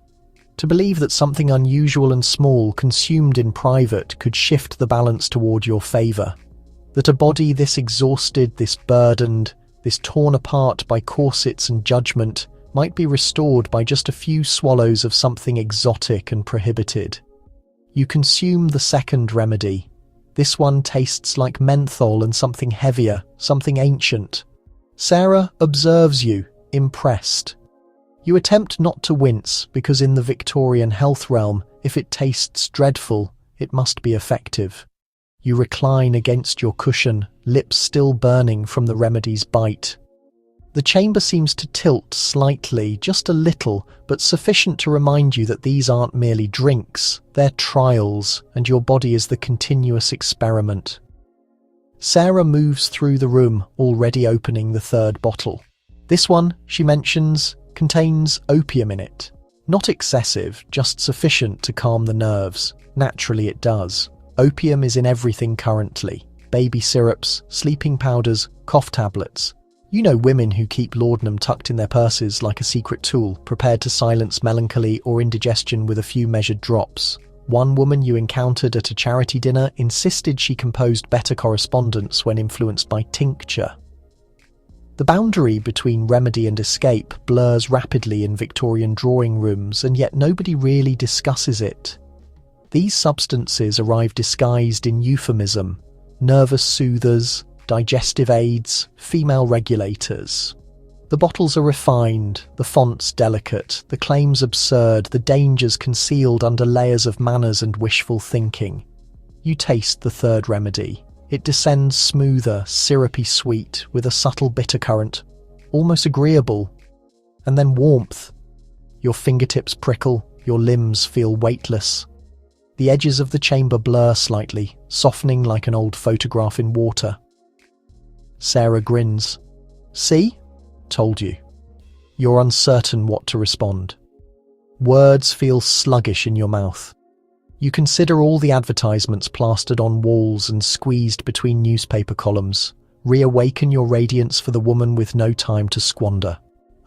To believe that something unusual and small consumed in private could shift the balance toward your favour. That a body this exhausted, this burdened, this torn apart by corsets and judgment might be restored by just a few swallows of something exotic and prohibited. You consume the second remedy. This one tastes like menthol and something heavier, something ancient. Sarah observes you, impressed. You attempt not to wince because in the Victorian health realm, if it tastes dreadful, it must be effective. You recline against your cushion, lips still burning from the remedy's bite. The chamber seems to tilt slightly, just a little, but sufficient to remind you that these aren't merely drinks, they're trials, and your body is the continuous experiment. Sarah moves through the room, already opening the third bottle. This one, she mentions, contains opium in it. Not excessive, just sufficient to calm the nerves. Naturally it does. Opium is in everything currently. Baby syrups, sleeping powders, cough tablets. You know women who keep laudanum tucked in their purses like a secret tool, prepared to silence melancholy or indigestion with a few measured drops. One woman you encountered at a charity dinner insisted she composed better correspondence when influenced by tincture. The boundary between remedy and escape blurs rapidly in Victorian drawing rooms, and yet nobody really discusses it. These substances arrive disguised in euphemism, nervous soothers, digestive aids, female regulators. The bottles are refined, the fonts delicate, the claims absurd, the dangers concealed under layers of manners and wishful thinking. You taste the third remedy. It descends smoother, syrupy sweet, with a subtle bitter current, almost agreeable. And then warmth. Your fingertips prickle, your limbs feel weightless. The edges of the chamber blur slightly, softening like an old photograph in water. Sarah grins. See? Told you. You're uncertain what to respond. Words feel sluggish in your mouth. You consider all the advertisements plastered on walls and squeezed between newspaper columns, reawaken your radiance for the woman with no time to squander.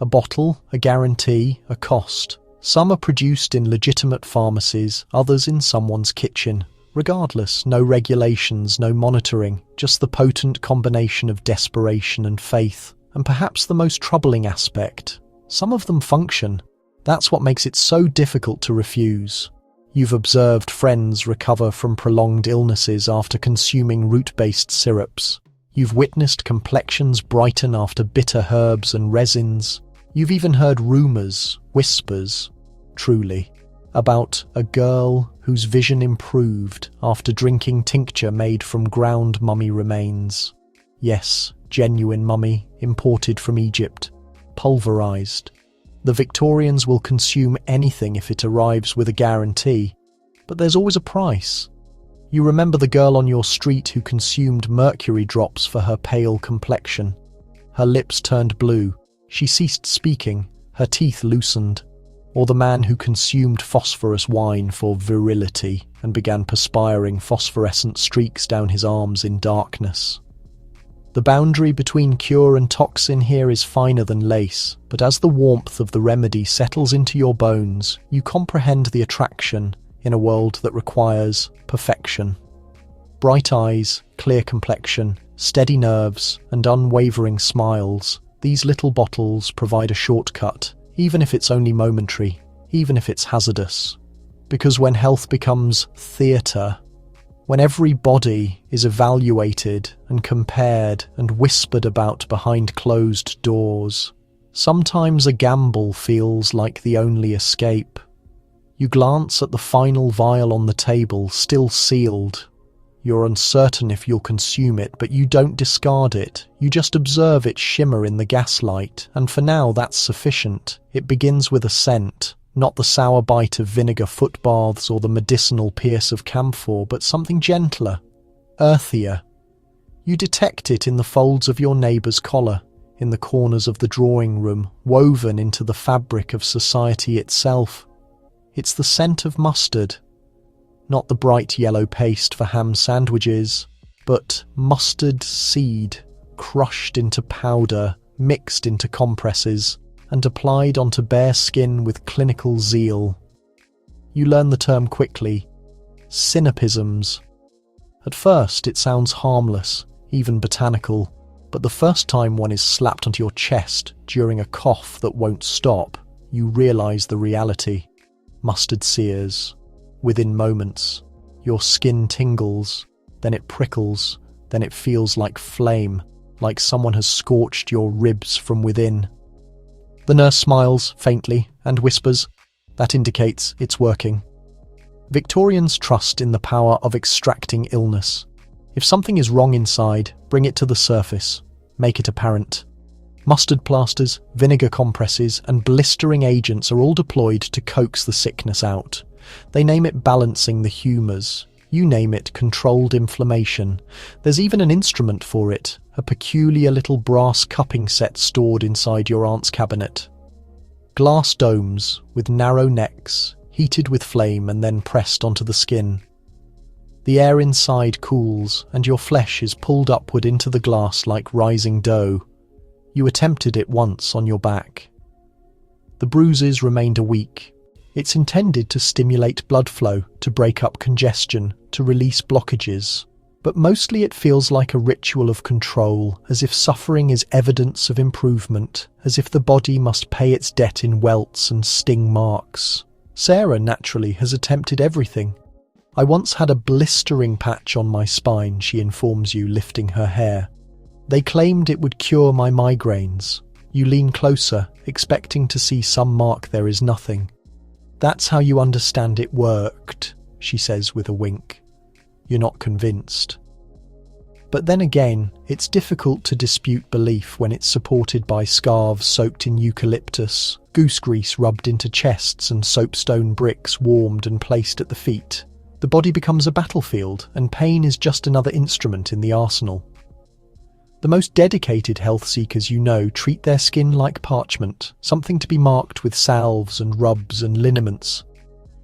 A bottle, a guarantee, a cost. Some are produced in legitimate pharmacies, others in someone's kitchen. Regardless, no regulations, no monitoring, just the potent combination of desperation and faith. And perhaps the most troubling aspect, some of them function. That's what makes it so difficult to refuse. You've observed friends recover from prolonged illnesses after consuming root-based syrups. You've witnessed complexions brighten after bitter herbs and resins. You've even heard rumours, whispers, truly, about a girl whose vision improved after drinking tincture made from ground mummy remains. Yes, genuine mummy, imported from Egypt, pulverised. The Victorians will consume anything if it arrives with a guarantee, but there's always a price. You remember the girl on your street who consumed mercury drops for her pale complexion. Her lips turned blue, she ceased speaking, her teeth loosened. Or the man who consumed phosphorus wine for virility and began perspiring phosphorescent streaks down his arms in darkness. The boundary between cure and toxin here is finer than lace, but as the warmth of the remedy settles into your bones, you comprehend the attraction in a world that requires perfection. Bright eyes, clear complexion, steady nerves, and unwavering smiles, these little bottles provide a shortcut, even if it's only momentary, even if it's hazardous. Because when health becomes theatre, when every body is evaluated and compared and whispered about behind closed doors, sometimes a gamble feels like the only escape. You glance at the final vial on the table, still sealed. You're uncertain if you'll consume it, but you don't discard it. You just observe it shimmer in the gaslight, and for now that's sufficient. It begins with a scent. Not the sour bite of vinegar foot baths or the medicinal pierce of camphor, but something gentler, earthier. You detect it in the folds of your neighbour's collar, in the corners of the drawing room, woven into the fabric of society itself. It's the scent of mustard, not the bright yellow paste for ham sandwiches, but mustard seed, crushed into powder, mixed into compresses, and applied onto bare skin with clinical zeal. You learn the term quickly. Synopisms. At first it sounds harmless, even botanical, but the first time one is slapped onto your chest during a cough that won't stop, you realise the reality. Mustard sears. Within moments, your skin tingles, then it prickles, then it feels like flame, like someone has scorched your ribs from within. The nurse smiles faintly and whispers, "That indicates it's working." Victorians trust in the power of extracting illness. If something is wrong inside, bring it to the surface. Make it apparent. Mustard plasters, vinegar compresses, and blistering agents are all deployed to coax the sickness out. They name it balancing the humours. You name it controlled inflammation. There's even an instrument for it, a peculiar little brass cupping set stored inside your aunt's cabinet. Glass domes with narrow necks, heated with flame and then pressed onto the skin. The air inside cools, and your flesh is pulled upward into the glass like rising dough. You attempted it once on your back. The bruises remained a week. It's intended to stimulate blood flow, to break up congestion, to release blockages. But mostly it feels like a ritual of control, as if suffering is evidence of improvement, as if the body must pay its debt in welts and sting marks. Sarah, naturally, has attempted everything. "I once had a blistering patch on my spine," she informs you, lifting her hair. "They claimed it would cure my migraines." You lean closer, expecting to see some mark. There is nothing. "That's how you understand it worked," she says with a wink. You're not convinced. But then again, it's difficult to dispute belief when it's supported by scarves soaked in eucalyptus, goose grease rubbed into chests, and soapstone bricks warmed and placed at the feet. The body becomes a battlefield, and pain is just another instrument in the arsenal. The most dedicated health seekers you know treat their skin like parchment, something to be marked with salves and rubs and liniments.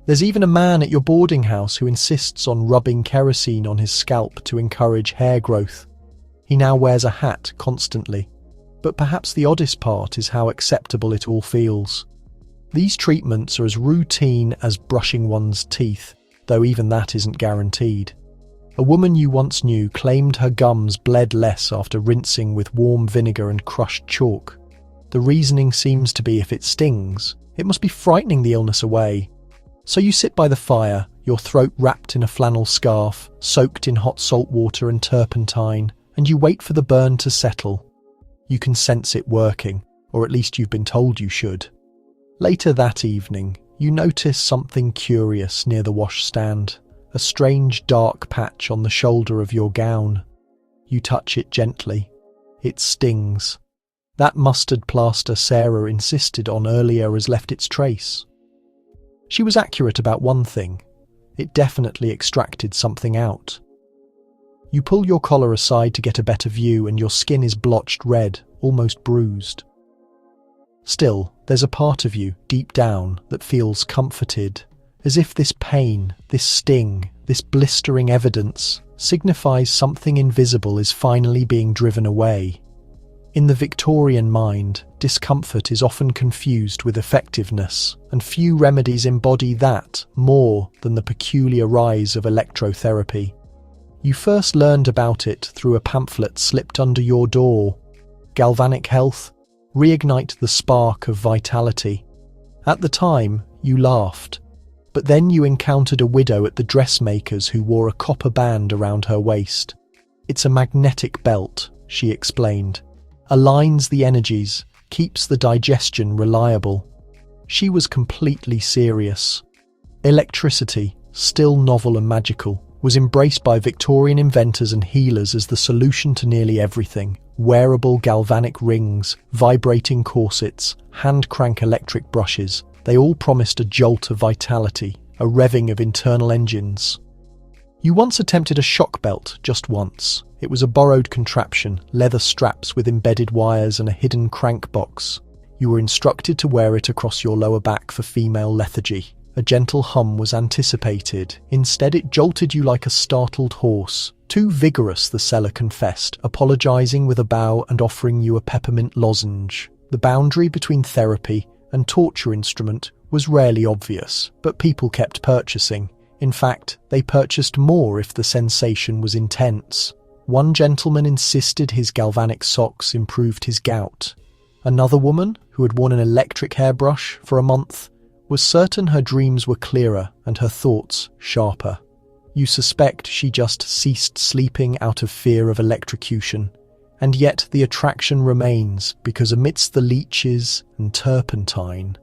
There's even a man at your boarding house who insists on rubbing kerosene on his scalp to encourage hair growth. He now wears a hat constantly. But perhaps the oddest part is how acceptable it all feels. These treatments are as routine as brushing one's teeth, though even that isn't guaranteed. A woman you once knew claimed her gums bled less after rinsing with warm vinegar and crushed chalk. The reasoning seems to be if it stings, it must be frightening the illness away. So you sit by the fire, your throat wrapped in a flannel scarf, soaked in hot salt water and turpentine, and you wait for the burn to settle. You can sense it working, or at least you've been told you should. Later that evening, you notice something curious near the washstand, a strange dark patch on the shoulder of your gown. You touch it gently. It stings. That mustard plaster Sarah insisted on earlier has left its trace. She was accurate about one thing. It definitely extracted something out. You pull your collar aside to get a better view and your skin is blotched red, almost bruised. Still, there's a part of you, deep down, that feels comforted, as if this pain, this sting, this blistering evidence signifies something invisible is finally being driven away. In the Victorian mind, discomfort is often confused with effectiveness, and few remedies embody that more than the peculiar rise of electrotherapy. You first learned about it through a pamphlet slipped under your door. Galvanic Health, reignite the spark of vitality. At the time, you laughed, but then you encountered a widow at the dressmaker's who wore a copper band around her waist. It's a magnetic belt, she explained. Aligns the energies, keeps the digestion reliable. She was completely serious. Electricity, still novel and magical, was embraced by Victorian inventors and healers as the solution to nearly everything. Wearable galvanic rings, vibrating corsets, hand-crank electric brushes, they all promised a jolt of vitality, a revving of internal engines. You once attempted a shock belt, just once. It was a borrowed contraption, leather straps with embedded wires and a hidden crank box. You were instructed to wear it across your lower back for female lethargy. A gentle hum was anticipated. Instead, it jolted you like a startled horse. Too vigorous, the seller confessed, apologising with a bow and offering you a peppermint lozenge. The boundary between therapy and torture instrument was rarely obvious, but people kept purchasing. In fact, they purchased more if the sensation was intense. One gentleman insisted his galvanic socks improved his gout. Another woman, who had worn an electric hairbrush for a month, was certain her dreams were clearer and her thoughts sharper. You suspect she just ceased sleeping out of fear of electrocution. And yet the attraction remains because amidst the leeches and turpentine,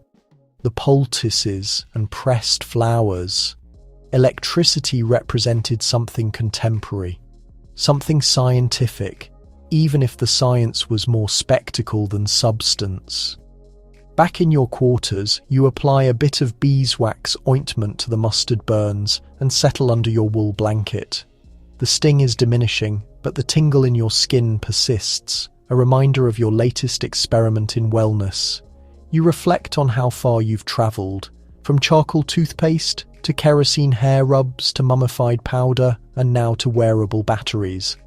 the poultices and pressed flowers, electricity represented something contemporary, something scientific, even if the science was more spectacle than substance. Back in your quarters, you apply a bit of beeswax ointment to the mustard burns and settle under your wool blanket. The sting is diminishing, but the tingle in your skin persists, a reminder of your latest experiment in wellness. You reflect on how far you've travelled, from charcoal toothpaste to kerosene hair rubs to mummified powder and now to wearable batteries.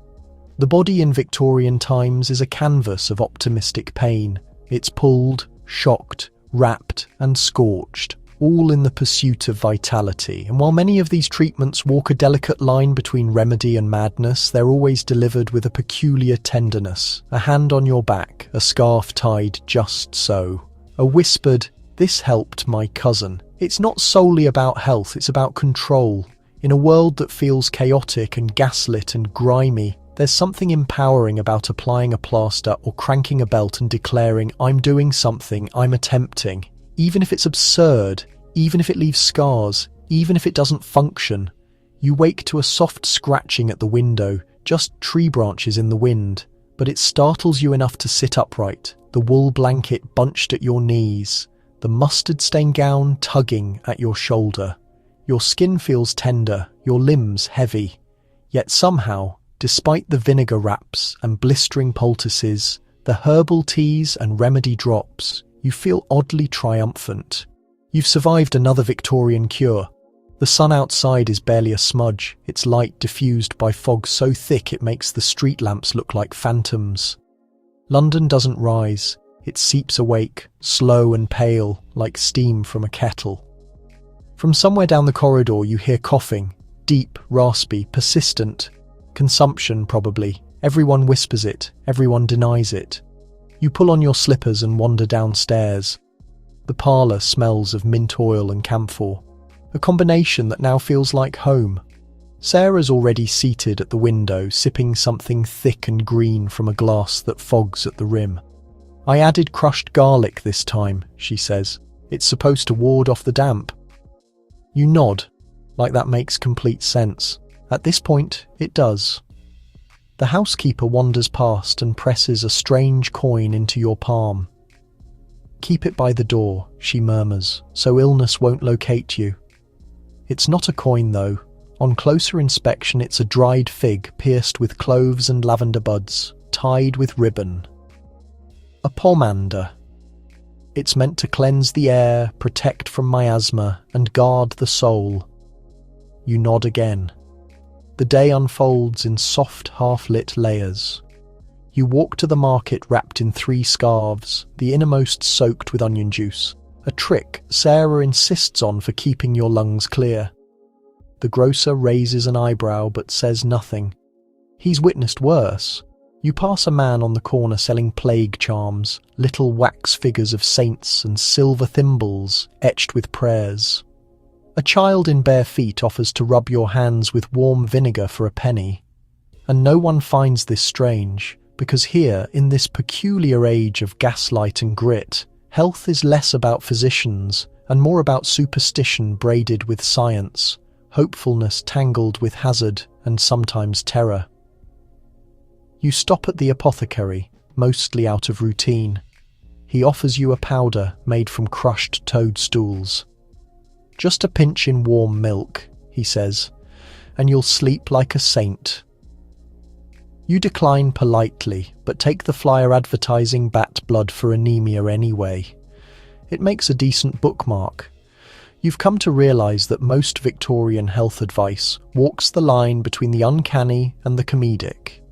The body in Victorian times is a canvas of optimistic pain. It's pulled, shocked, wrapped and scorched, all in the pursuit of vitality. And while many of these treatments walk a delicate line between remedy and madness, they're always delivered with a peculiar tenderness. A hand on your back, a scarf tied just so. A whispered, "This helped my cousin." It's not solely about health, it's about control. In a world that feels chaotic and gaslit and grimy, there's something empowering about applying a plaster or cranking a belt and declaring, "I'm doing something, I'm attempting." Even if it's absurd, even if it leaves scars, even if it doesn't function. You wake to a soft scratching at the window, just tree branches in the wind, but it startles you enough to sit upright, the wool blanket bunched at your knees, the mustard-stained gown tugging at your shoulder. Your skin feels tender, your limbs heavy. Yet somehow, despite the vinegar wraps and blistering poultices, the herbal teas and remedy drops, you feel oddly triumphant. You've survived another Victorian cure. The sun outside is barely a smudge, its light diffused by fog so thick it makes the street lamps look like phantoms. London doesn't rise, it seeps awake, slow and pale, like steam from a kettle. From somewhere down the corridor you hear coughing, deep, raspy, persistent. Consumption, probably. Everyone whispers it, everyone denies it. You pull on your slippers and wander downstairs. The parlour smells of mint oil and camphor, a combination that now feels like home. Sarah's already seated at the window, sipping something thick and green from a glass that fogs at the rim. "I added crushed garlic this time," she says. "It's supposed to ward off the damp." You nod, like that makes complete sense. At this point, it does. The housekeeper wanders past and presses a strange coin into your palm. "Keep it by the door," she murmurs, "so illness won't locate you." It's not a coin, though. On closer inspection, it's a dried fig pierced with cloves and lavender buds, tied with ribbon. A pomander. It's meant to cleanse the air, protect from miasma, and guard the soul. You nod again. The day unfolds in soft, half-lit layers. You walk to the market wrapped in 3 scarves, the innermost soaked with onion juice, a trick Sarah insists on for keeping your lungs clear. The grocer raises an eyebrow but says nothing. He's witnessed worse. You pass a man on the corner selling plague charms, little wax figures of saints and silver thimbles etched with prayers. A child in bare feet offers to rub your hands with warm vinegar for a penny. And no one finds this strange, because here, in this peculiar age of gaslight and grit, health is less about physicians and more about superstition braided with science, hopefulness tangled with hazard and sometimes terror. You stop at the apothecary, mostly out of routine. He offers you a powder made from crushed toadstools. "Just a pinch in warm milk," he says, "and you'll sleep like a saint." You decline politely, but take the flyer advertising bat blood for anemia anyway. It makes a decent bookmark. You've come to realise that most Victorian health advice walks the line between the uncanny and the comedic.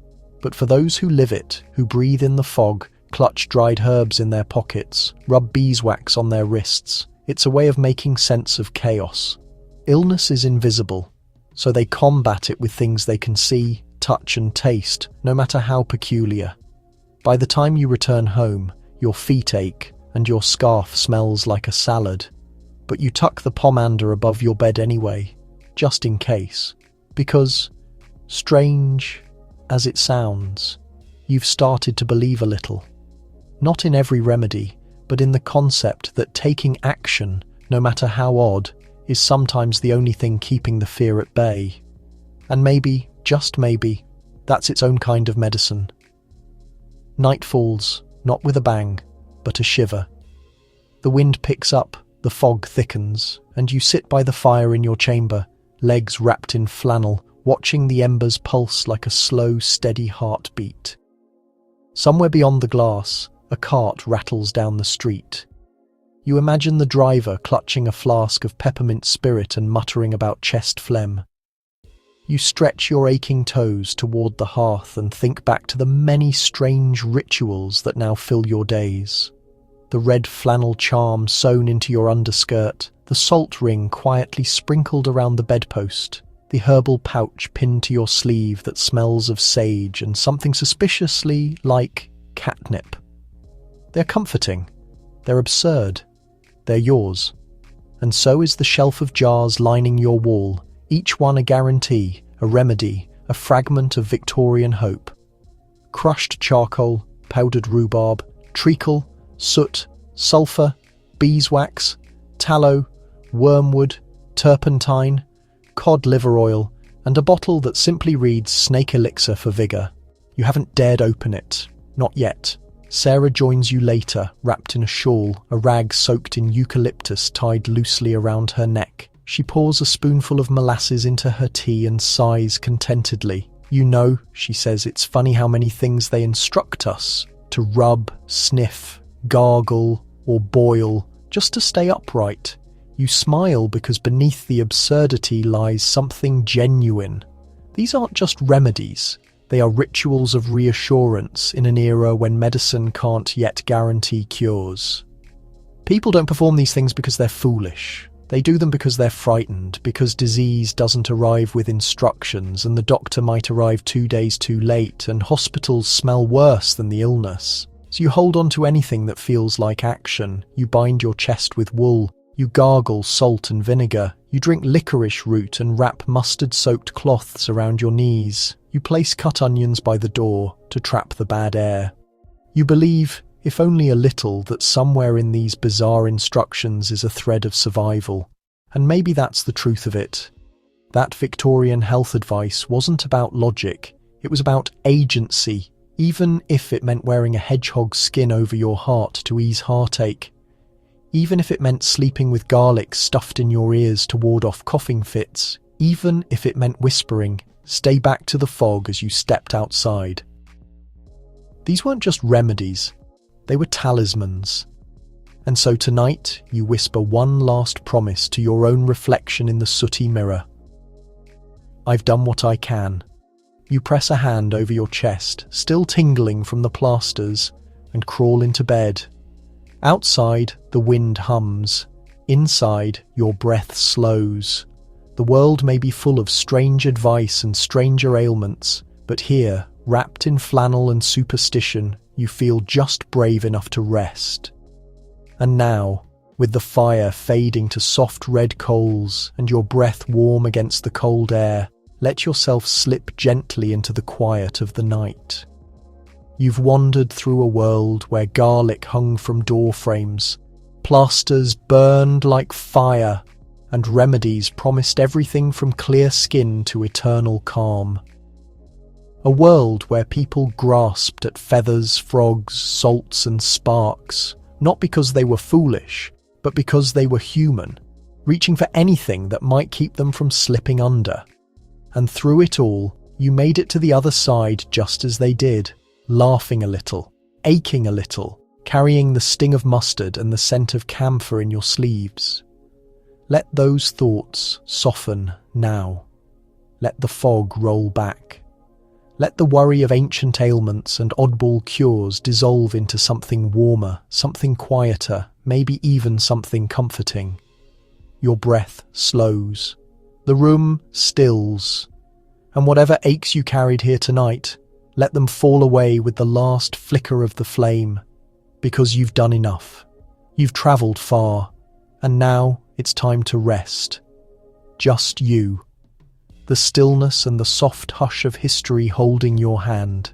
But for those who live it, who breathe in the fog, clutch dried herbs in their pockets, rub beeswax on their wrists, it's a way of making sense of chaos. Illness is invisible, so they combat it with things they can see, touch and taste, no matter how peculiar. By the time you return home, your feet ache and your scarf smells like a salad. But you tuck the pomander above your bed anyway, just in case. Because, strange as it sounds, you've started to believe a little. Not in every remedy, but in the concept that taking action, no matter how odd, is sometimes the only thing keeping the fear at bay. And maybe, just maybe, that's its own kind of medicine. Night falls, not with a bang, but a shiver. The wind picks up, the fog thickens, and you sit by the fire in your chamber, legs wrapped in flannel, watching the embers pulse like a slow, steady heartbeat. Somewhere beyond the glass, a cart rattles down the street. You imagine the driver clutching a flask of peppermint spirit and muttering about chest phlegm. You stretch your aching toes toward the hearth and think back to the many strange rituals that now fill your days. The red flannel charm sewn into your underskirt, the salt ring quietly sprinkled around the bedpost, the herbal pouch pinned to your sleeve that smells of sage and something suspiciously like catnip. They're comforting. They're absurd. They're yours. And so is the shelf of jars lining your wall, each one a guarantee, a remedy, a fragment of Victorian hope. Crushed charcoal, powdered rhubarb, treacle, soot, sulphur, beeswax, tallow, wormwood, turpentine, cod liver oil, and a bottle that simply reads Snake Elixir for Vigor. You haven't dared open it. Not yet. Sarah joins you later, wrapped in a shawl, a rag soaked in eucalyptus tied loosely around her neck. She pours a spoonful of molasses into her tea and sighs contentedly. You know, she says, it's funny how many things they instruct us to rub, sniff, gargle, or boil, just to stay upright. You smile because beneath the absurdity lies something genuine. These aren't just remedies. They are rituals of reassurance in an era when medicine can't yet guarantee cures. People don't perform these things because they're foolish. They do them because they're frightened, because disease doesn't arrive with instructions and the doctor might arrive 2 days too late and hospitals smell worse than the illness. So you hold on to anything that feels like action. You bind your chest with wool. You gargle salt and vinegar. You drink licorice root and wrap mustard-soaked cloths around your knees. You place cut onions by the door to trap the bad air. You believe, if only a little, that somewhere in these bizarre instructions is a thread of survival. And maybe that's the truth of it. That Victorian health advice wasn't about logic. It was about agency, even if it meant wearing a hedgehog skin over your heart to ease heartache. Even if it meant sleeping with garlic stuffed in your ears to ward off coughing fits. Even if it meant whispering, "Stay back to the fog," as you stepped outside. These weren't just remedies. They were talismans. And so tonight, you whisper one last promise to your own reflection in the sooty mirror. I've done what I can. You press a hand over your chest, still tingling from the plasters, and crawl into bed. Outside, the wind hums. Inside, your breath slows. The world may be full of strange advice and stranger ailments, but here, wrapped in flannel and superstition, you feel just brave enough to rest. And now, with the fire fading to soft red coals and your breath warm against the cold air, let yourself slip gently into the quiet of the night. You've wandered through a world where garlic hung from door frames, plasters burned like fire, and remedies promised everything from clear skin to eternal calm. A world where people grasped at feathers, frogs, salts and sparks, not because they were foolish, but because they were human, reaching for anything that might keep them from slipping under. And through it all, you made it to the other side just as they did, laughing a little, aching a little, carrying the sting of mustard and the scent of camphor in your sleeves. Let those thoughts soften now. Let the fog roll back. Let the worry of ancient ailments and oddball cures dissolve into something warmer, something quieter, maybe even something comforting. Your breath slows. The room stills. And whatever aches you carried here tonight, let them fall away with the last flicker of the flame, because you've done enough. You've travelled far, and now it's time to rest. Just you. The stillness and the soft hush of history holding your hand.